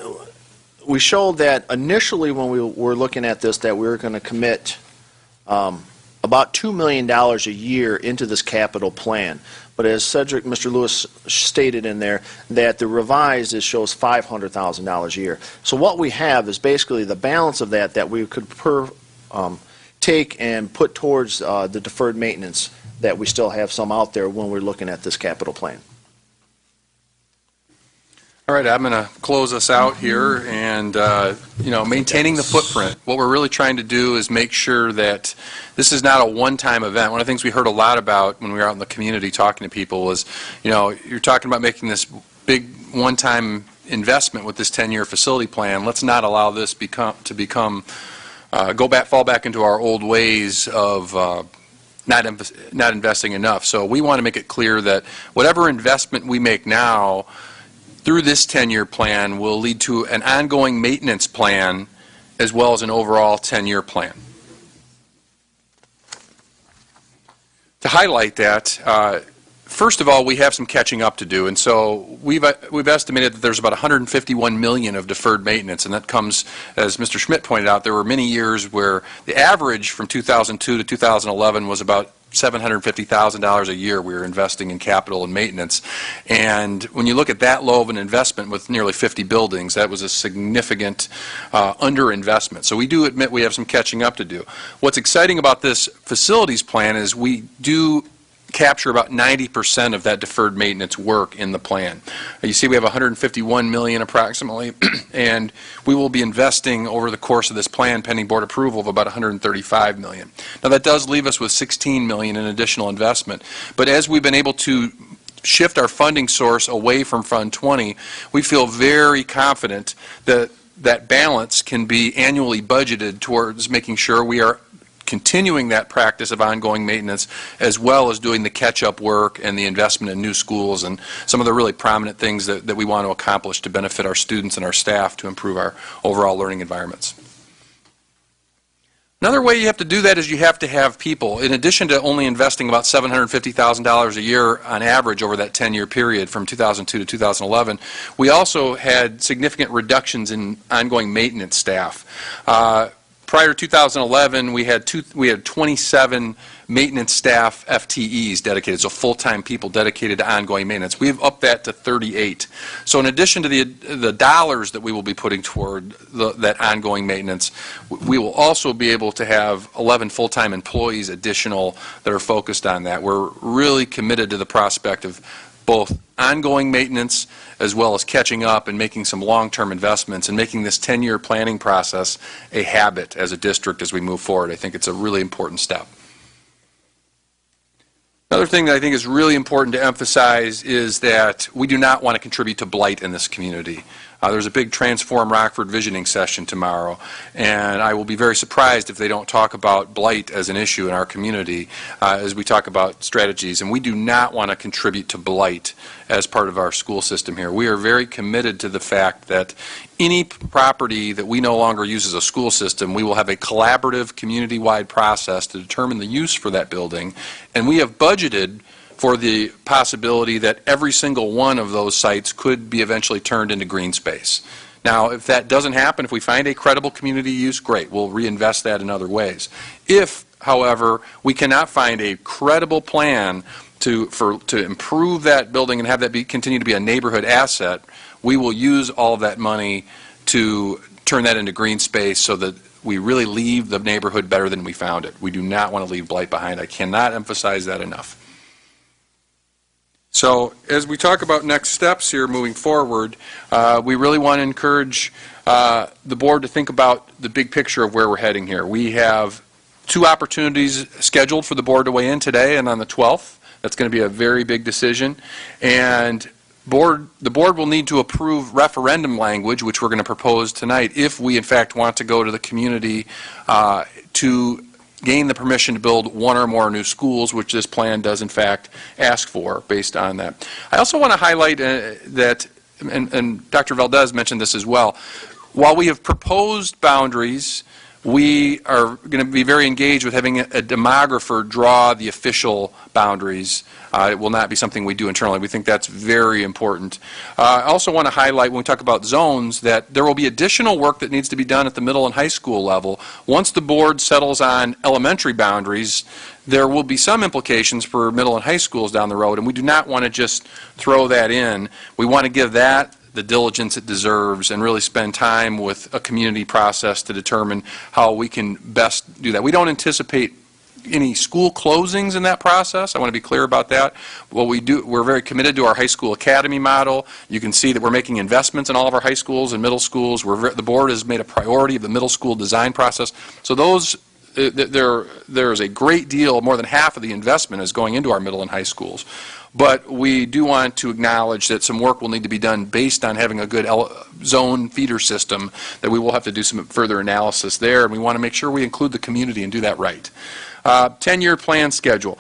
we showed that initially when we were looking at this that we were going to commit about $2 million a year into this capital plan. But as Mr. Lewis stated in there, that the revised shows $500,000 a year. So what we have is basically the balance of that we could take and put towards the deferred maintenance that we still have some out there when we're looking at this capital plan. All right, I'm going to close us out here, and maintaining the footprint. What we're really trying to do is make sure that this is not a one-time event. One of the things we heard a lot about when we were out in the community talking to people was, you're talking about making this big one-time investment with this 10-year facility plan. Let's not allow this fall back into our old ways of not investing enough. So we want to make it clear that whatever investment we make now through this 10-year plan will lead to an ongoing maintenance plan as well as an overall 10-year plan. To highlight that, first of all, we have some catching up to do, and so we've estimated that there's about $151 million of deferred maintenance, and that comes, as Mr. Schmidt pointed out, there were many years where the average from 2002 to 2011 was about $750,000 a year we were investing in capital and maintenance. And when you look at that low of an investment with nearly 50 buildings, that was a significant underinvestment. So we do admit we have some catching up to do. What's exciting about this facilities plan is we do capture about 90% of that deferred maintenance work in the plan. You see we have $151 million approximately, and we will be investing over the course of this plan, pending board approval, of about $135 million. Now that does leave us with $16 million in additional investment, but as we've been able to shift our funding source away from Fund 20, we feel very confident that that balance can be annually budgeted towards making sure we are continuing that practice of ongoing maintenance, as well as doing the catch-up work and the investment in new schools and some of the really prominent things that we want to accomplish to benefit our students and our staff to improve our overall learning environments. Another way you have to do that is you have to have people. In addition to only investing about $750,000 a year on average over that 10-year period from 2002 to 2011, we also had significant reductions in ongoing maintenance staff. Prior to 2011, we had 27 maintenance staff FTEs dedicated, so full-time people dedicated to ongoing maintenance. We've upped that to 38. So in addition to the dollars that we will be putting toward that ongoing maintenance, we will also be able to have 11 full-time employees additional that are focused on that. We're really committed to the prospect of both ongoing maintenance as well as catching up and making some long-term investments and making this 10-year planning process a habit as a district as we move forward. I think it's a really important step. Another thing that I think is really important to emphasize is that we do not want to contribute to blight in this community. There's a big Transform Rockford visioning session tomorrow, and I will be very surprised if they don't talk about blight as an issue in our community as we talk about strategies. And we do not want to contribute to blight as part of our school system here. We are very committed to the fact that any property that we no longer use as a school system, we will have a collaborative community-wide process to determine the use for that building, and we have budgeted for the possibility that every single one of those sites could be eventually turned into green space. Now, if that doesn't happen, if we find a credible community use, great, we'll reinvest that in other ways. If, however, we cannot find a credible plan to improve that building and have that continue to be a neighborhood asset, we will use all of that money to turn that into green space so that we really leave the neighborhood better than we found it. We do not want to leave blight behind. I cannot emphasize that enough. So as we talk about next steps here moving forward, we really want to encourage the board to think about the big picture of where we're heading here. We have 2 opportunities scheduled for the board to weigh in today and on the 12th. That's going to be a very big decision. And the board will need to approve referendum language, which we're going to propose tonight, if we in fact want to go to the community to gain the permission to build 1 or more new schools, which this plan does in fact ask for based on that. I also want to highlight that, and Dr. Valdez mentioned this as well, while we have proposed boundaries, we are going to be very engaged with having a demographer draw the official boundaries. It will not be something we do internally. We think that's very important. I also want to highlight when we talk about zones that there will be additional work that needs to be done at the middle and high school level. Once the board settles on elementary boundaries, there will be some implications for middle and high schools down the road, and we do not want to just throw that in. We want to give that the diligence it deserves and really spend time with a community process to determine how we can best do that. We don't anticipate any school closings in that process. I want to be clear about that. What we do, we're very committed to our high school academy model. You can see that we're making investments in all of our high schools and middle schools. The board has made a priority of the middle school design process. So those, there is a great deal, more than half of the investment is going into our middle and high schools. But we do want to acknowledge that some work will need to be done based on having a good zone feeder system, that we will have to do some further analysis there, and we want to make sure we include the community and do that right. 10-year plan schedule.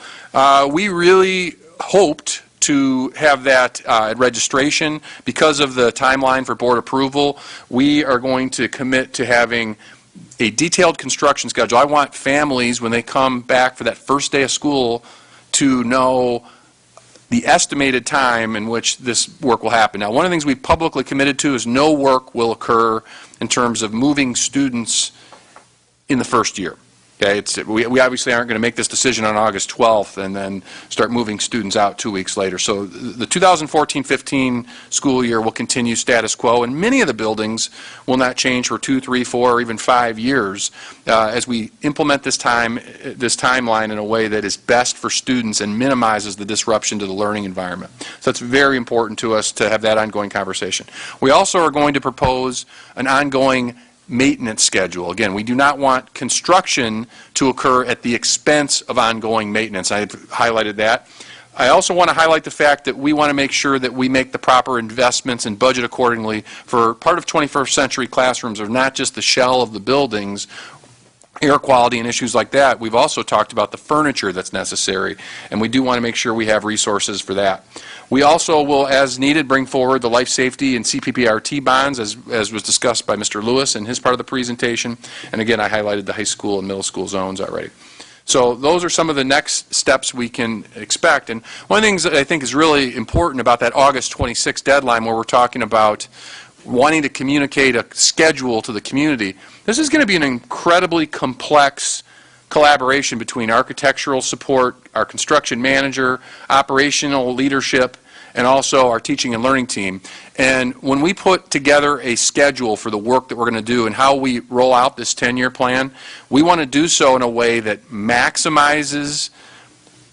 We really hoped to have that at registration. Because of the timeline for board approval, we are going to commit to having a detailed construction schedule. I want families, when they come back for that first day of school, to know the estimated time in which this work will happen. Now, one of the things we've publicly committed to is no work will occur in terms of moving students in the first year. Okay, we obviously aren't going to make this decision on August 12th and then start moving students out 2 weeks later. So the 2014-15 school year will continue status quo, and many of the buildings will not change for 2, 3, 4, or even 5 years as we implement this timeline in a way that is best for students and minimizes the disruption to the learning environment. So it's very important to us to have that ongoing conversation. We also are going to propose an ongoing maintenance schedule. Again, we do not want construction to occur at the expense of ongoing maintenance. I've highlighted that. I also want to highlight the fact that we want to make sure that we make the proper investments and budget accordingly for part of 21st century classrooms, or not just the shell of the buildings, air quality and issues like that. We've also talked about the furniture that's necessary, and we do want to make sure we have resources for that. We also will, as needed, bring forward the life safety and CPPRT bonds, as was discussed by Mr. Lewis in his part of the presentation. And again, I highlighted the high school and middle school zones already. So those are some of the next steps we can expect. And one of the things that I think is really important about that August 26th deadline, where we're talking about wanting to communicate a schedule to the community, this is going to be an incredibly complex collaboration between architectural support, our construction manager, operational leadership, and also our teaching and learning team. And when we put together a schedule for the work that we're going to do and how we roll out this 10-year plan, we want to do so in a way that maximizes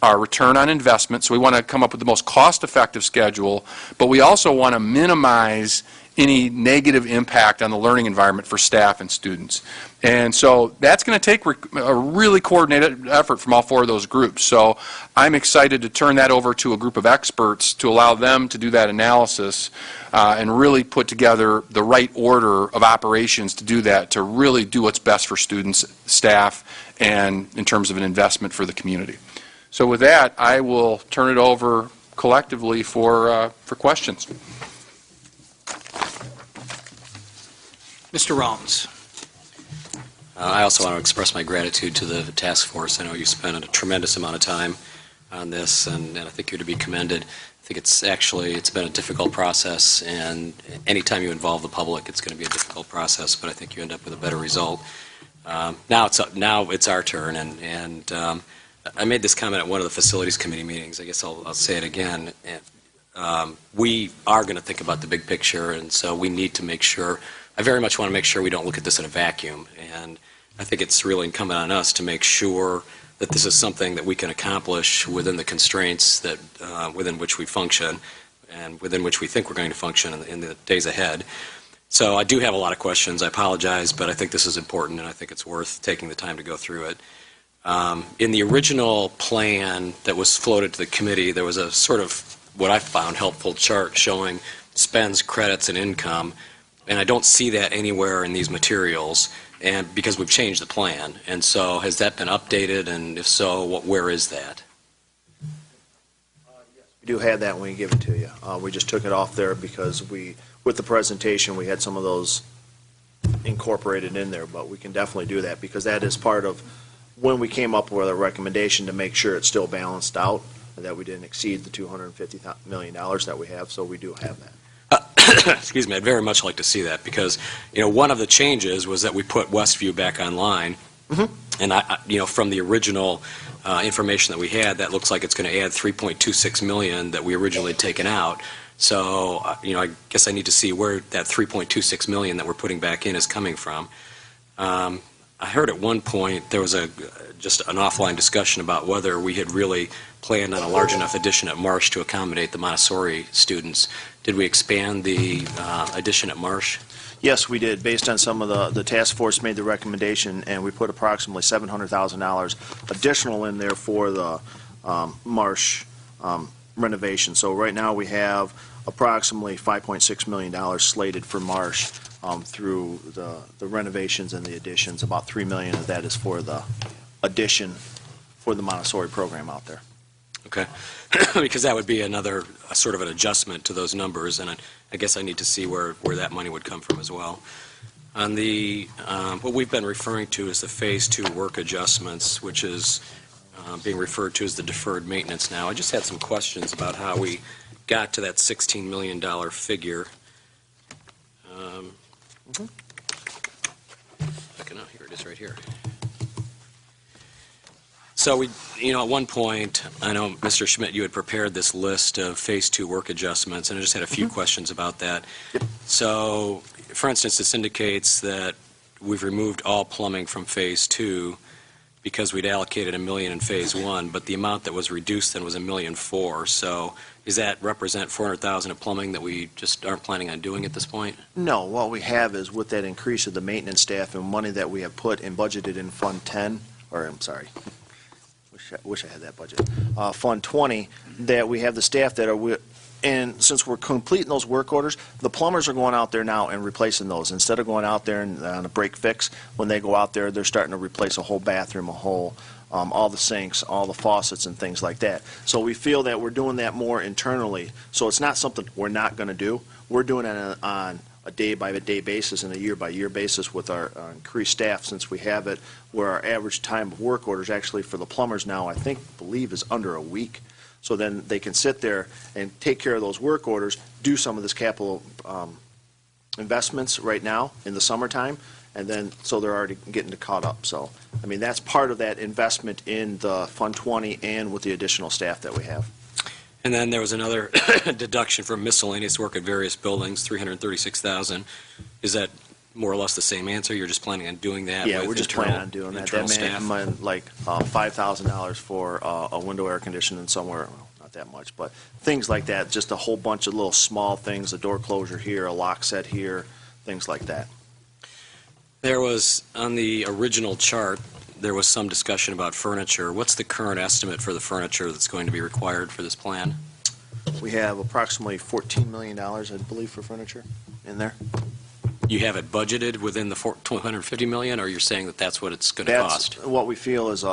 our return on investment. So we want to come up with the most cost-effective schedule, but we also want to minimize any negative impact on the learning environment for staff and students. And so that's going to take a really coordinated effort from all four of those groups. So I'm excited to turn that over to a group of experts to allow them to do that analysis and really put together the right order of operations to do that, to really do what's best for students, staff, and in terms of an investment for the community. So with that, I will turn it over collectively for questions. Mr. Rollins. I also want to express my gratitude to the task force. I know you spent a tremendous amount of time on this, and I think you're to be commended. I think it's been a difficult process, and anytime you involve the public, it's going to be a difficult process, but I think you end up with a better result. Now it's our turn, and I made this comment at one of the facilities committee meetings. I guess I'll say it again. We are going to think about the big picture, and so we need to make sure. I very much want to make sure we don't look at this in a vacuum, and I think it's really incumbent on us to make sure that this is something that we can accomplish within the constraints that within which we function and within which we think we're going to function in the days ahead. So I do have a lot of questions. I apologize, but I think this is important, and I think it's worth taking the time to go through it. In the original plan that was floated to the committee, there was a sort of what I found helpful chart showing spends, credits, and income. And I don't see that anywhere in these materials, and because we've changed the plan. And so has that been updated, and if so, where is that? We do have that when we give it to you. We just took it off there because with the presentation, we had some of those incorporated in there, but we can definitely do that because that is part of when we came up with a recommendation to make sure it's still balanced out, and that we didn't exceed the $250 million that we have, so we do have that. Excuse me, I'd very much like to see that because, one of the changes was that we put Westview back online. And, from the original information that we had, that looks like it's going to add $3.26 million that we originally had taken out. So, I guess I need to see where that $3.26 million that we're putting back in is coming from. I heard at one point there was just an offline discussion about whether we had really planned on a large enough addition at Marsh to accommodate the Montessori students. Did we expand the addition at Marsh? Yes, we did. Based on some of the task force made the recommendation, and we put approximately $700,000 additional in there for the Marsh renovation. So right now we have approximately $5.6 million slated for Marsh through the renovations and the additions. About $3 million of that is for the addition for the Montessori program out there. Okay, because that would be another sort of an adjustment to those numbers, and I guess I need to see where that money would come from as well. On the what we've been referring to as the Phase 2 work adjustments, which is being referred to as the deferred maintenance now. I just had some questions about how we got to that $16 million figure. Here it is right here. So we, at one point, I know, Mr. Schmidt, you had prepared this list of Phase 2 work adjustments, and I just had a few questions about that. So, for instance, this indicates that we've removed all plumbing from Phase 2 because we'd allocated $1 million in Phase 1, but the amount that was reduced then was $1.4 million. So does that represent $400,000 of plumbing that we just aren't planning on doing at this point? No, what we have is with that increase of the maintenance staff and money that we have put and budgeted in Fund 10, or I'm sorry, wish I had that budget, Fund 20, that we have the staff that are, and since we're completing those work orders, the plumbers are going out there now and replacing those. Instead of going out there and on a break fix, when they go out there, they're starting to replace a whole bathroom, all the sinks, all the faucets and things like that. So we feel that we're doing that more internally. So it's not something we're not going to do. We're doing it on a day-by-day basis and a year-by-year basis with our increased staff, since we have it where our average time of work orders actually for the plumbers now, I believe, is under a week. So then they can sit there and take care of those work orders, do some of this capital investments right now in the summertime, and then, so they're already getting caught up. So, I mean, that's part of that investment in the Fund 20 and with the additional staff that we have. And then there was another deduction for miscellaneous work at various buildings, $336,000. Is that more or less the same answer? You're just planning on doing that? Yeah, with we're just planning on doing that. internal That staff? meant like $5,000 for a window air conditioning somewhere, well, not that much, but things like that, just a whole bunch of little small things, a door closure here, a lock set here, things like that. There was, on the original chart, there was some discussion about furniture. What's the current estimate for the furniture that's going to be required for this plan? We have approximately $14 million, I believe, for furniture in there. You have it budgeted within the $250 million, or you're saying that that's what it's going to cost? That's what we feel is,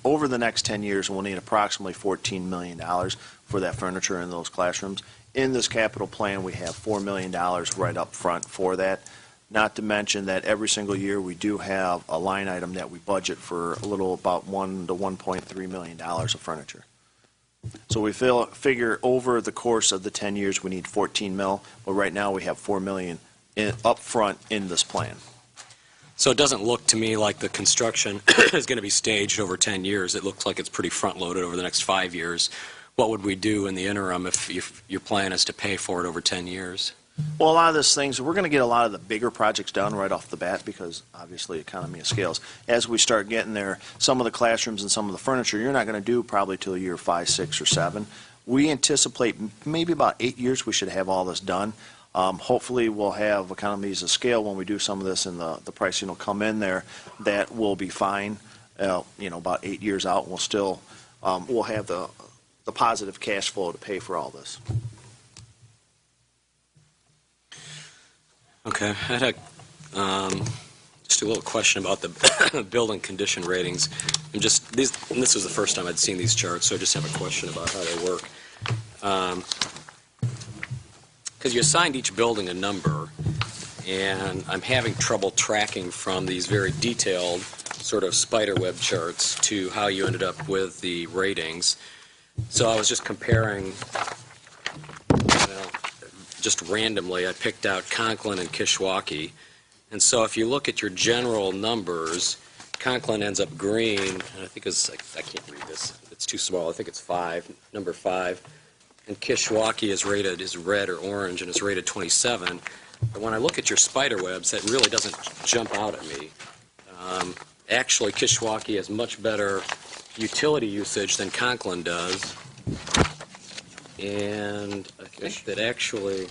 over the next 10 years, we'll need approximately $14 million for that furniture in those classrooms. In this capital plan, we have $4 million right up front for that. Not to mention that every single year, we do have a line item that we budget for a little about $1 to $1.3 million of furniture. So we figure over the course of the 10 years, we need 14 mil, but right now we have 4 million up front in this plan. So it doesn't look to me like the construction is going to be staged over 10 years. It looks like it's pretty front-loaded over the next 5 years. What would we do in the interim if your plan is to pay for it over 10 years? Well, a lot of these things, we're going to get a lot of the bigger projects done right off the bat because obviously economy of scales. As we start getting there, some of the classrooms and some of the furniture, you're not going to do probably till year 5, 6, or 7. We anticipate maybe about 8 years we should have all this done. Hopefully we'll have economies of scale when we do some of this and the pricing will come in there. That will be fine, about 8 years out. We'll still, we'll have the positive cash flow to pay for all this. Okay. I had just a little question about the building condition ratings. And this was the first time I'd seen these charts, so I just have a question about how they work. Because you assigned each building a number, and I'm having trouble tracking from these very detailed sort of spiderweb charts to how you ended up with the ratings. So I was just comparing, just randomly, I picked out Conklin and Kishwaukee. And so if you look at your general numbers, Conklin ends up green, and I think it's, I can't read this, it's too small, I think it's 5, number 5. And Kishwaukee is rated as red or orange and is rated 27. But when I look at your spider webs, that really doesn't jump out at me. Actually, Kishwaukee has much better utility usage than Conklin does. And I think that actually,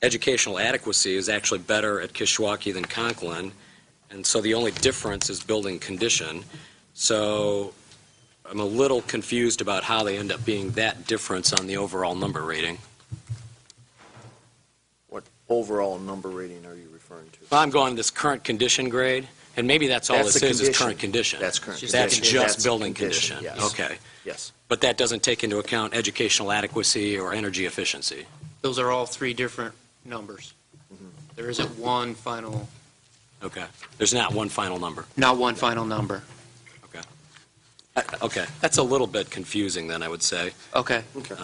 educational adequacy is actually better at Kishwaukee than Conklin. And so the only difference is building condition. So I'm a little confused about how they end up being that difference on the overall number rating. What overall number rating are you referring to? Well, I'm going this current condition grade, and maybe that's all That's this the is current condition. That's current That's condition. just That's building condition, condition. yes. Okay. Yes. But that doesn't take into account educational adequacy or energy efficiency. Those are all three different numbers. There isn't one final, Okay. There's not one final number. not one final number. Okay. That's a little bit confusing then, I would say. Okay. Okay.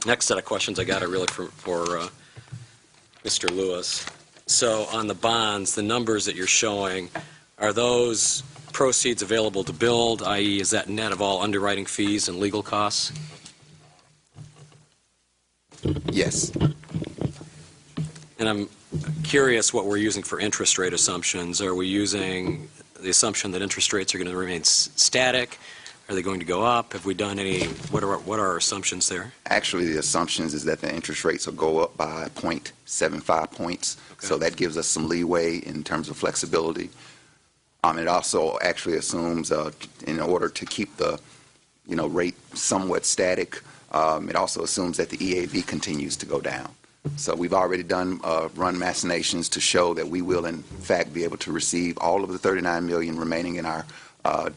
Next set of questions I got are really for Mr. Lewis. So on the bonds, the numbers that you're showing, are those proceeds available to build, i.e. is that net of all underwriting fees and legal costs? Yes. And I'm curious what we're using for interest rate assumptions. Are we using the assumption that interest rates are going to remain static? Are they going to go up? Have we done any, what are our assumptions there? Actually, the assumptions is that the interest rates will go up by 0.75 points. Okay. So that gives us some leeway in terms of flexibility. It also actually assumes, in order to keep the, rate somewhat static, it also assumes that the EAV continues to go down. So we've already done run machinations to show that we will, in fact, be able to receive all of the $39 million remaining in our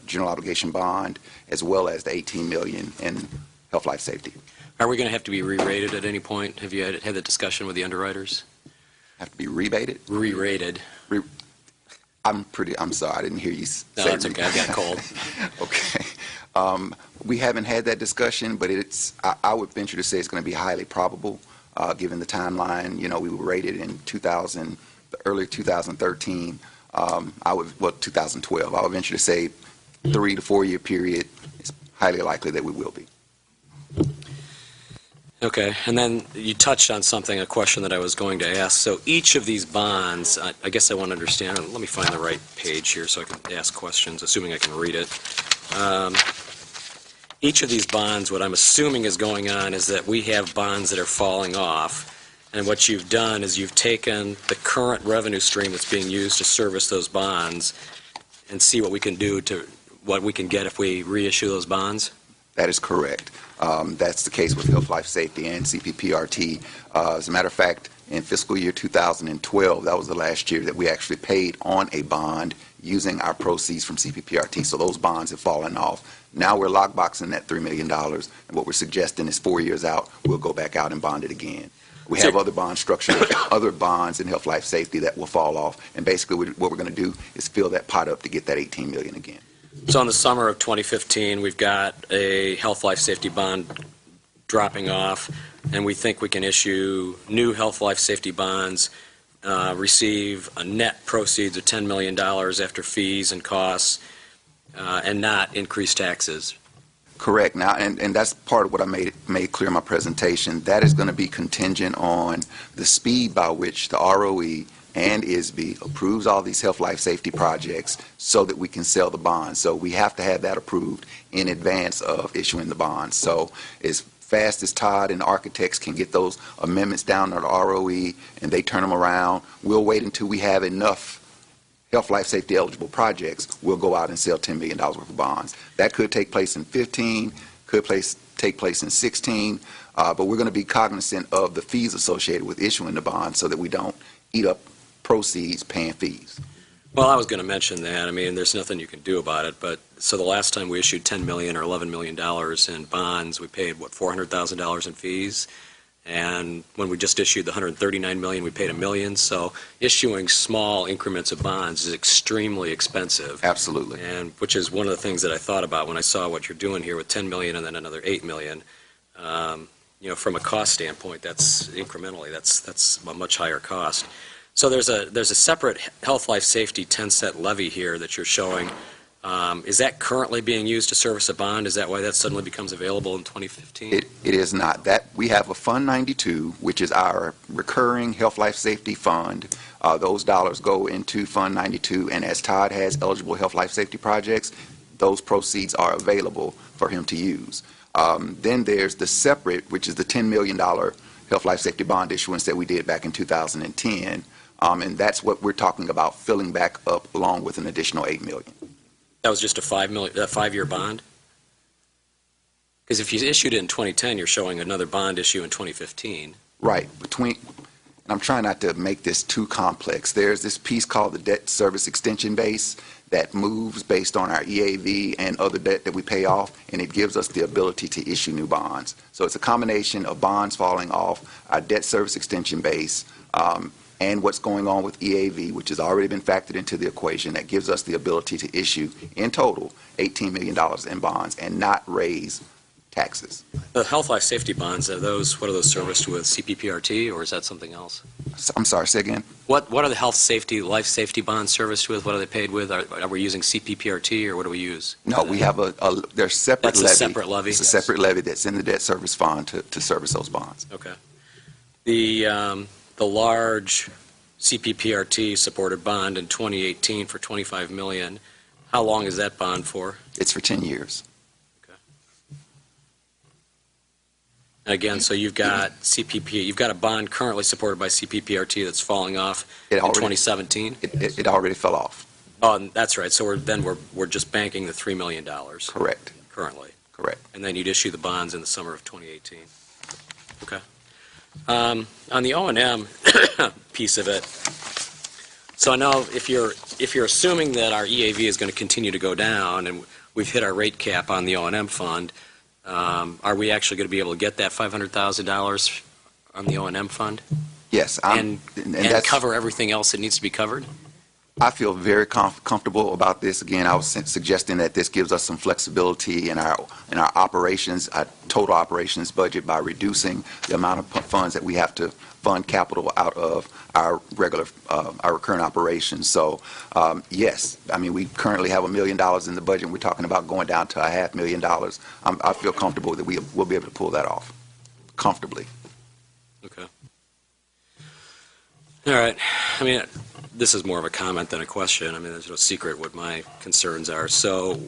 general obligation bond, as well as the $18 million in health, life, safety. Are we going to have to be re-rated at any point? Have you had the discussion with the underwriters? Have to be rebated? Re-rated. I'm sorry, I didn't hear you say. No, that's okay. I've got a cold. Okay. We haven't had that discussion, but I would venture to say it's going to be highly probable, given the timeline. You know, we were rated in early 2013. 2012. I would venture to say 3 to 4 year period. It's highly likely that we will be. Okay, and then you touched on something, a question that I was going to ask. So each of these bonds, I guess I want to understand, let me find the right page here so I can ask questions, assuming I can read it. Each of these bonds, what I'm assuming is going on is that we have bonds that are falling off, and what you've done is you've taken the current revenue stream that's being used to service those bonds and see what we can do what we can get if we reissue those bonds? That is correct. That's the case with Health, Life, Safety, and CPPRT. As a matter of fact, in fiscal year 2012, that was the last year that we actually paid on a bond using our proceeds from CPPRT. So those bonds have fallen off. Now we're lockboxing that $3 million, and what we're suggesting is 4 years out, we'll go back out and bond it again. We have other bond structures, other bonds in Health, Life, Safety that will fall off, and basically what we're going to do is fill that pot up to get that $18 million again. So in the summer of 2015, we've got a Health, Life, Safety bond dropping off, and we think we can issue new Health, Life, Safety bonds, receive a net proceeds of $10 million after fees and costs, and not increase taxes. Correct. Now, and that's part of what I made clear in my presentation. That is going to be contingent on the speed by which the ROE and ISB approves all these health, life, safety projects so that we can sell the bonds. So we have to have that approved in advance of issuing the bonds. So as fast as Todd and the architects can get those amendments down to the ROE and they turn them around, we'll wait until we have enough health, life, safety eligible projects. We'll go out and sell $10 million worth of bonds. That could take place in 15, could take place in 16, but we're going to be cognizant of the fees associated with issuing the bonds so that we don't eat up proceeds paying fees. Well, I was going to mention that. I mean, there's nothing you can do about it, but so the last time we issued $10 million or $11 million in bonds, we paid, what, $400,000 in fees? And when we just issued the $139 million, we paid $1 million. So issuing small increments of bonds is extremely expensive. Absolutely. And which is one of the things that I thought about when I saw what you're doing here with $10 million and then another $8 million. You know, from a cost standpoint, that's incrementally, that's a much higher cost. So there's a separate health, life, safety 10-cent levy here that you're showing. Is that currently being used to service a bond? Is that why that suddenly becomes available in 2015? It is not. That we have a Fund 92, which is our recurring health, life, safety fund. Those dollars go into Fund 92, and as Todd has eligible health, life, safety projects, those proceeds are available for him to use. Then there's the separate, which is the $10 million health, life, safety bond issuance that we did back in 2010. And that's what we're talking about filling back up along with an additional $8 million. That was just a 5-year bond? Because if you issued it in 2010, you're showing another bond issue in 2015. Right. And I'm trying not to make this too complex. There's this piece called the debt service extension base that moves based on our EAV and other debt that we pay off, and it gives us the ability to issue new bonds. So it's a combination of bonds falling off, our debt service extension base, and what's going on with EAV, which has already been factored into the equation, that gives us the ability to issue, in total, $18 million in bonds and not raise taxes. The health, life, safety bonds, what are those serviced with, CPPRT, or is that something else? I'm sorry, say again? What are the health, safety, life, safety bonds serviced with? What are they paid with? Are we using CPPRT, or what do we use? No, we have there's separate That's levy. a separate levy? It's a separate levy that's in the debt service fund to service those bonds. Okay. The large CPPRT supported bond in 2018 for $25 million, how long is that bond for? It's for 10 years. And again, so you've got you've got a bond currently supported by CPPRT that's falling off in 2017? It already fell off. Oh, and that's right. So we're just banking the $3 million. Correct. Currently. Correct. And then you'd issue the bonds in the summer of 2018. Okay. On the O&M piece of it, so I know if you're assuming that our EAV is going to continue to go down and we've hit our rate cap on the O&M fund, are we actually going to be able to get that $500,000 on the O&M fund? Yes. And cover everything else that needs to be covered? I feel very comfortable about this. Again, I was suggesting that this gives us some flexibility in our operations, our total operations budget, by reducing the amount of funds that we have to fund capital out of our regular, our recurrent operations. So, yes, I mean, we currently have $1 million in the budget. We're talking about going down to $500,000. I feel comfortable that we'll be able to pull that off comfortably. Okay. All right. I mean, this is more of a comment than a question. I mean, there's no secret what my concerns are. So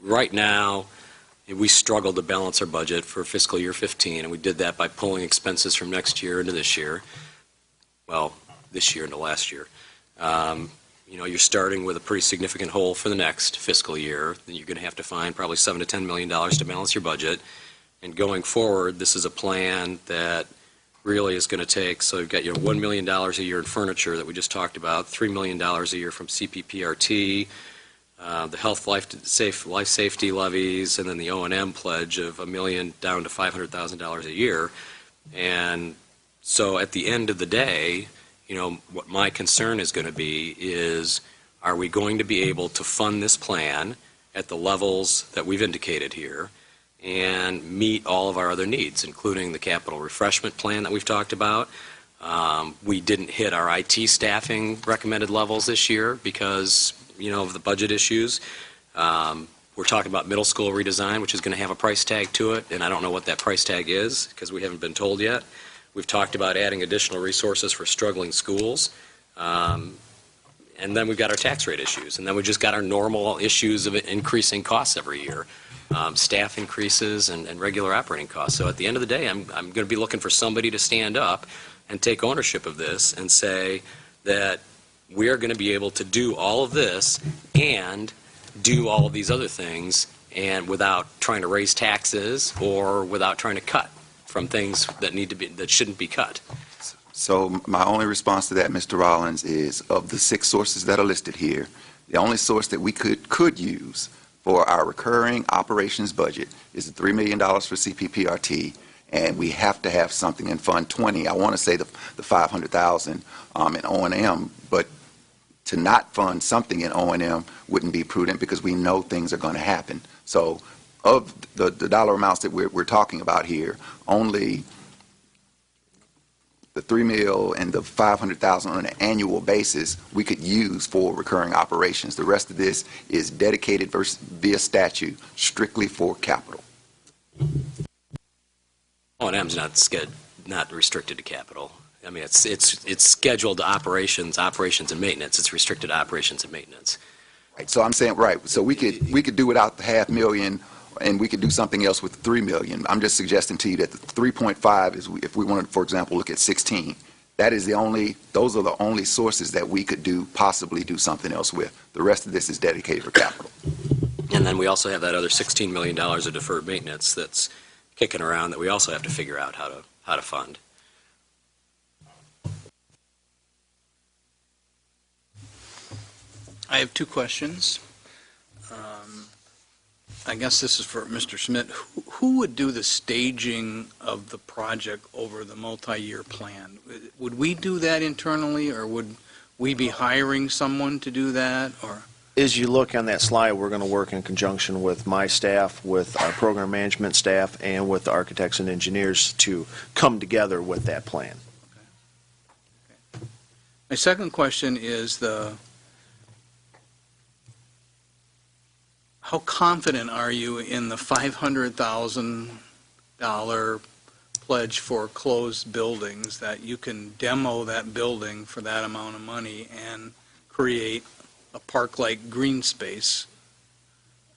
right now, we struggle to balance our budget for fiscal year 15, and we did that by pulling expenses from next year into this year. Well, this year into last year. You know, you're starting with a pretty significant hole for the next fiscal year. You're going to have to find probably $7 to $10 million to balance your budget. And going forward, this is a plan that really is going to take, so you've got your $1 million a year in furniture that we just talked about, $3 million a year from CPPRT, the health life safety levies, and then the O&M pledge of $1 million down to $500,000 a year. And so at the end of the day, you know, what my concern is going to be is, are we going to be able to fund this plan at the levels that we've indicated here and meet all of our other needs, including the capital refreshment plan that we've talked about. We didn't hit our IT staffing recommended levels this year because, you know, of the budget issues. We're talking about middle school redesign, which is going to have a price tag to it, and I don't know what that price tag is because we haven't been told yet. We've talked about adding additional resources for struggling schools. And then we've got our tax rate issues, and then we've just got our normal issues of increasing costs every year. Staff increases and regular operating costs. So at the end of the day, I'm going to be looking for somebody to stand up and take ownership of this and say that we are going to be able to do all of this and do all of these other things, and without trying to raise taxes or without trying to cut from things that shouldn't be cut. So my only response to that, Mr. Rollins, is of the 6 sources that are listed here, the only source that we could use for our recurring operations budget is the $3 million for CPPRT, and we have to have something in Fund 20. I want to say the $500,000 in O&M, but to not fund something in O&M wouldn't be prudent because we know things are going to happen. So of the dollar amounts that we're talking about here, only the $3 million and the $500,000 on an annual basis we could use for recurring operations. The rest of this is dedicated via statute strictly for capital. O&M's not restricted to capital. I mean, it's scheduled operations and maintenance. It's restricted to operations and maintenance. Right. So I'm saying, right. So we could do without the $500,000, and we could do something else with $3 million. I'm just suggesting to you that the 3.5 is, if we wanted, for example, look at 16. That is those are the only sources that we could possibly do something else with. The rest of this is dedicated for capital. And then we also have that other $16 million of deferred maintenance that's kicking around that we also have to figure out how to fund. I have 2 questions. I guess this is for Mr. Schmidt. Who would do the staging of the project over the multi-year plan? Would we do that internally, or would we be hiring someone to do that? Or As you look on that slide, we're going to work in conjunction with my staff, with our program management staff, and with the architects and engineers to come together with that plan. Okay. My second question is how confident are you in the $500,000 pledge for closed buildings, that you can demo that building for that amount of money and create a park-like green space,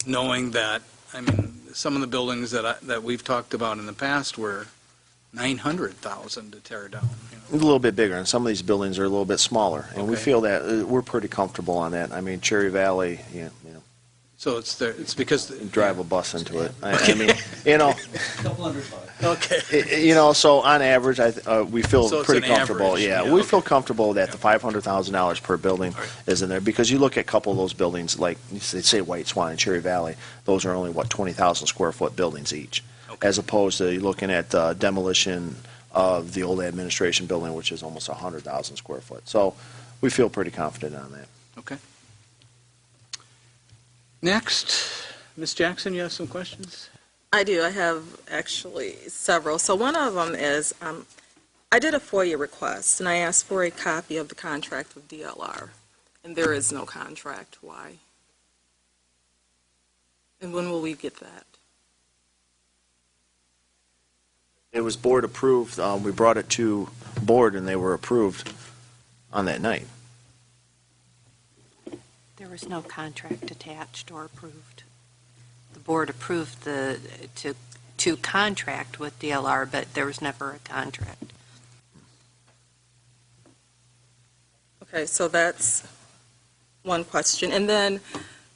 knowing that, I mean, some of the buildings that we've talked about in the past were $900,000 to tear down. A little bit bigger, and some of these buildings are a little bit smaller, and we Okay. feel that we're pretty comfortable on that. I mean, Cherry Valley, So it's because drive a bus into it. I mean, you know. Okay. You know, so on average, we feel So it's pretty an comfortable. average, Yeah, yeah, we okay. feel comfortable that the $500,000 per building is in there, because you look at a couple of those buildings, like they say White Swan and Cherry Valley, those are only 20,000 square foot buildings each, as opposed to looking at demolition of the old administration building, which is almost 100,000 square foot. So we feel pretty confident on that. Next, Ms. Jackson, you have some questions? I do. I have actually several. So one of them is, I did a FOIA request, and I asked for a copy of the contract with DLR, and there is no contract. Why? And when will we get that? It was board approved. We brought it to board and they were approved on that night. There was no contract attached or approved. The board approved to contract with DLR, but there was never a contract. Okay, so that's one question. And then,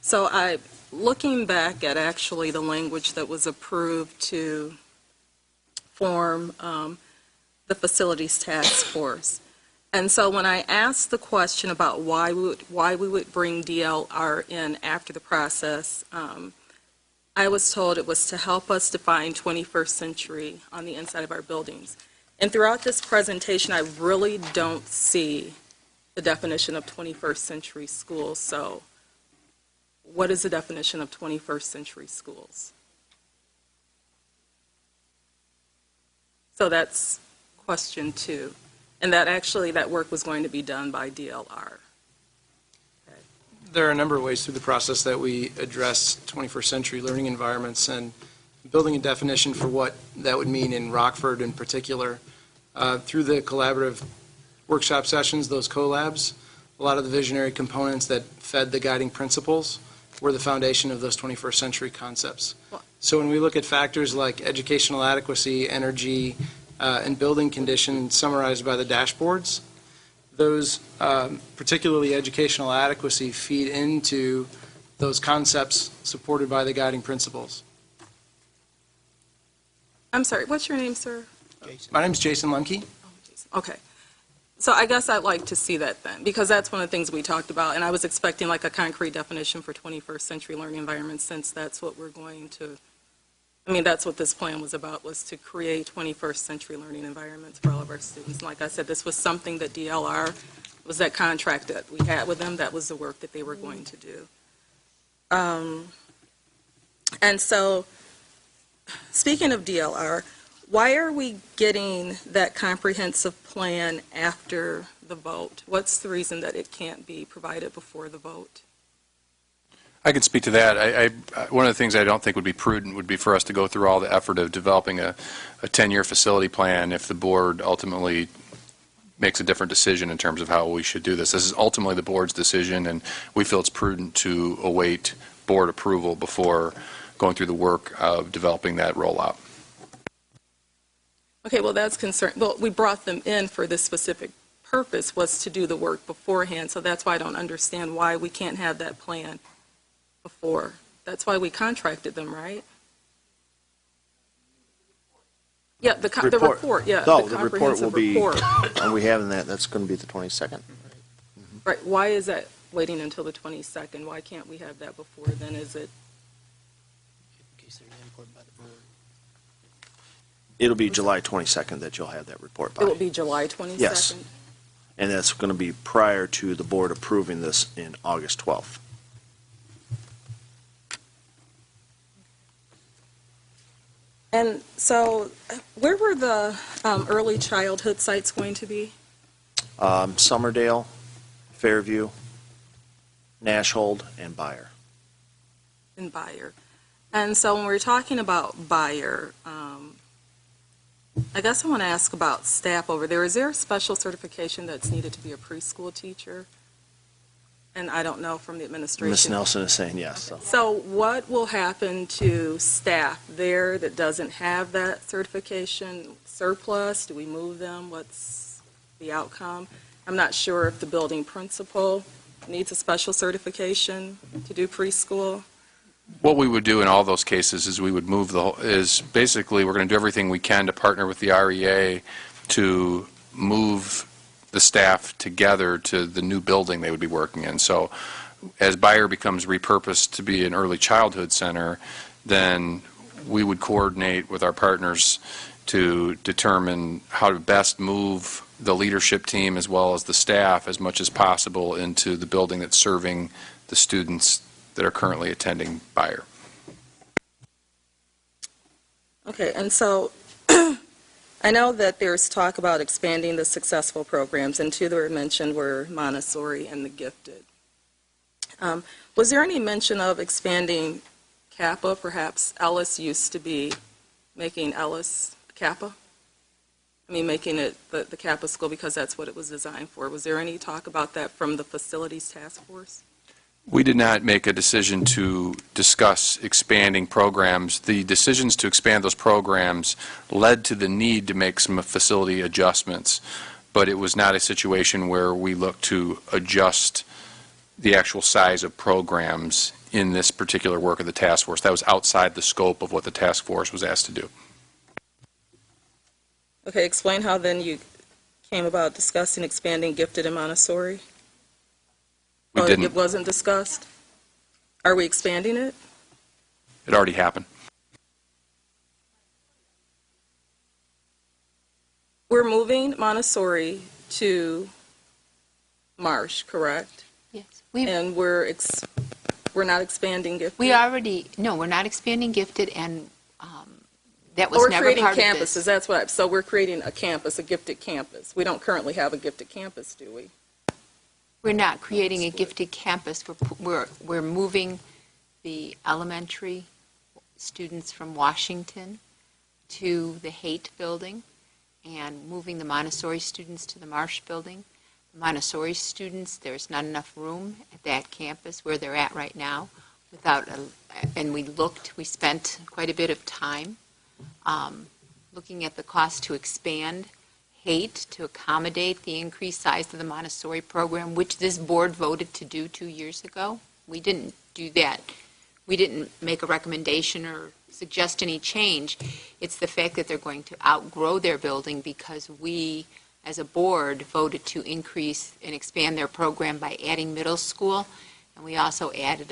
so looking back at actually the language that was approved to form the facilities task force. And so when I asked the question about why we would bring DLR in after the process, I was told it was to help us define 21st century on the inside of our buildings. And throughout this presentation, I really don't see the definition of 21st century schools. So what is the definition of 21st century schools? So that's question 2. And that work was going to be done by DLR. There are a number of ways through the process that we address 21st century learning environments, and building a definition for what that would mean in Rockford in particular. Through the collaborative workshop sessions, those collabs, a lot of the visionary components that fed the guiding principles were the foundation of those 21st century concepts. So when we look at factors like educational adequacy, energy, and building conditions summarized by the dashboards, those, particularly educational adequacy, feed into those concepts supported by the guiding principles. I'm sorry, what's your name, sir? My name's Jason Lemke. Okay. So I guess I'd like to see that then, because that's one of the things we talked about, and I was expecting like a concrete definition for 21st century learning environments, since that's what we're going to, that's what this plan was about, was to create 21st century learning environments for all of our students. And like I said, this was something that DLR, was that contract that we had with them, that was the work that they were going to do. And so, speaking of DLR, why are we getting that comprehensive plan after the vote? What's the reason that it can't be provided before the vote? I can speak to that. One of the things I don't think would be prudent would be for us to go through all the effort of developing a 10-year facility plan if the board ultimately makes a different decision in terms of how we should do this. This is ultimately the board's decision, and we feel it's prudent to await board approval before going through the work of developing that rollout. Okay, well, that's concerned. Well, we brought them in for this specific purpose, was to do the work beforehand, so that's why I don't understand why we can't have that plan before. That's why we contracted them, right? Yeah, the report, yeah. No, the report will be, and we have that, that's going to be the 22nd. Right, why is that waiting until the 22nd? Why can't we have that before then? Is it? It'll be July 22nd that you'll have that report by. It will be July 22nd? Yes. And that's going to be prior to the board approving this in August 12th. And so, where were the early childhood sites going to be? Summerdale, Fairview, Nashhold, and Beyer. In Beyer. And so when we're talking about Beyer, I guess I want to ask about staff over there. Is there a special certification that's needed to be a preschool teacher? And I don't know from the administration. Ms. Nelson is saying yes. So what will happen to staff there that doesn't have that certification? Surplus? Do we move them? What's the outcome? I'm not sure if the building principal needs a special certification to do preschool. What we would do in all those cases is we would move basically we're going to do everything we can to partner with the REA to move the staff together to the new building they would be working in. So as Beyer becomes repurposed to be an early childhood center, then we would coordinate with our partners to determine how to best move the leadership team as well as the staff as much as possible into the building that's serving the students that are currently attending Bayer. Okay, and so I know that there's talk about expanding the successful programs, and two that were mentioned were Montessori and the gifted. Was there any mention of expanding Kappa? Perhaps Ellis used to be making Ellis Kappa? I mean, making it the Kappa school because that's what it was designed for. Was there any talk about that from the facilities task force? We did not make a decision to discuss expanding programs. The decisions to expand those programs led to the need to make some facility adjustments, but it was not a situation where we looked to adjust the actual size of programs in this particular work of the task force. That was outside the scope of what the task force was asked to do. Okay, explain how then you came about discussing expanding gifted and Montessori. We didn't. It wasn't discussed? Are we expanding it? It already happened. We're moving Montessori to Marsh, correct? Yes. And we're not expanding gifted? No, we're not expanding gifted, and that was We're never creating part campuses, of this. that's what, so we're creating a campus, a gifted campus. We don't currently have a gifted campus, do we? We're not creating a gifted campus. We're moving the elementary students from Washington to the Haight building and moving the Montessori students to the Marsh building. The Montessori students, there's not enough room at that campus where they're at right now and we spent quite a bit of time looking at the cost to expand Haight to accommodate the increased size of the Montessori program, which this board voted to do 2 years ago. We didn't do that. We didn't make a recommendation or suggest any change. It's the fact that they're going to outgrow their building because we, as a board, voted to increase and expand their program by adding middle school, and we also added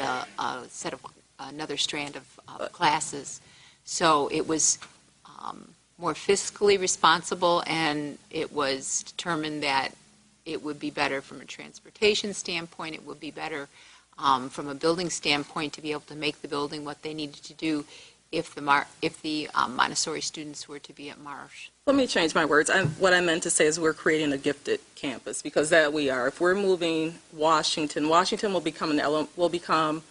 another strand of classes. So it was more fiscally responsible, and it was determined that it would be better from a transportation standpoint, it would be better from a building standpoint to be able to make the building what they needed to do if the Montessori students were to be at Marsh. Let me change my words. What I meant to say is we're creating a gifted campus, because that we are. If we're moving Washington will become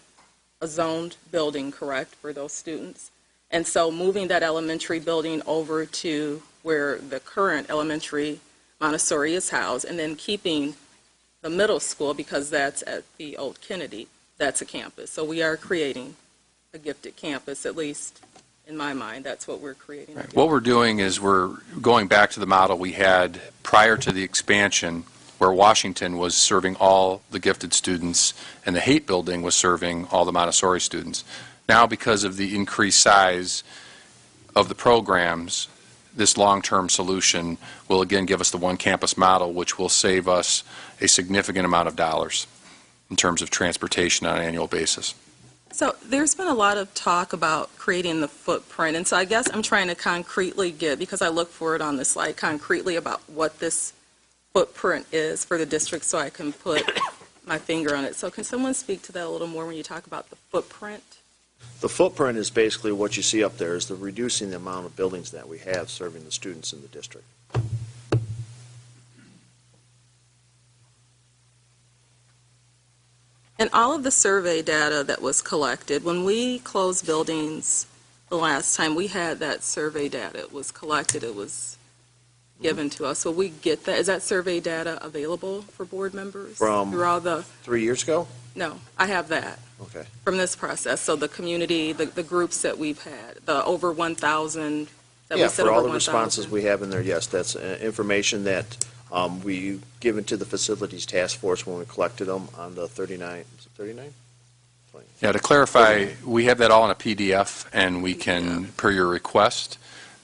a zoned building, correct, for those students? And so moving that elementary building over to where the current elementary Montessori is housed, and then keeping the middle school, because that's at the old Kennedy, that's a campus. So we are creating a gifted campus, at least in my mind, that's what we're creating. Right. What we're doing is we're going back to the model we had prior to the expansion, where Washington was serving all the gifted students and the Haight building was serving all the Montessori students. Now, because of the increased size of the programs, this long-term solution will again give us the one campus model, which will save us a significant amount of dollars in terms of transportation on an annual basis. So there's been a lot of talk about creating the footprint, and so I guess I'm trying to concretely get, because I look for it on the slide, concretely about what this footprint is for the district so I can put my finger on it. So can someone speak to that a little more when you talk about the footprint? The footprint is basically what you see up there, is the reducing the amount of buildings that we have serving the students in the district. And all of the survey data that was collected, when we closed buildings the last time, we had that survey data. It was collected, it was given to us. So we get that. Is that survey data available for board members? From through all the 3 years ago? No, I have that. Okay. From this process. So the community, the groups that we've had, the over 1,000, that we Yeah, said for over all the 1,000. responses we have in there, yes, that's information that we given to the facilities task force when we collected them on the 39, is it 39? Yeah, to clarify, we have that all in a PDF, and we can, per your request,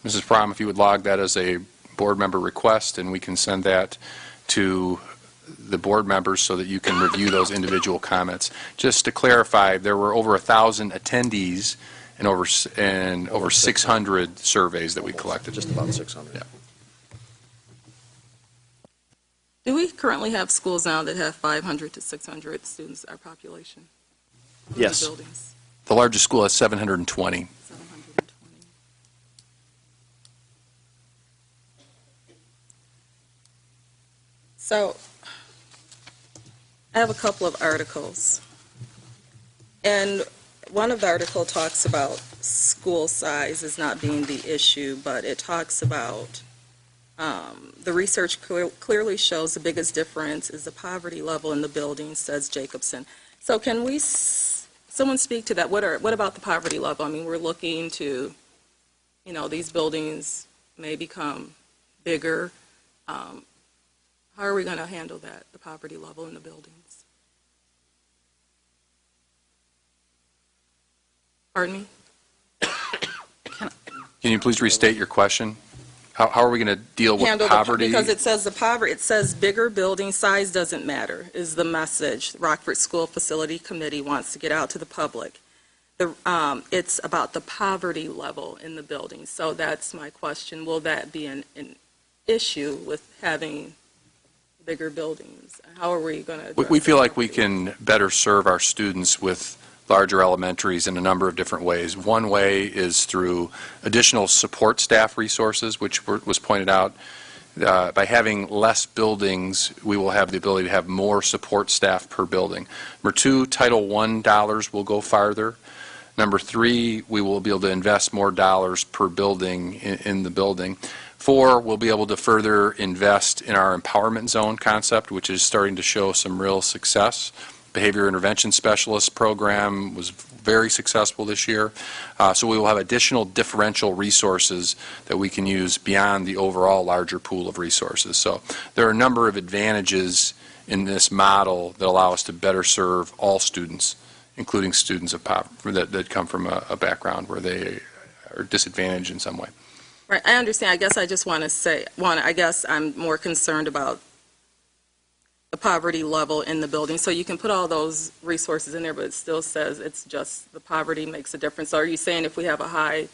Mrs. Prom, if you would log that as a board member request, and we can send that to the board members so that you can review those individual comments. Just to clarify, there were over 1,000 attendees and over 600 surveys that we collected. Just about 600. Yeah. Do we currently have schools now that have 500 to 600 students, our population? How many Yes. buildings? The largest school has 720. 720. So, I have a couple of articles. And one of the article talks about school size as not being the issue, but it talks about the research clearly shows the biggest difference is the poverty level in the building, says Jacobson. So can we, someone speak to that? What about the poverty level? I mean, we're looking to, these buildings may become bigger. How are we going to handle that, the poverty level in the buildings? Pardon me? Can you please restate your question? How are we going to deal with Handle poverty? Because it says it says bigger building size doesn't matter, is the message Rockford School Facility Committee wants to get out to the public. It's about the poverty level in the building. So that's my question. Will that be an issue with having bigger buildings? How are we going to address We feel like we can better serve our students with larger elementaries in a number of different ways. One way is through additional support staff resources, which was pointed out. By having less buildings, we will have the ability to have more support staff per building. Number two, Title I dollars will go farther. Number three, we will be able to invest more dollars per building in the building. Four, we'll be able to further invest in our empowerment zone concept, which is starting to show some real success. Behavior intervention specialist program was very successful this year. So we will have additional differential resources that we can use beyond the overall larger pool of resources. So there are a number of advantages in this model that allow us to better serve all students, including students of that come from a background where they are disadvantaged in some way. Right, I understand. I guess I just want to say, I guess I'm more concerned about the poverty level in the building. So you can put all those resources in there, but it still says it's just the poverty makes a difference. So are you saying if we have a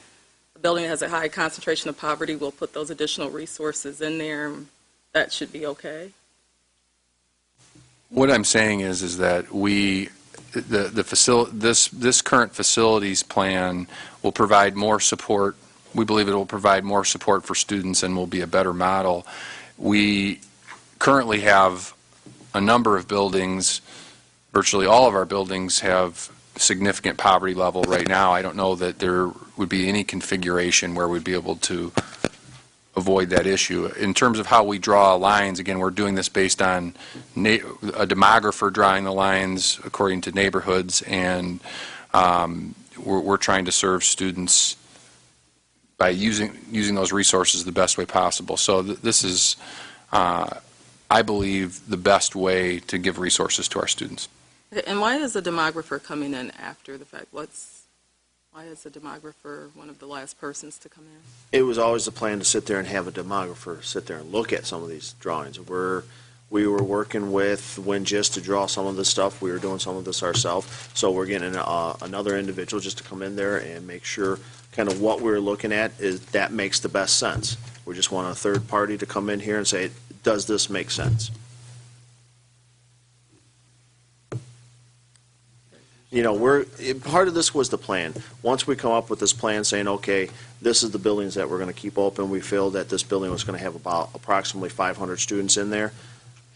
building that has a high concentration of poverty, we'll put those additional resources in there? That should be okay? What I'm saying is that this current facilities plan will provide more support. We believe it will provide more support for students and will be a better model. We currently have a number of buildings, virtually all of our buildings have significant poverty level right now. I don't know that there would be any configuration where we'd be able to avoid that issue. In terms of how we draw lines, again, we're doing this based on a demographer drawing the lines according to neighborhoods, and we're trying to serve students by using those resources the best way possible. So this is, I believe, the best way to give resources to our students. And why is the demographer coming in after the fact? Why is the demographer one of the last persons to come in? It was always the plan to sit there and have a demographer sit there and look at some of these drawings. We were working with WinGIS to draw some of this stuff. We were doing some of this ourselves. So we're getting another individual just to come in there and make sure kind of what we're looking at is that makes the best sense. We just want a third party to come in here and say, does this make sense? Part of this was the plan. Once we come up with this plan saying, okay, this is the buildings that we're going to keep open, we feel that this building was going to have about approximately 500 students in there,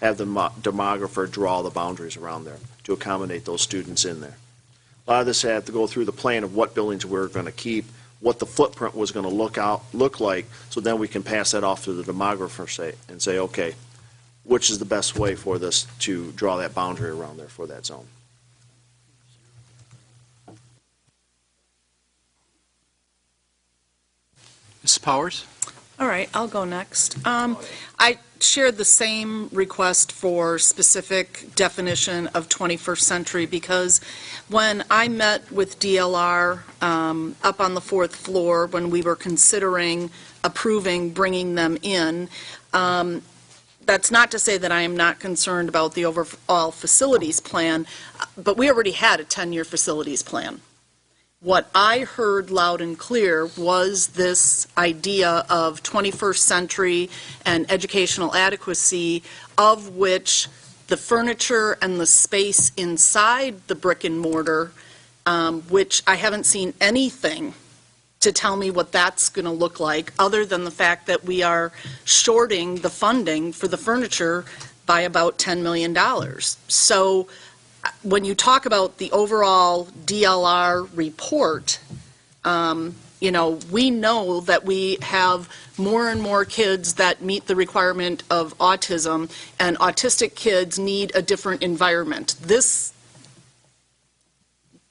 have the demographer draw the boundaries around there to accommodate those students in there. A lot of this had to go through the plan of what buildings we're going to keep, what the footprint was going to look like, so then we can pass that off to the demographer and say, okay, which is the best way for this to draw that boundary around there for that zone. Mrs. Powers? All right, I'll go next. I shared the same request for specific definition of 21st century because when I met with DLR up on the fourth floor when we were considering approving bringing them in, that's not to say that I am not concerned about the overall facilities plan, but we already had a 10-year facilities plan. what I heard loud and clear was this idea of 21st century and educational adequacy, of which the furniture and the space inside the brick and mortar, which I haven't seen anything to tell me what that's going to look like, other than the fact that we are shorting the funding for the furniture by about $10 million. So when you talk about the overall DLR report, we know that we have more and more kids that meet the requirement of autism, and autistic kids need a different environment. This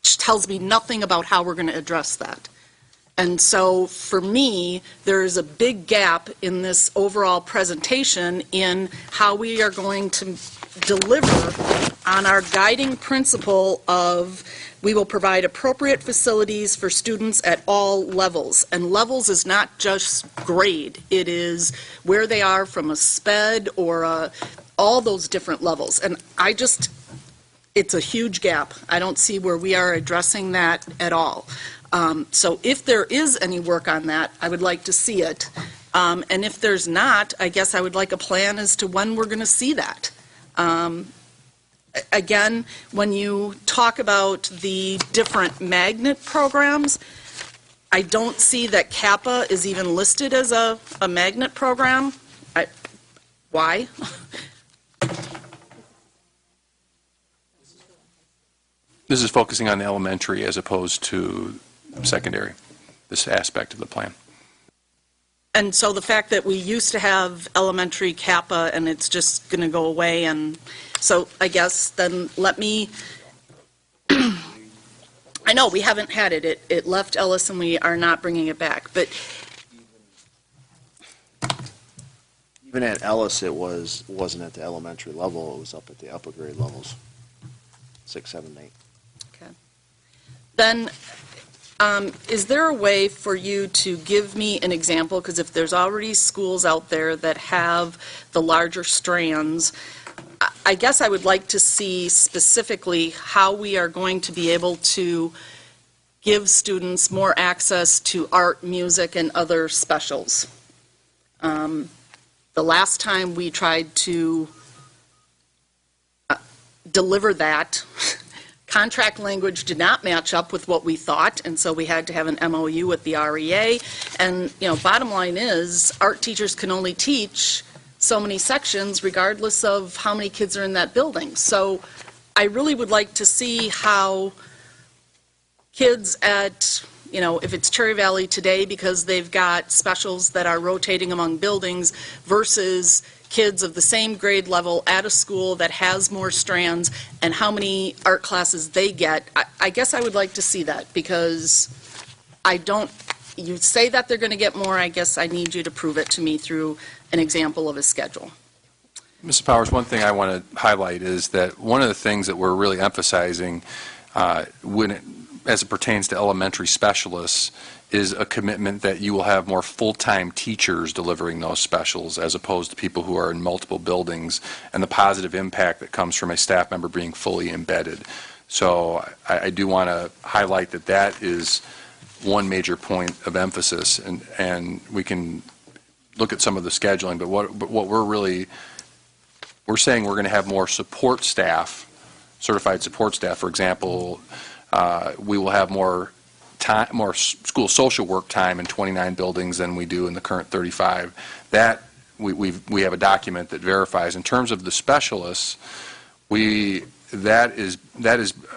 tells me nothing about how we're going to address that. And so, for me, there is a big gap in this overall presentation in how we are going to deliver on our guiding principle of we will provide appropriate facilities for students at all levels. And levels is not just grade. It is where they are from a SPED or all those different levels. And it's a huge gap. I don't see where we are addressing that at all. So if there is any work on that, I would like to see it. And if there's not, I guess I would like a plan as to when we're going to see that. Again, when you talk about the different magnet programs, I don't see that Kappa is even listed as a magnet program. Why? This is focusing on the elementary as opposed to secondary, this aspect of the plan. And so the fact that we used to have elementary Kappa and it's just going to go away, and so I guess then let me, I know we haven't had it. It left Ellis and we are not bringing it back, but Even at Ellis, wasn't at the elementary level, it was up at the upper grade levels, 6, 7, 8. Okay. Then, is there a way for you to give me an example? Because if there's already schools out there that have the larger strands, I guess I would like to see specifically how we are going to be able to give students more access to art, music, and other specials. The last time we tried to deliver that, contract language did not match up with what we thought, and so we had to have an MOU with the REA. And, bottom line is, art teachers can only teach so many sections regardless of how many kids are in that building. So I really would like to see how kids at, if it's Cherry Valley today because they've got specials that are rotating among buildings versus kids of the same grade level at a school that has more strands and how many art classes they get. I guess I would like to see that because you say that they're going to get more, I guess I need you to prove it to me through an example of a schedule. Mrs. Powers, one thing I want to highlight is that one of the things that we're really emphasizing as it pertains to elementary specialists is a commitment that you will have more full-time teachers delivering those specials as opposed to people who are in multiple buildings, and the positive impact that comes from a staff member being fully embedded. So I do want to highlight that is one major point of emphasis, and we can look at some of the scheduling, but what we're saying we're going to have more support staff, certified support staff. For example, we will have more school social work time in 29 buildings than we do in the current 35. That we have a document that verifies. In terms of the specialists, that is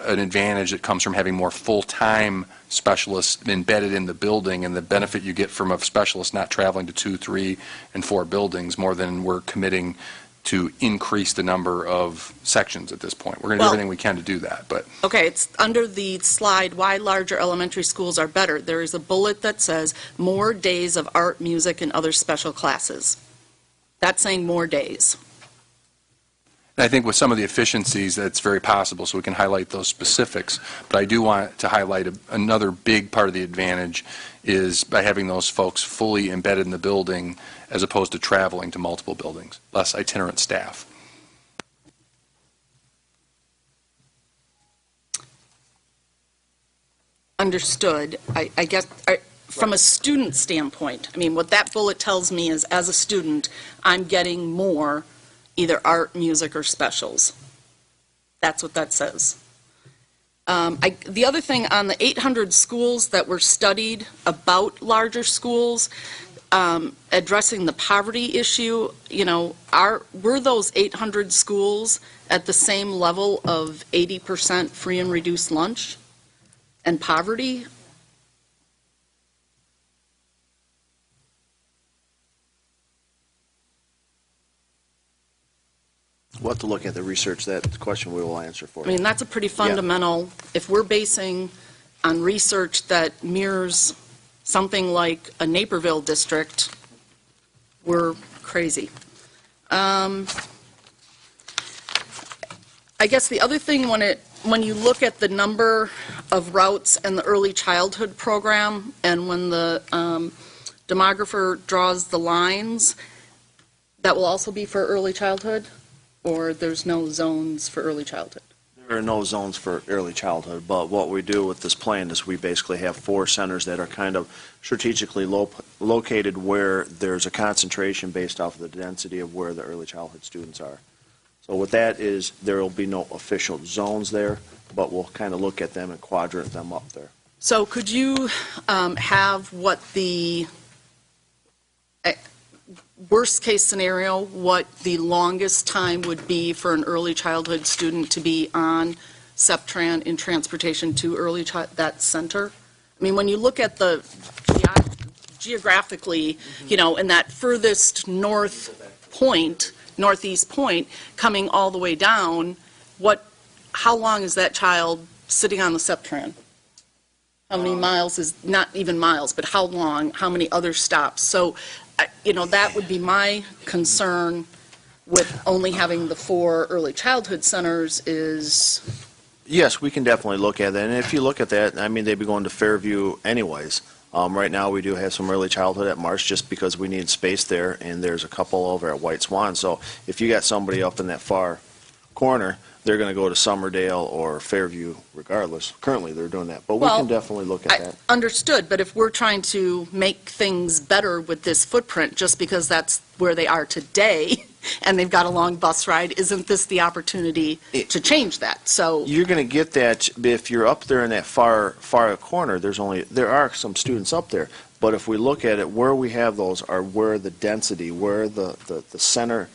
an advantage that comes from having more full-time specialists embedded in the building, and the benefit you get from a specialist not traveling to 2, 3, and 4 buildings more than we're committing to increase the number of sections at this point. We're going to do everything we can to do that. But okay, it's under the slide, why larger elementary schools are better. There is a bullet that says more days of art, music, and other special classes. That's saying more days. I think with some of the efficiencies, that's very possible, so we can highlight those specifics. But I do want to highlight another big part of the advantage is by having those folks fully embedded in the building as opposed to traveling to multiple buildings, less itinerant staff. Understood. I guess, from a student standpoint, I mean, what that bullet tells me is, as a student, I'm getting more either art, music, or specials. That's what that says. The other thing, on the 800 schools that were studied about larger schools, addressing the poverty issue, you know, were those 800 schools at the same level of 80% free and reduced lunch and poverty? We'll have to look at the research. That question we will answer for I you. mean, that's a pretty fundamental, if we're basing on research that mirrors something like a Naperville district, we're crazy. I guess the other thing, when you look at the number of routes and the early childhood program, and when the demographer draws the lines, that will also be for early childhood? Or there's no zones for early childhood? There are no zones for early childhood, but what we do with this plan is we basically have 4 centers that are kind of strategically located where there's a concentration based off of the density of where the early childhood students are. So what that is, there will be no official zones there, but we'll kind of look at them and quadrant them up there. So could you have what the worst-case scenario, what the longest time would be for an early childhood student to be on SEPTRAN in transportation to that center? I mean, when you look at the geographically, you know, in that furthest northeast point, coming all the way down, how long is that child sitting on the SEPTRAN? How many miles is, not even miles, but how long, how many other stops? So, you know, that would be my concern with only having the 4 early childhood centers is... Yes, we can definitely look at that. And if you look at that, I mean, they'd be going to Fairview anyways. Right now, we do have some early childhood at Marsh just because we need space there, and there's a couple over at White Swan. So if you got somebody up in that far corner, they're going to go to Summerdale or Fairview regardless. Currently, they're doing that. But we can definitely look at that. Understood, but if we're trying to make things better with this footprint, just because that's where they are today, and they've got a long bus ride, isn't this the opportunity to change that? So you're going to get that if you're up there in that far corner. There are some students up there, but if we look at it, where we have those are where the density, where the center,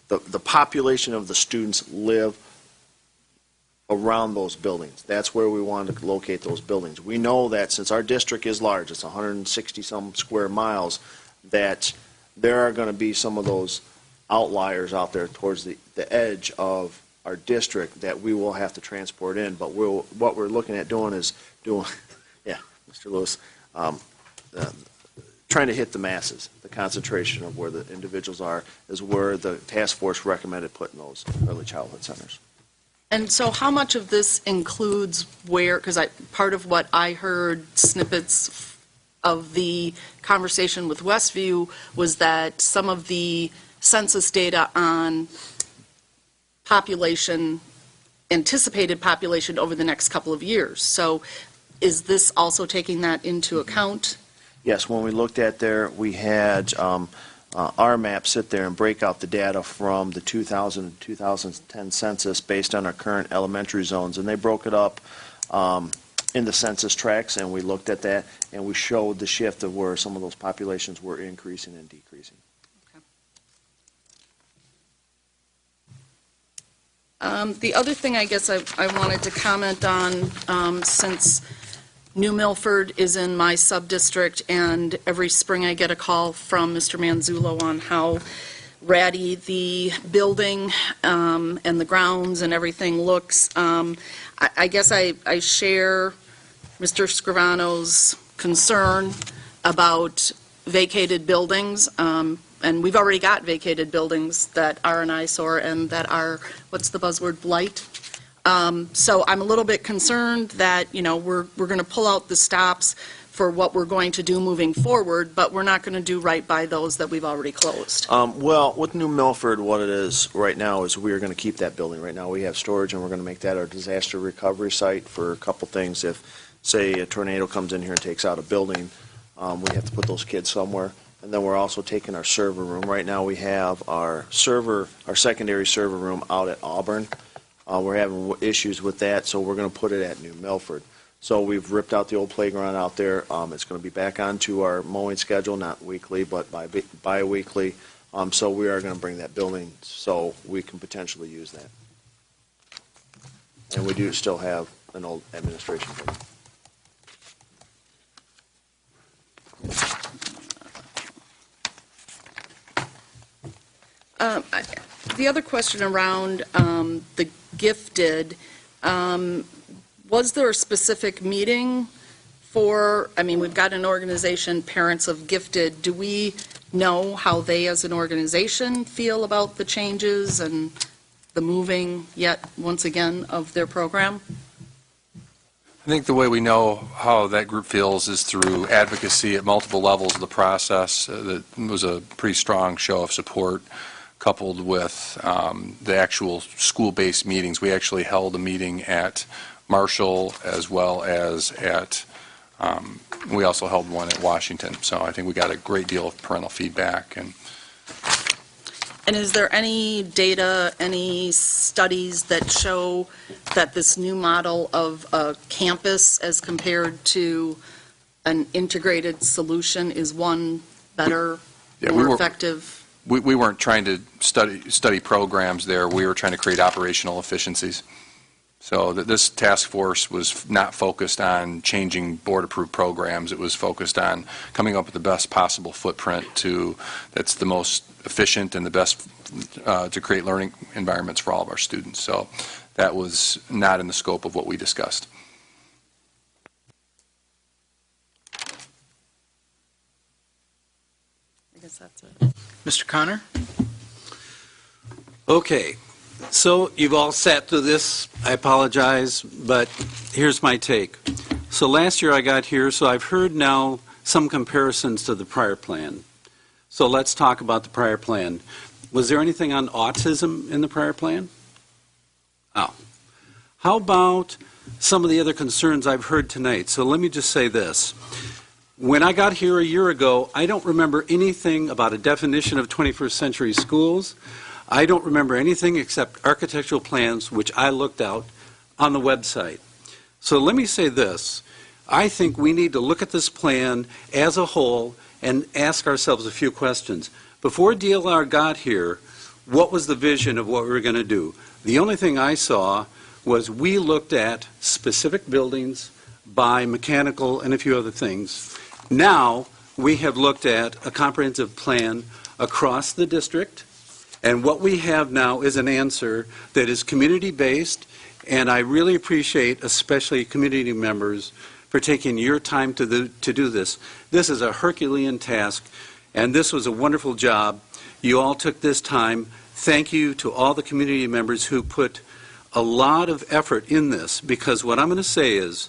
the population of the students live around those buildings. That's where we want to locate those buildings. We know that since our district is large, it's 160-some square miles, that there are going to be some of those outliers out there towards the edge of our district that we will have to transport in. But what we're looking at doing is yeah, Mr. Lewis, trying to hit the masses. The concentration of where the individuals are is where the task force recommended putting those early childhood centers. And so how much of this includes where, because part of what I heard snippets of the conversation with Westview was that some of the census data on population, anticipated population over the next couple of years. So is this also taking that into account? Yes, when we looked at there, we had our map sit there and break out the data from the 2000 and 2010 census based on our current elementary zones, and they broke it up in the census tracts, and we looked at that, and we showed the shift of where some of those populations were increasing and decreasing. The other thing I guess I wanted to comment on, since New Milford is in my sub-district, and every spring I get a call from Mr. Manzullo on how ratty the building and the grounds and everything looks. I guess I share Mr. Scrivano's concern about vacated buildings, and we've already got vacated buildings that are an eyesore and that are, what's the buzzword, blight? So I'm a little bit concerned that, you know, we're going to pull out the stops for what we're going to do moving forward, but we're not going to do right by those that we've already closed. Well, with New Milford, what it is right now is we're going to keep that building. Right now we have storage, and we're going to make that our disaster recovery site for a couple things. If say a tornado comes in here and takes out a building, we have to put those kids somewhere. And then we're also taking our server room. Right now, we have our secondary server room out at Auburn. We're having issues with that, so we're going to put it at New Milford. So we've ripped out the old playground out there. It's going to be back onto our mowing schedule, not weekly, but bi-weekly. So we are going to bring that building so we can potentially use that. And we do still have an old administration building. The other question around the gifted, was there a specific meeting for, I mean, we've got an organization, Parents of Gifted. Do we know how they as an organization feel about the changes and the moving yet, once again, of their program? I think the way we know how that group feels is through advocacy at multiple levels of the process. That was a pretty strong show of support, coupled with the actual school-based meetings. We actually held a meeting at Marshall as well as at, we also held one at Washington. So I think we got a great deal of parental feedback. And is there any data, any studies that show that this new model of a campus as compared to an integrated solution is one better, more effective? We weren't trying to study programs there. We were trying to create operational efficiencies. So this task force was not focused on changing board-approved programs. It was focused on coming up with the best possible footprint that's the most efficient and the best to create learning environments for all of our students. So that was not in the scope of what we discussed. I guess that's it. Mr. Connor? Okay, so you've all sat through this. I apologize, but here's my take. So last year I got here, so I've heard now some comparisons to the prior plan. So let's talk about the prior plan. Was there anything on autism in the prior plan? Oh. How about some of the other concerns I've heard tonight? So let me just say this. When I got here a year ago, I don't remember anything about a definition of 21st century schools. I don't remember anything except architectural plans, which I looked out on the website. So let me say this. I think we need to look at this plan as a whole and ask ourselves a few questions. Before DLR got here, what was the vision of what we were going to do? The only thing I saw was we looked at specific buildings by mechanical and a few other things. Now, we have looked at a comprehensive plan across the district, and what we have now is an answer that is community-based, and I really appreciate especially community members for taking your time to do this. This is a Herculean task, and this was a wonderful job. You all took this time. Thank you to all the community members who put a lot of effort in this, because what I'm going to say is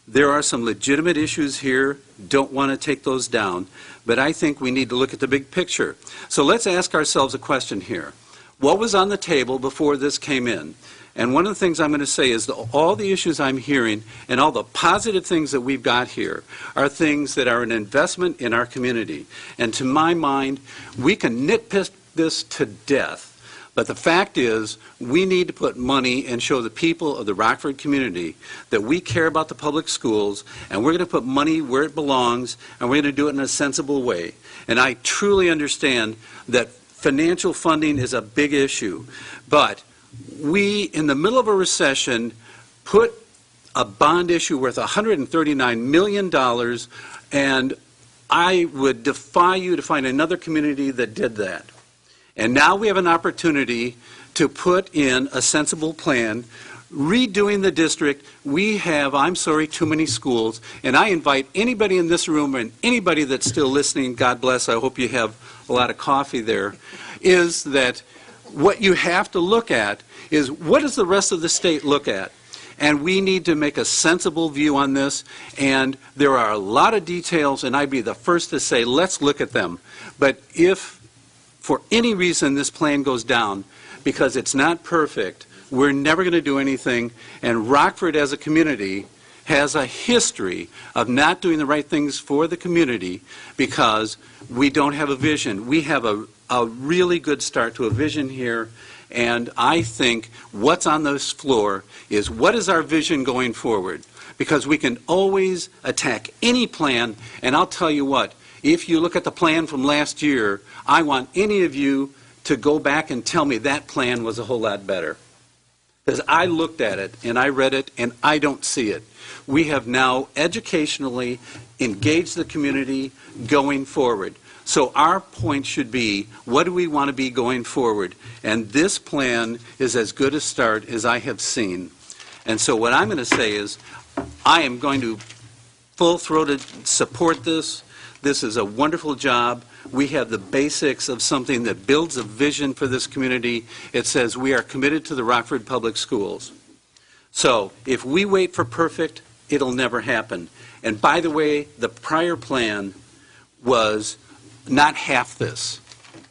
there are some legitimate issues here. Don't want to take those down, but I think we need to look at the big picture. So let's ask ourselves a question here. What was on the table before this came in? And one of the things I'm going to say is that all the issues I'm hearing and all the positive things that we've got here are things that are an investment in our community. And to my mind, we can nitpick this to death. But the fact is, we need to put money and show the people of the Rockford community that we care about the public schools, and we're going to put money where it belongs, and we're going to do it in a sensible way. And I truly understand that financial funding is a big issue, but we, in the middle of a recession, put a bond issue worth $139 million, and I would defy you to find another community that did that. And now we have an opportunity to put in a sensible plan, redoing the district. We have, I'm sorry, too many schools, and I invite anybody in this room and anybody that's still listening, God bless, I hope you have a lot of coffee there, is that what you have to look at is what does the rest of the state look at? And we need to make a sensible view on this, and there are a lot of details, and I'd be the first to say, let's look at them. But if for any reason this plan goes down, because it's not perfect, we're never going to do anything, and Rockford as a community has a history of not doing the right things for the community because we don't have a vision. We have a really good start to a vision here, and I think what's on this floor is what is our vision going forward? Because we can always attack any plan, and I'll tell you what, if you look at the plan from last year, I want any of you to go back and tell me that plan was a whole lot better. Because I looked at it, and I read it, and I don't see it. We have now educationally engaged the community going forward. So our point should be, what do we want to be going forward? And this plan is as good a start as I have seen. And so what I'm going to say is, I am going to full-throated support this. This is a wonderful job. We have the basics of something that builds a vision for this community. It says we are committed to the Rockford Public Schools. So if we wait for perfect, it'll never happen. And by the way, the prior plan was not half this.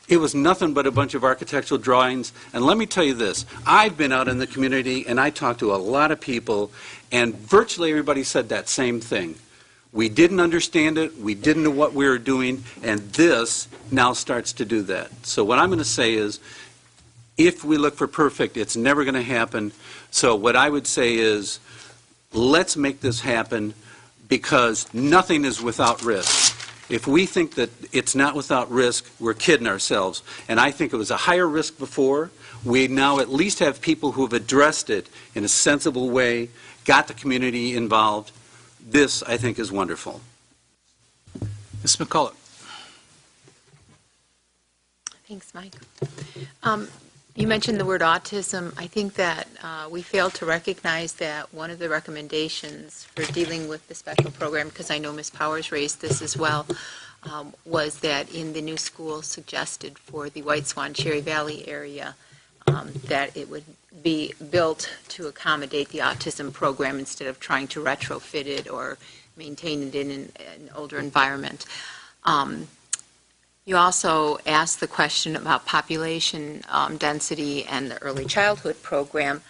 It was nothing but a bunch of architectural drawings. And let me tell you this, I've been out in the community and I talked to a lot of people, and virtually everybody said that same thing. We didn't understand it, we didn't know what we were doing, and this now starts to do that. So what I'm going to say is, if we look for perfect, it's never going to happen. So what I would say is, let's make this happen, because nothing is without risk. If we think that it's not without risk, we're kidding ourselves. And I think it was a higher risk before. We now at least have people who have addressed it in a sensible way, got the community involved. This, I think, is wonderful. Ms. McCulloch. Thanks, Mike. You mentioned the word autism. I think that we failed to recognize that one of the recommendations for dealing with the special program, because I know Ms. Powers raised this as well, was that in the new school suggested for the White Swan Cherry Valley area, that it would be built to accommodate the autism program instead of trying to retrofit it or maintain it in an older environment. You also asked the question about population density and the early childhood program.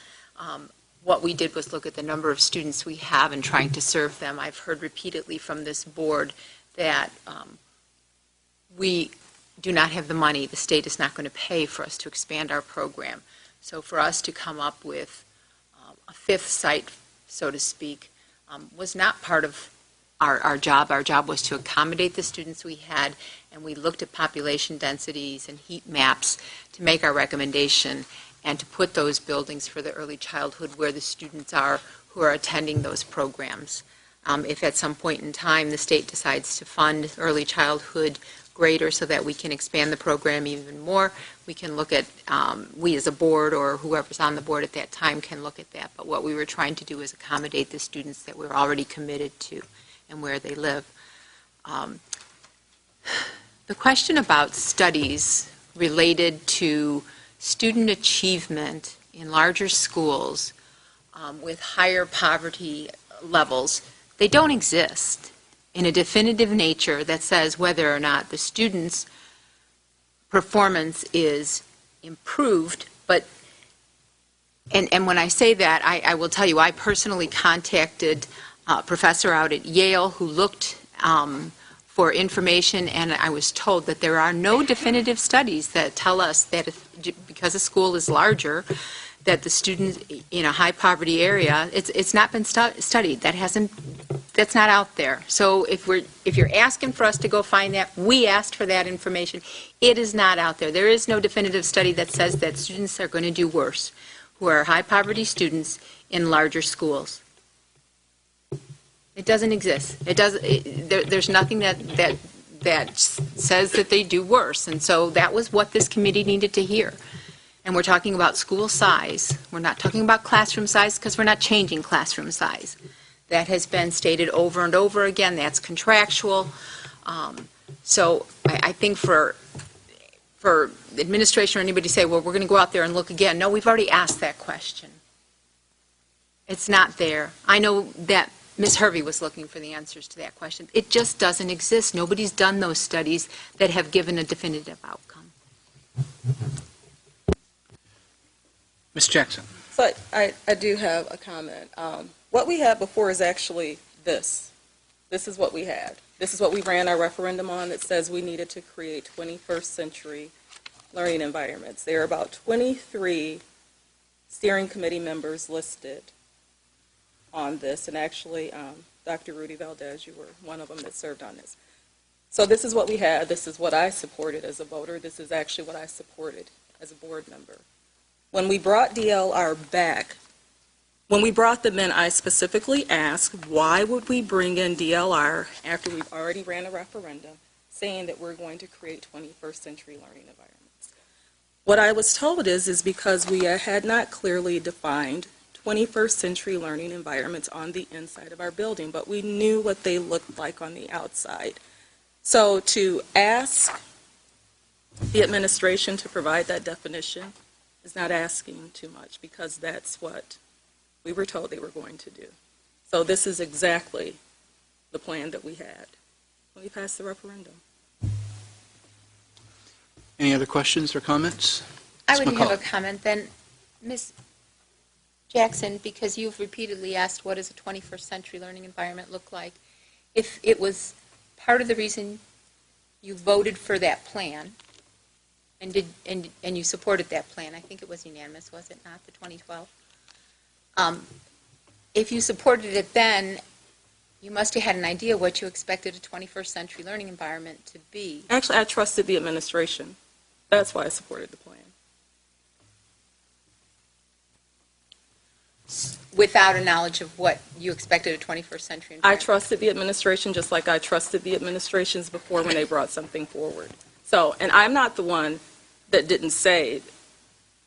What we did was look at the number of students we have and trying to serve them. I've heard repeatedly from this board that we do not have the money. The state is not going to pay for us to expand our program. So for us to come up with a fifth site, so to speak, was not part of our job. Our job was to accommodate the students we had, and we looked at population densities and heat maps to make our recommendation and to put those buildings for the early childhood where the students are who are attending those programs. If at some point in time the state decides to fund early childhood greater so that we can expand the program even more, we can look at, we as a board or whoever's on the board at that time can look at that. But what we were trying to do is accommodate the students that we're already committed to and where they live. The question about studies related to student achievement in larger schools with higher poverty levels, they don't exist in a definitive nature that says whether or not the student's performance is improved. But, and when I say that, I will tell you, I personally contacted a professor out at Yale who looked for information, and I was told that there are no definitive studies that tell us that because a school is larger, that the students in a high poverty area, it's not been studied. That's not out there. So if you're asking for us to go find that, we asked for that information. It is not out there. There is no definitive study that says that students are going to do worse who are high poverty students in larger schools. It doesn't exist. There's nothing that says that they do worse. And so that was what this committee needed to hear. And we're talking about school size. We're not talking about classroom size because we're not changing classroom size. That has been stated over and over again. That's contractual. So I think for administration or anybody to say, well, we're going to go out there and look again. No, we've already asked that question. It's not there. I know that Ms. Hervey was looking for the answers to that question. It just doesn't exist. Nobody's done those studies that have given a definitive outcome. Ms. Jackson. So I do have a comment. What we had before is actually this. This is what we had. This is what we ran our referendum on that says we needed to create 21st century learning environments. There are about 23 steering committee members listed on this, and actually, Dr. Rudy Valdez, you were one of them that served on this. So this is what we had. This is what I supported as a voter. This is actually what I supported as a board member. When we brought DLR back, when we brought them in, I specifically asked, why would we bring in DLR after we've already ran a referendum saying that we're going to create 21st century learning environments? What I was told is because we had not clearly defined 21st century learning environments on the inside of our building, but we knew what they looked like on the outside. So to ask the administration to provide that definition is not asking too much, because that's what we were told they were going to do. So this is exactly the plan that we had when we passed the referendum. Any other questions or comments? I Ms. would have McCullough. a comment then. Ms. Jackson, because you've repeatedly asked what does a 21st century learning environment look like, if it was part of the reason you voted for that plan and you supported that plan, I think it was unanimous, was it not, the 2012? If you supported it then, you must have had an idea what you expected a 21st century learning environment to be. Actually, I trusted the administration. That's why I supported the plan. Without a knowledge of what you expected a 21st century I environment. trusted the administration just like I trusted the administrations before when they brought something forward. So, and I'm not the one that didn't say,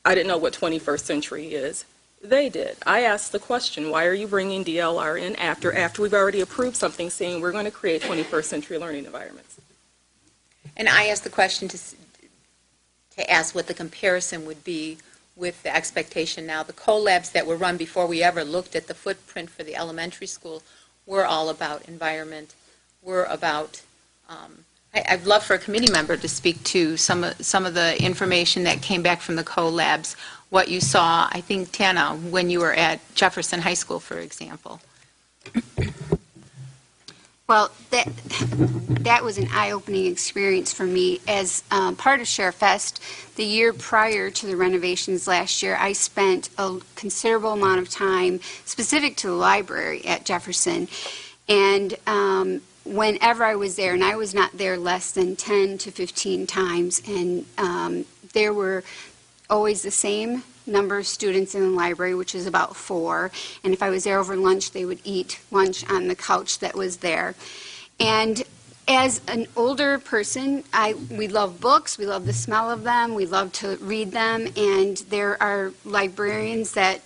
I didn't know what 21st century is. They did. I asked the question, why are you bringing DLR in after we've already approved something saying we're going to create 21st century learning environments? And I asked the question to ask what the comparison would be with the expectation now. The collabs that were run before we ever looked at the footprint for the elementary school were all about environment, were about, I'd love for a committee member to speak to some of the information that came back from the collabs, what you saw, I think, Tana, when you were at Jefferson High School, for example. Well, that was an eye-opening experience for me. As part of ShareFest, the year prior to the renovations last year, I spent a considerable amount of time specific to the library at Jefferson. And whenever I was there, and I was not there less than 10 to 15 times, and there were always the same number of students in the library, which is about 4. And if I was there over lunch, they would eat lunch on the couch that was there. And as an older person, we love books, we love the smell of them, we love to read them, and there are librarians that,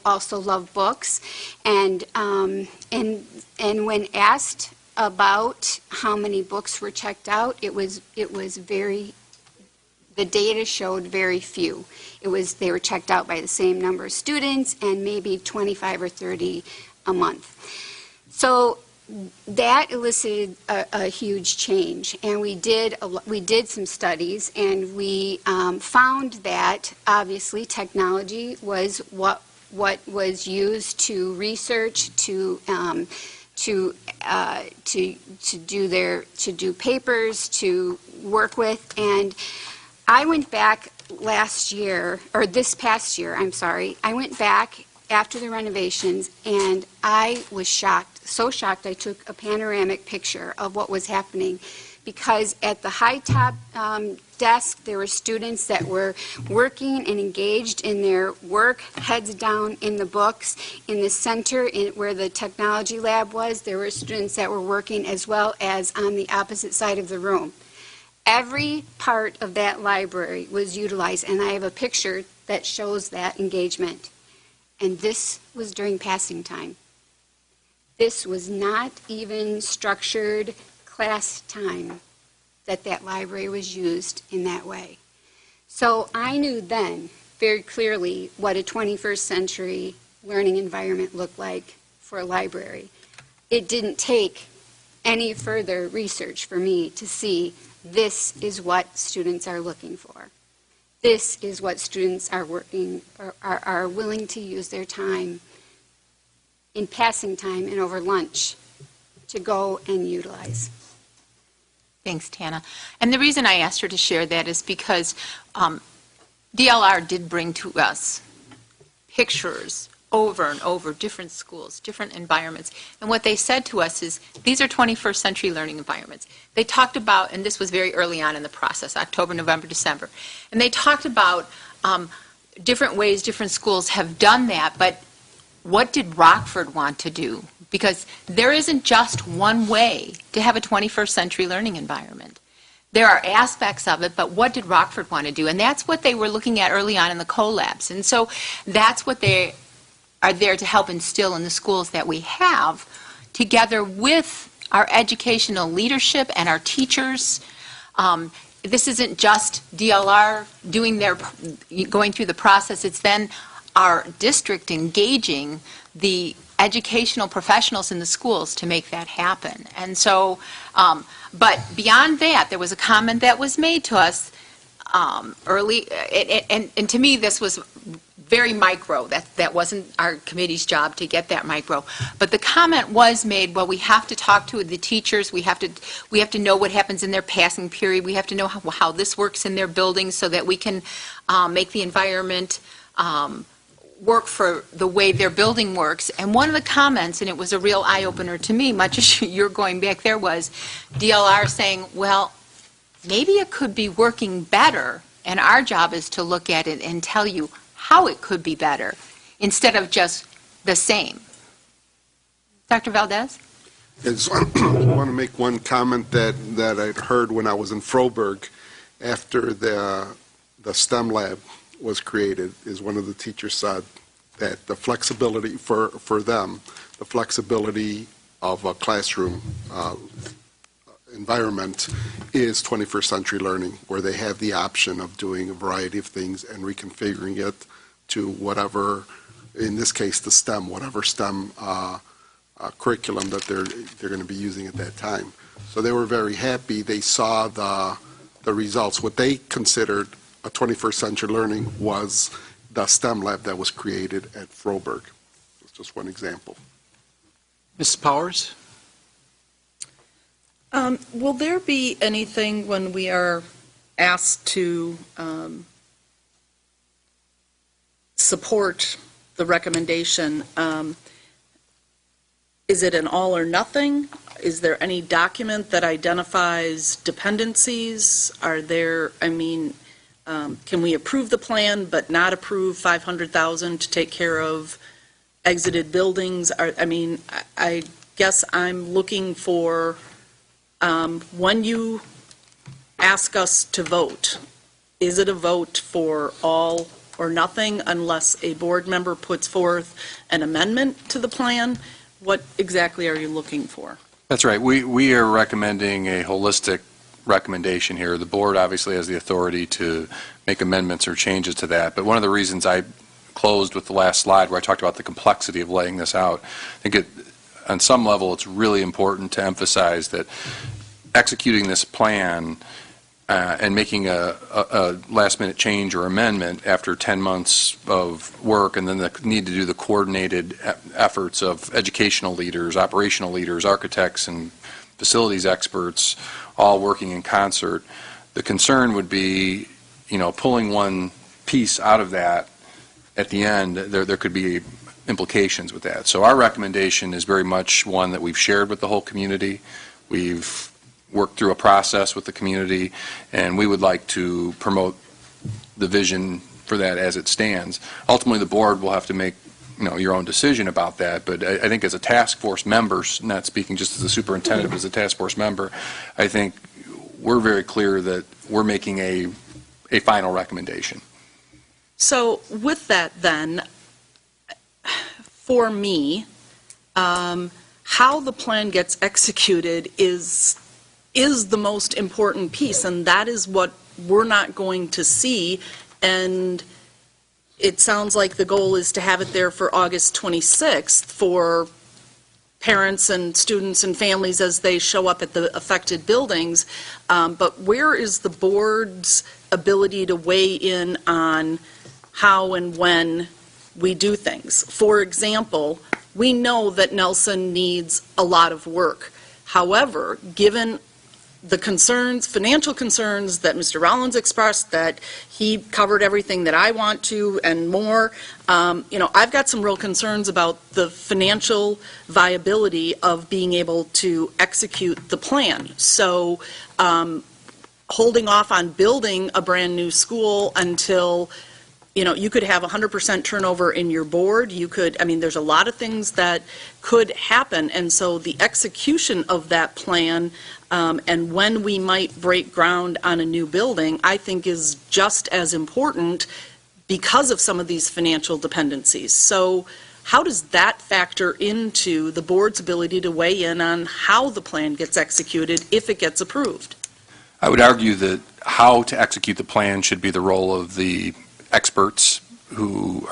also love books. And when asked about how many books were checked out, it was very, the data showed very few. They were checked out by the same number of students and maybe 25 or 30 a month. So that elicited a huge change, and we did some studies, and we found that obviously technology was what was used to research, to do papers, to work with. And I went back this past year, I went back after the renovations, and I was shocked, so shocked I took a panoramic picture of what was happening, because at the high top desk there were students that were working and engaged in their work, heads down in the books. In the center where the technology lab was, there were students that were working, as well as on the opposite side of the room. Every part of that library was utilized, and I have a picture that shows that engagement. And this was during passing time. This was not even structured class time that library was used in that way. So I knew then very clearly what a 21st century learning environment looked like for a library. It didn't take any further research for me to see this is what students are looking for. This is what students are willing to use their time in passing time and over lunch to go and utilize. Thanks, Tana. And the reason I asked her to share that is because DLR did bring to us pictures over and over, different schools, different environments. And what they said to us is, these are 21st century learning environments. They talked about, and this was very early on in the process, October, November, December, and they talked about different ways different schools have done that, but what did Rockford want to do? Because there isn't just one way to have a 21st century learning environment. There are aspects of it, but what did Rockford want to do? And that's what they were looking at early on in the collabs. And so that's what they are there to help instill in the schools that we have, together with our educational leadership and our teachers. This isn't just DLR going through the process. It's then our district engaging the educational professionals in the schools to make that happen. And so, but beyond that, there was a comment that was made to us early, and to me this was very micro. That wasn't our committee's job to get that micro. But the comment was made, well, we have to talk to the teachers, we have to know what happens in their passing period, we have to know how this works in their buildings so that we can make the environment work for the way their building works. And one of the comments, and it was a real eye-opener to me, much as you're going back there, was DLR saying, well, maybe it could be working better, and our job is to look at it and tell you how it could be better, instead of just the same. Dr. Valdez? I just want to make one comment that I'd heard when I was in Froberg after the STEM lab was created, is one of the teachers said that the flexibility for them, the flexibility of a classroom environment is 21st century learning, where they have the option of doing a variety of things and reconfiguring it to whatever, in this case, the STEM, whatever STEM curriculum that they're going to be using at that time. So they were very happy. They saw the results. What they considered a 21st century learning was the STEM lab that was created at Froberg. It's just one example. Mrs. Powers? Will there be anything when we are asked to support the recommendation? Is it an all or nothing? Is there any document that identifies dependencies? Are there, can we approve the plan but not approve $500,000 to take care of exited buildings? I guess I'm looking for, when you ask us to vote, is it a vote for all or nothing unless a board member puts forth an amendment to the plan? What exactly are you looking for? That's right. We are recommending a holistic recommendation here. The board obviously has the authority to make amendments or changes to that, but one of the reasons I closed with the last slide where I talked about the complexity of laying this out, I think on some level it's really important to emphasize that executing this plan and making a last-minute change or amendment after 10 months of work, and then the need to do the coordinated efforts of educational leaders, operational leaders, architects, and facilities experts all working in concert. The concern would be, pulling one piece out of that at the end, there could be implications with that. So our recommendation is very much one that we've shared with the whole community. We've worked through a process with the community, and we would like to promote the vision for that as it stands. Ultimately, the board will have to make your own decision about that, but I think as a task force member, not speaking just as a superintendent, but as a task force member, I think we're very clear that we're making a final recommendation. So with that then, for me, how the plan gets executed is the most important piece, and that is what we're not going to see. And it sounds like the goal is to have it there for August 26th for parents and students and families as they show up at the affected buildings. But where is the board's ability to weigh in on how and when we do things? For example, we know that Nelson needs a lot of work. However, given the concerns, financial concerns that Mr. Rollins expressed, that he covered everything that I want to and more, I've got some real concerns about the financial viability of being able to execute the plan. So holding off on building a brand-new school until, you could have 100% turnover in your board. You could, there's a lot of things that could happen. And so the execution of that plan and when we might break ground on a new building, I think is just as important because of some of these financial dependencies. So how does that factor into the board's ability to weigh in on how the plan gets executed if it gets approved? I would argue that how to execute the plan should be the role of the experts who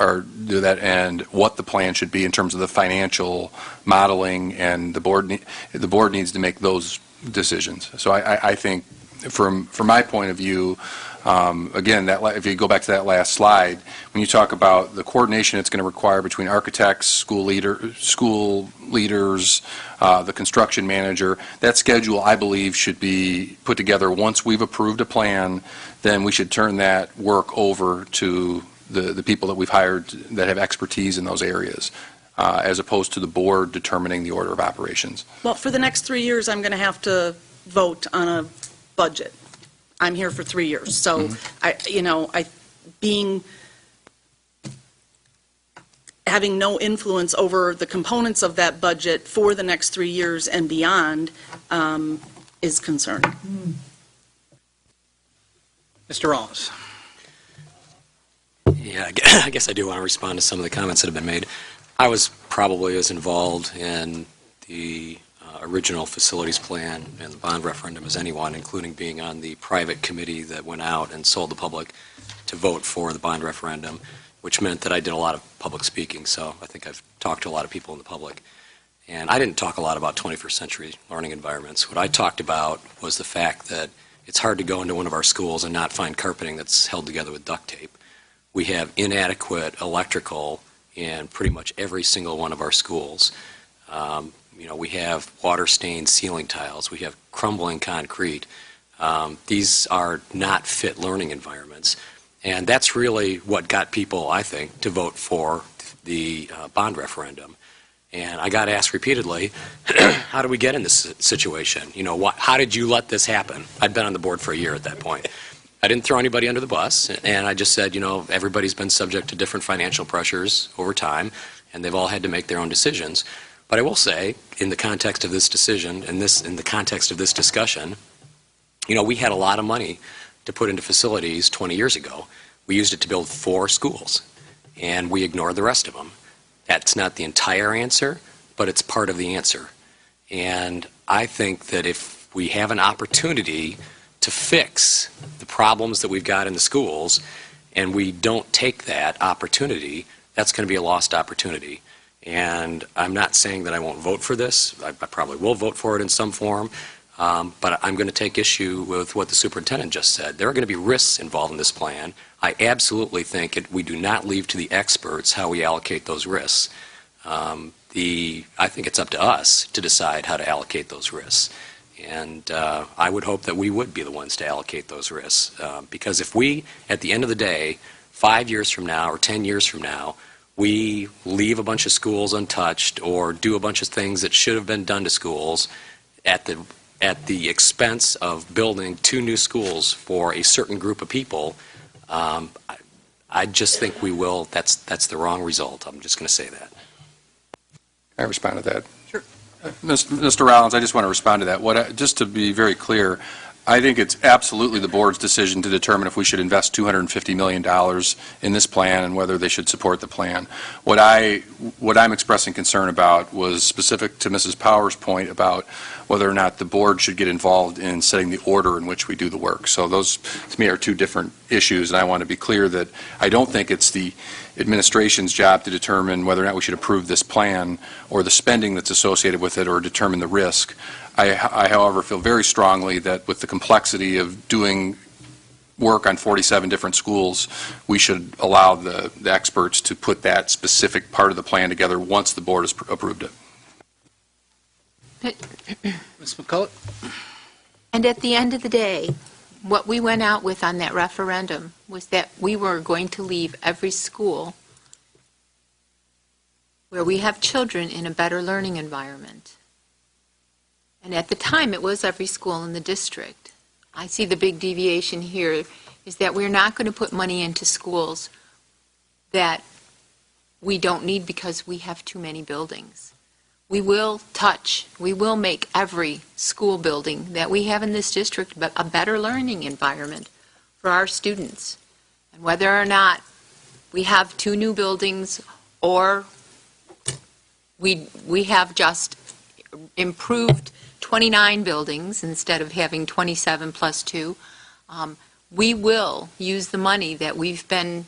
do that, and what the plan should be in terms of the financial modeling, and the board needs to make those decisions. So I think from my point of view, again, if you go back to that last slide, when you talk about the coordination it's going to require between architects, school leaders, the construction manager, that schedule, I believe, should be put together once we've approved a plan. Then we should turn that work over to the people that we've hired that have expertise in those areas, as opposed to the board determining the order of operations. Well, for the next 3 years, I'm going to have to vote on a budget. I'm here for 3 years, so having no influence over the components of that budget for the next 3 years and beyond is concerning. Mr. Rollins. Yeah, I guess I do want to respond to some of the comments that have been made. I was probably as involved in the original facilities plan and the bond referendum as anyone, including being on the private committee that went out and sold the public to vote for the bond referendum, which meant that I did a lot of public speaking, so I think I've talked to a lot of people in the public. And I didn't talk a lot about 21st century learning environments. What I talked about was the fact that it's hard to go into one of our schools and not find carpeting that's held together with duct tape. We have inadequate electrical in pretty much every single one of our schools. We have water-stained ceiling tiles. We have crumbling concrete. These are not fit learning environments. And that's really what got people, I think, to vote for the bond referendum. And I got asked repeatedly, how do we get in this situation? How did you let this happen? I'd been on the board for a year at that point. I didn't throw anybody under the bus, and I just said, everybody's been subject to different financial pressures over time, and they've all had to make their own decisions. But I will say, in the context of this decision, in the context of this discussion, we had a lot of money to put into facilities 20 years ago. We used it to build 4 schools, and we ignored the rest of them. That's not the entire answer, but it's part of the answer. And I think that if we have an opportunity to fix the problems that we've got in the schools, and we don't take that opportunity, that's going to be a lost opportunity. And I'm not saying that I won't vote for this. I probably will vote for it in some form, but I'm going to take issue with what the superintendent just said. There are going to be risks involved in this plan. I absolutely think we do not leave to the experts how we allocate those risks. I think it's up to us to decide how to allocate those risks. And I would hope that we would be the ones to allocate those risks. Because if we, at the end of the day, 5 years from now or 10 years from now, we leave a bunch of schools untouched or do a bunch of things that should have been done to schools at the expense of building 2 new schools for a certain group of people, I just think we will. That's the wrong result. I'm just going to say that. Can I respond to that? Sure. Mr. Rollins, I just want to respond to that. Just to be very clear, I think it's absolutely the board's decision to determine if we should invest $250 million in this plan and whether they should support the plan. What I'm expressing concern about was specific to Mrs. Power's point about whether or not the board should get involved in setting the order in which we do the work. So those, to me, are 2 different issues, and I want to be clear that I don't think it's the administration's job to determine whether or not we should approve this plan or the spending that's associated with it or determine the risk. I, however, feel very strongly that with the complexity of doing work on 47 different schools, we should allow the experts to put that specific part of the plan together once the board has approved it. Ms. McCulloch? And at the end of the day, what we went out with on that referendum was that we were going to leave every school where we have children in a better learning environment. And at the time, it was every school in the district. I see the big deviation here is that we're not going to put money into schools that we don't need because we have too many buildings. We will make every school building that we have in this district a better learning environment for our students. And whether or not we have 2 new buildings or we have just improved 29 buildings instead of having 27 plus 2, we will use the money that we've been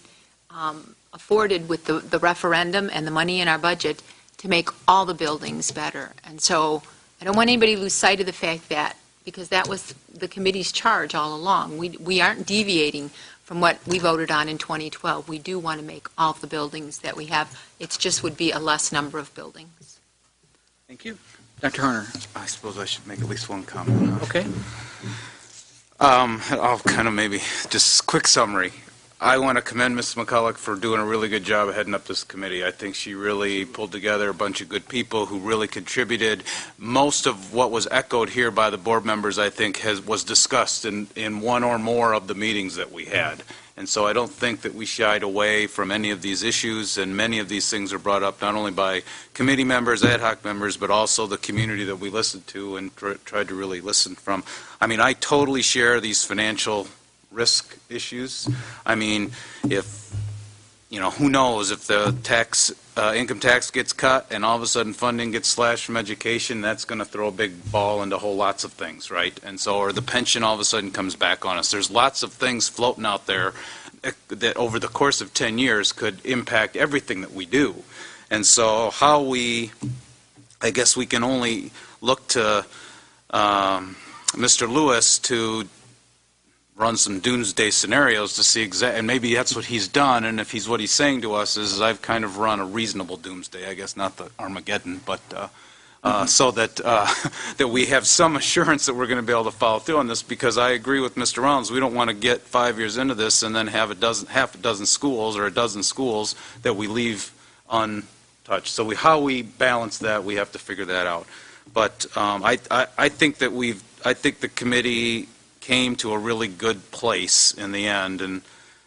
afforded with the referendum and the money in our budget to make all the buildings better. And so I don't want anybody to lose sight of the fact that, because that was the committee's charge all along. We aren't deviating from what we voted on in 2012. We do want to make all of the buildings that we have. It just would be a less number of buildings. Thank you. Dr. Harner? I suppose I should make at least one comment. Okay. I'll kind of maybe just quick summary. I want to commend Mrs. McCulloch for doing a really good job of heading up this committee. I think she really pulled together a bunch of good people who really contributed. Most of what was echoed here by the board members, I think, was discussed in one or more of the meetings that we had. And so I don't think that we shied away from any of these issues, and many of these things are brought up not only by committee members, ad hoc members, but also the community that we listened to and tried to really listen from. I mean, I totally share these financial risk issues. I mean, if, who knows, if the income tax gets cut and all of a sudden funding gets slashed from education, that's going to throw a big ball into whole lots of things, right? And so, or the pension all of a sudden comes back on us. There's lots of things floating out there that over the course of 10 years could impact everything that we do. And so I guess we can only look to Mr. Lewis to run some doomsday scenarios to see and maybe that's what he's done, and if what he's saying to us is I've kind of run a reasonable doomsday, I guess not the Armageddon, but so that that we have some assurance that we're going to be able to follow through on this, because I agree with Mr. Rollins, we don't want to get 5 years into this and then have half a dozen schools or a dozen schools that we leave untouched. So how we balance that, we have to figure that out. But I think the committee came to a really good place in the end, and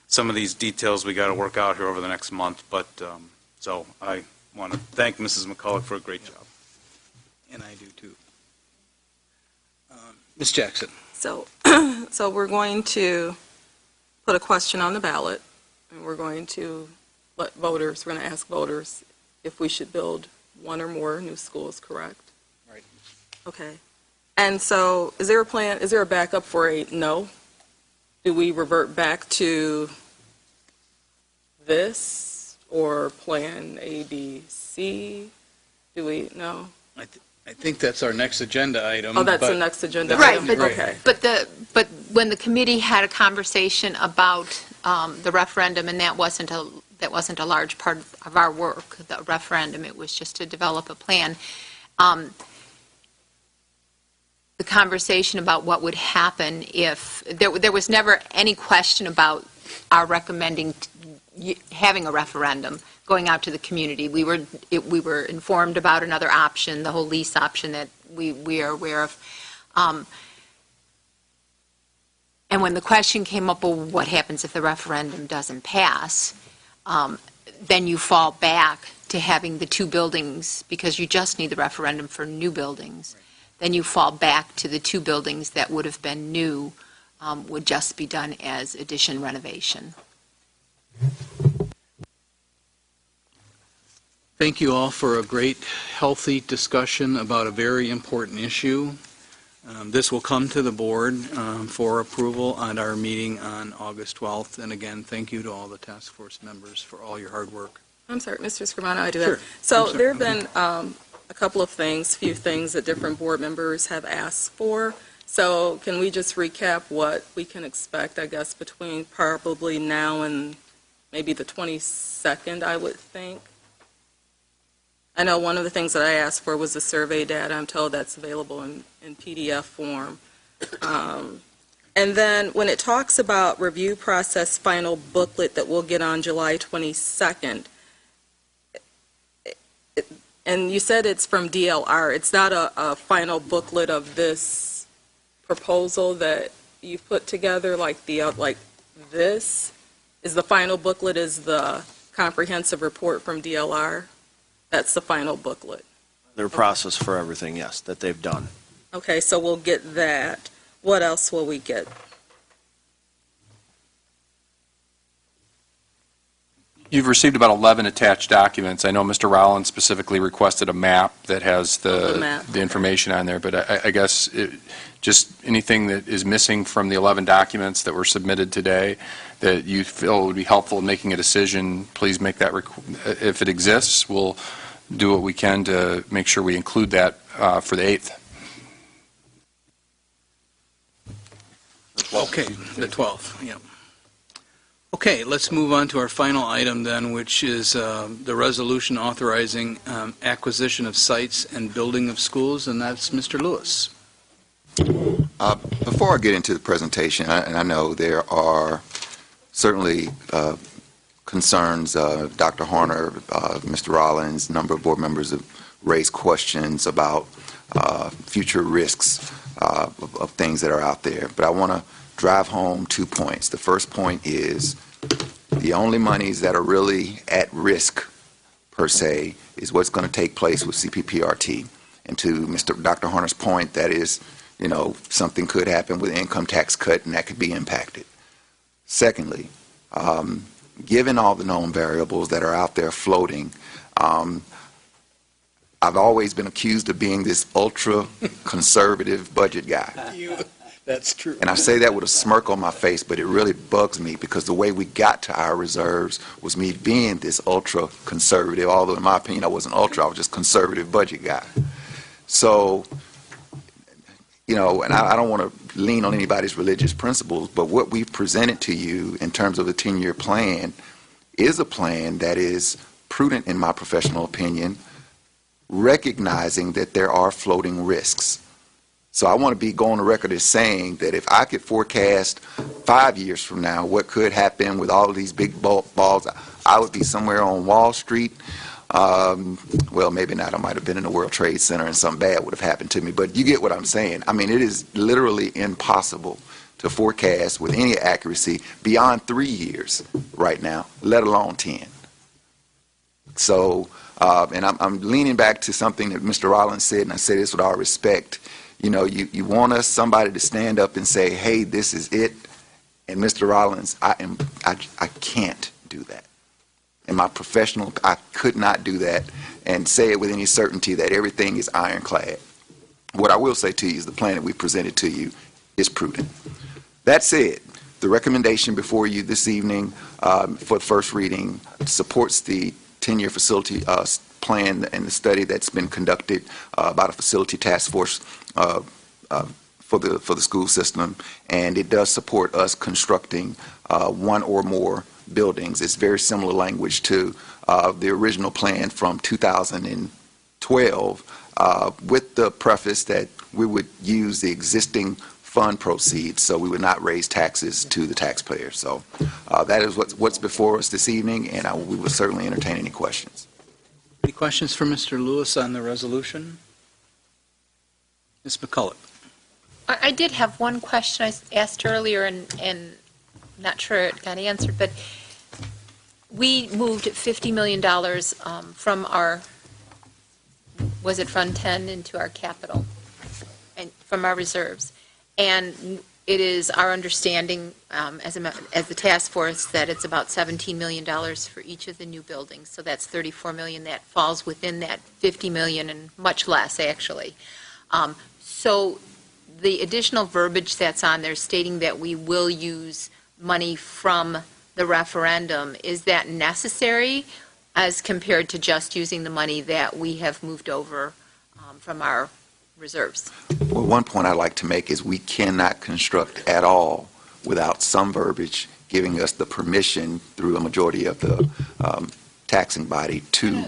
some of these details we got to work out here over the next month. But so I want to thank Mrs. McCulloch for a great job. And I do too. Ms. Jackson? So we're going to put a question on the ballot, and we're going to we're going to ask voters if we should build 1 or more new schools, correct? Right. Okay. And so is there a plan, is there a backup for a no? Do we revert back to this or plan A, B, C? Do we, no? I think that's our next agenda item. Oh, that's the next agenda Right, item? Okay. but when the committee had a conversation about the referendum, and that wasn't a large part of our work, the referendum, it was just to develop a plan. The conversation about what would happen if there was never any question about our recommending having a referendum going out to the community. We were informed about another option, the whole lease option that we are aware of. And when the question came up, well, what happens if the referendum doesn't pass? Then you fall back to having the 2 buildings, because you just need the referendum for new buildings. Then you fall back to the 2 buildings that would have been new, would just be done as addition renovation. Thank you all for a great, healthy discussion about a very important issue. This will come to the board for approval at our meeting on August 12th. And again, thank you to all the task force members for all your hard work. I'm sorry, Mr. Scrivano, I do that. Sure. So there have been a couple of things, few things that different board members have asked for. So can we just recap what we can expect, I guess, between probably now and maybe the 22nd, I would think? I know one of the things that I asked for was the survey data. I'm told that's available in PDF form. And then when it talks about review process final booklet that we'll get on July 22nd, and you said it's from DLR, it's not a final booklet of this proposal that you put together, like this? Is the final booklet is the comprehensive report from DLR? That's the final booklet. Their process for everything, yes, that they've done. Okay, so we'll get that. What else will we get? You've received about 11 attached documents. I know Mr. Rollins specifically requested a map that has the information on there, but I guess just anything that is missing from the 11 documents that were submitted today that you feel would be helpful in making a decision, please make that. If it exists, we'll do what we can to make sure we include that for the 8th. Okay, the 12th, yeah. Okay, let's move on to our final item then, which is the resolution authorizing acquisition of sites and building of schools, and that's Mr. Lewis. Before I get into the presentation, and I know there are certainly concerns, Dr. Horner, Mr. Rollins, a number of board members have raised questions about future risks of things that are out there. But I want to drive home 2 points. The first point is the only monies that are really at risk, per se, is what's going to take place with CPPRT. And to Dr. Horner's point, that is, something could happen with income tax cut, and that could be impacted. Secondly, given all the known variables that are out there floating, I've always been accused of being this ultra-conservative budget guy. That's true. And I say that with a smirk on my face, but it really bugs me because the way we got to our reserves was me being this ultra-conservative, although in my opinion I wasn't ultra, I was just conservative budget guy. So, and I don't want to lean on anybody's religious principles, but what we've presented to you in terms of a 10-year plan is a plan that is prudent in my professional opinion, recognizing that there are floating risks. So I want to go on the record as saying that if I could forecast 5 years from now what could happen with all of these big balls, I would be somewhere on Wall Street. Well, maybe not. I might have been in the World Trade Center and something bad would have happened to me. But you get what I'm saying. I mean, it is literally impossible to forecast with any accuracy beyond 3 years right now, let alone 10. So, and I'm leaning back to something that Mr. Rollins said, and I say this with all respect. You want somebody to stand up and say, hey, this is it. And Mr. Rollins, I can't do that. In my professional, I could not do that and say it with any certainty that everything is ironclad. What I will say to you is the plan that we presented to you is prudent. That said, the recommendation before you this evening for the first reading supports the 10-year facility plan and the study that's been conducted about a facility task force for the school system, and it does support us constructing one or more buildings. It's very similar language to the original plan from 2012, with the preface that we would use the existing fund proceeds, so we would not raise taxes to the taxpayer. So that is what's before us this evening, and we will certainly entertain any questions. Any questions for Mr. Lewis on the resolution? Ms. McCullough. I did have one question I asked earlier, and not sure it got answered, but we moved $50 million from our, was it Fund 10, into our capital, and from our reserves. And it is our understanding as the task force that it's about $17 million for each of the new buildings. So that's $34 million that falls within that $50 million, and much less, actually. So the additional verbiage that's on there stating that we will use money from the referendum, is that necessary as compared to just using the money that we have moved over from our reserves. Well, one point I'd like to make is we cannot construct at all without some verbiage giving us the permission through a majority of the taxing body to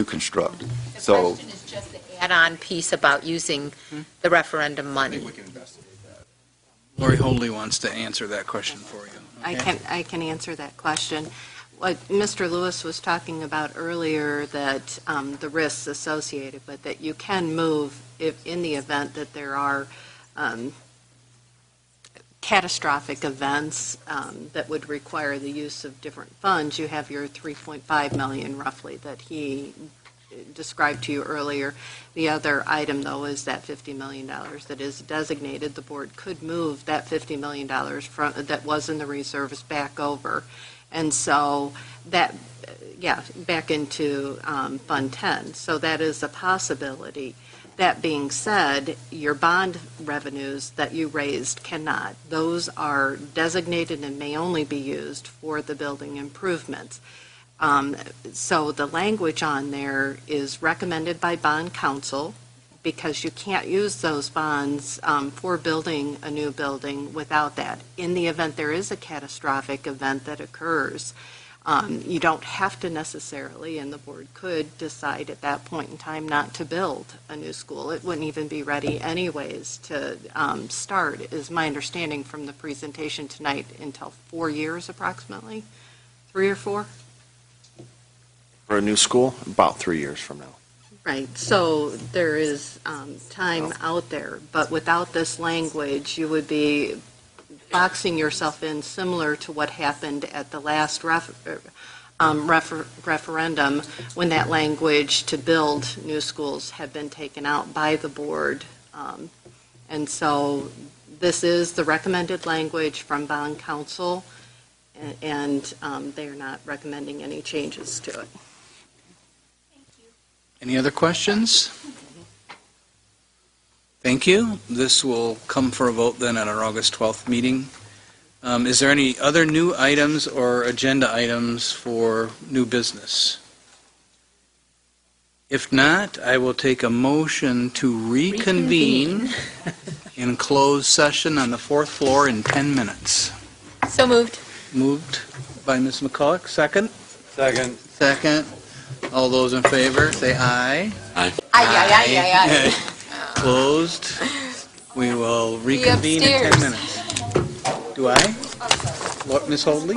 construct. The question is just the add-on piece about using the referendum money. Lori Holdley wants to answer that question for you. Okay? I can answer that question. What Mr. Lewis was talking about earlier, that the risks associated with it, you can move if, in the event that there are catastrophic events that would require the use of different funds. You have your $3.5 million roughly that he described to you earlier. The other item, though, is that $50 million that is designated. The board could move that $50 million that was in the reserves back over. And so that, back into Fund 10. So that is a possibility. That being said, your bond revenues that you raised cannot. Those are designated and may only be used for the building improvements. So the language on there is recommended by bond counsel, because you can't use those bonds for building a new building without that. In the event there is a catastrophic event that occurs, you don't have to necessarily, and the board could decide at that point in time not to build a new school. It wouldn't even be ready anyways to start, is my understanding from the presentation tonight, until 4 years approximately, 3 or 4? For a new school, about 3 years from now. Right, so there is time out there, but without this language, you would be boxing yourself in, similar to what happened at the last referendum, when that language to build new schools had been taken out by the board. And so this is the recommended language from bond counsel, and they are not recommending any changes to it. Any other questions? Thank you. This will come for a vote then at our August 12th meeting. Is there any other new items or agenda items for new business? If not, I will take a motion to reconvene in closed session on the 4th floor in 10 minutes. So moved. Moved by Ms. McCulloch. Second? Second. Second. All those in favor, say aye. Aye. Aye. Closed. We will reconvene in 10 minutes. Do I? What, Ms. Holdley?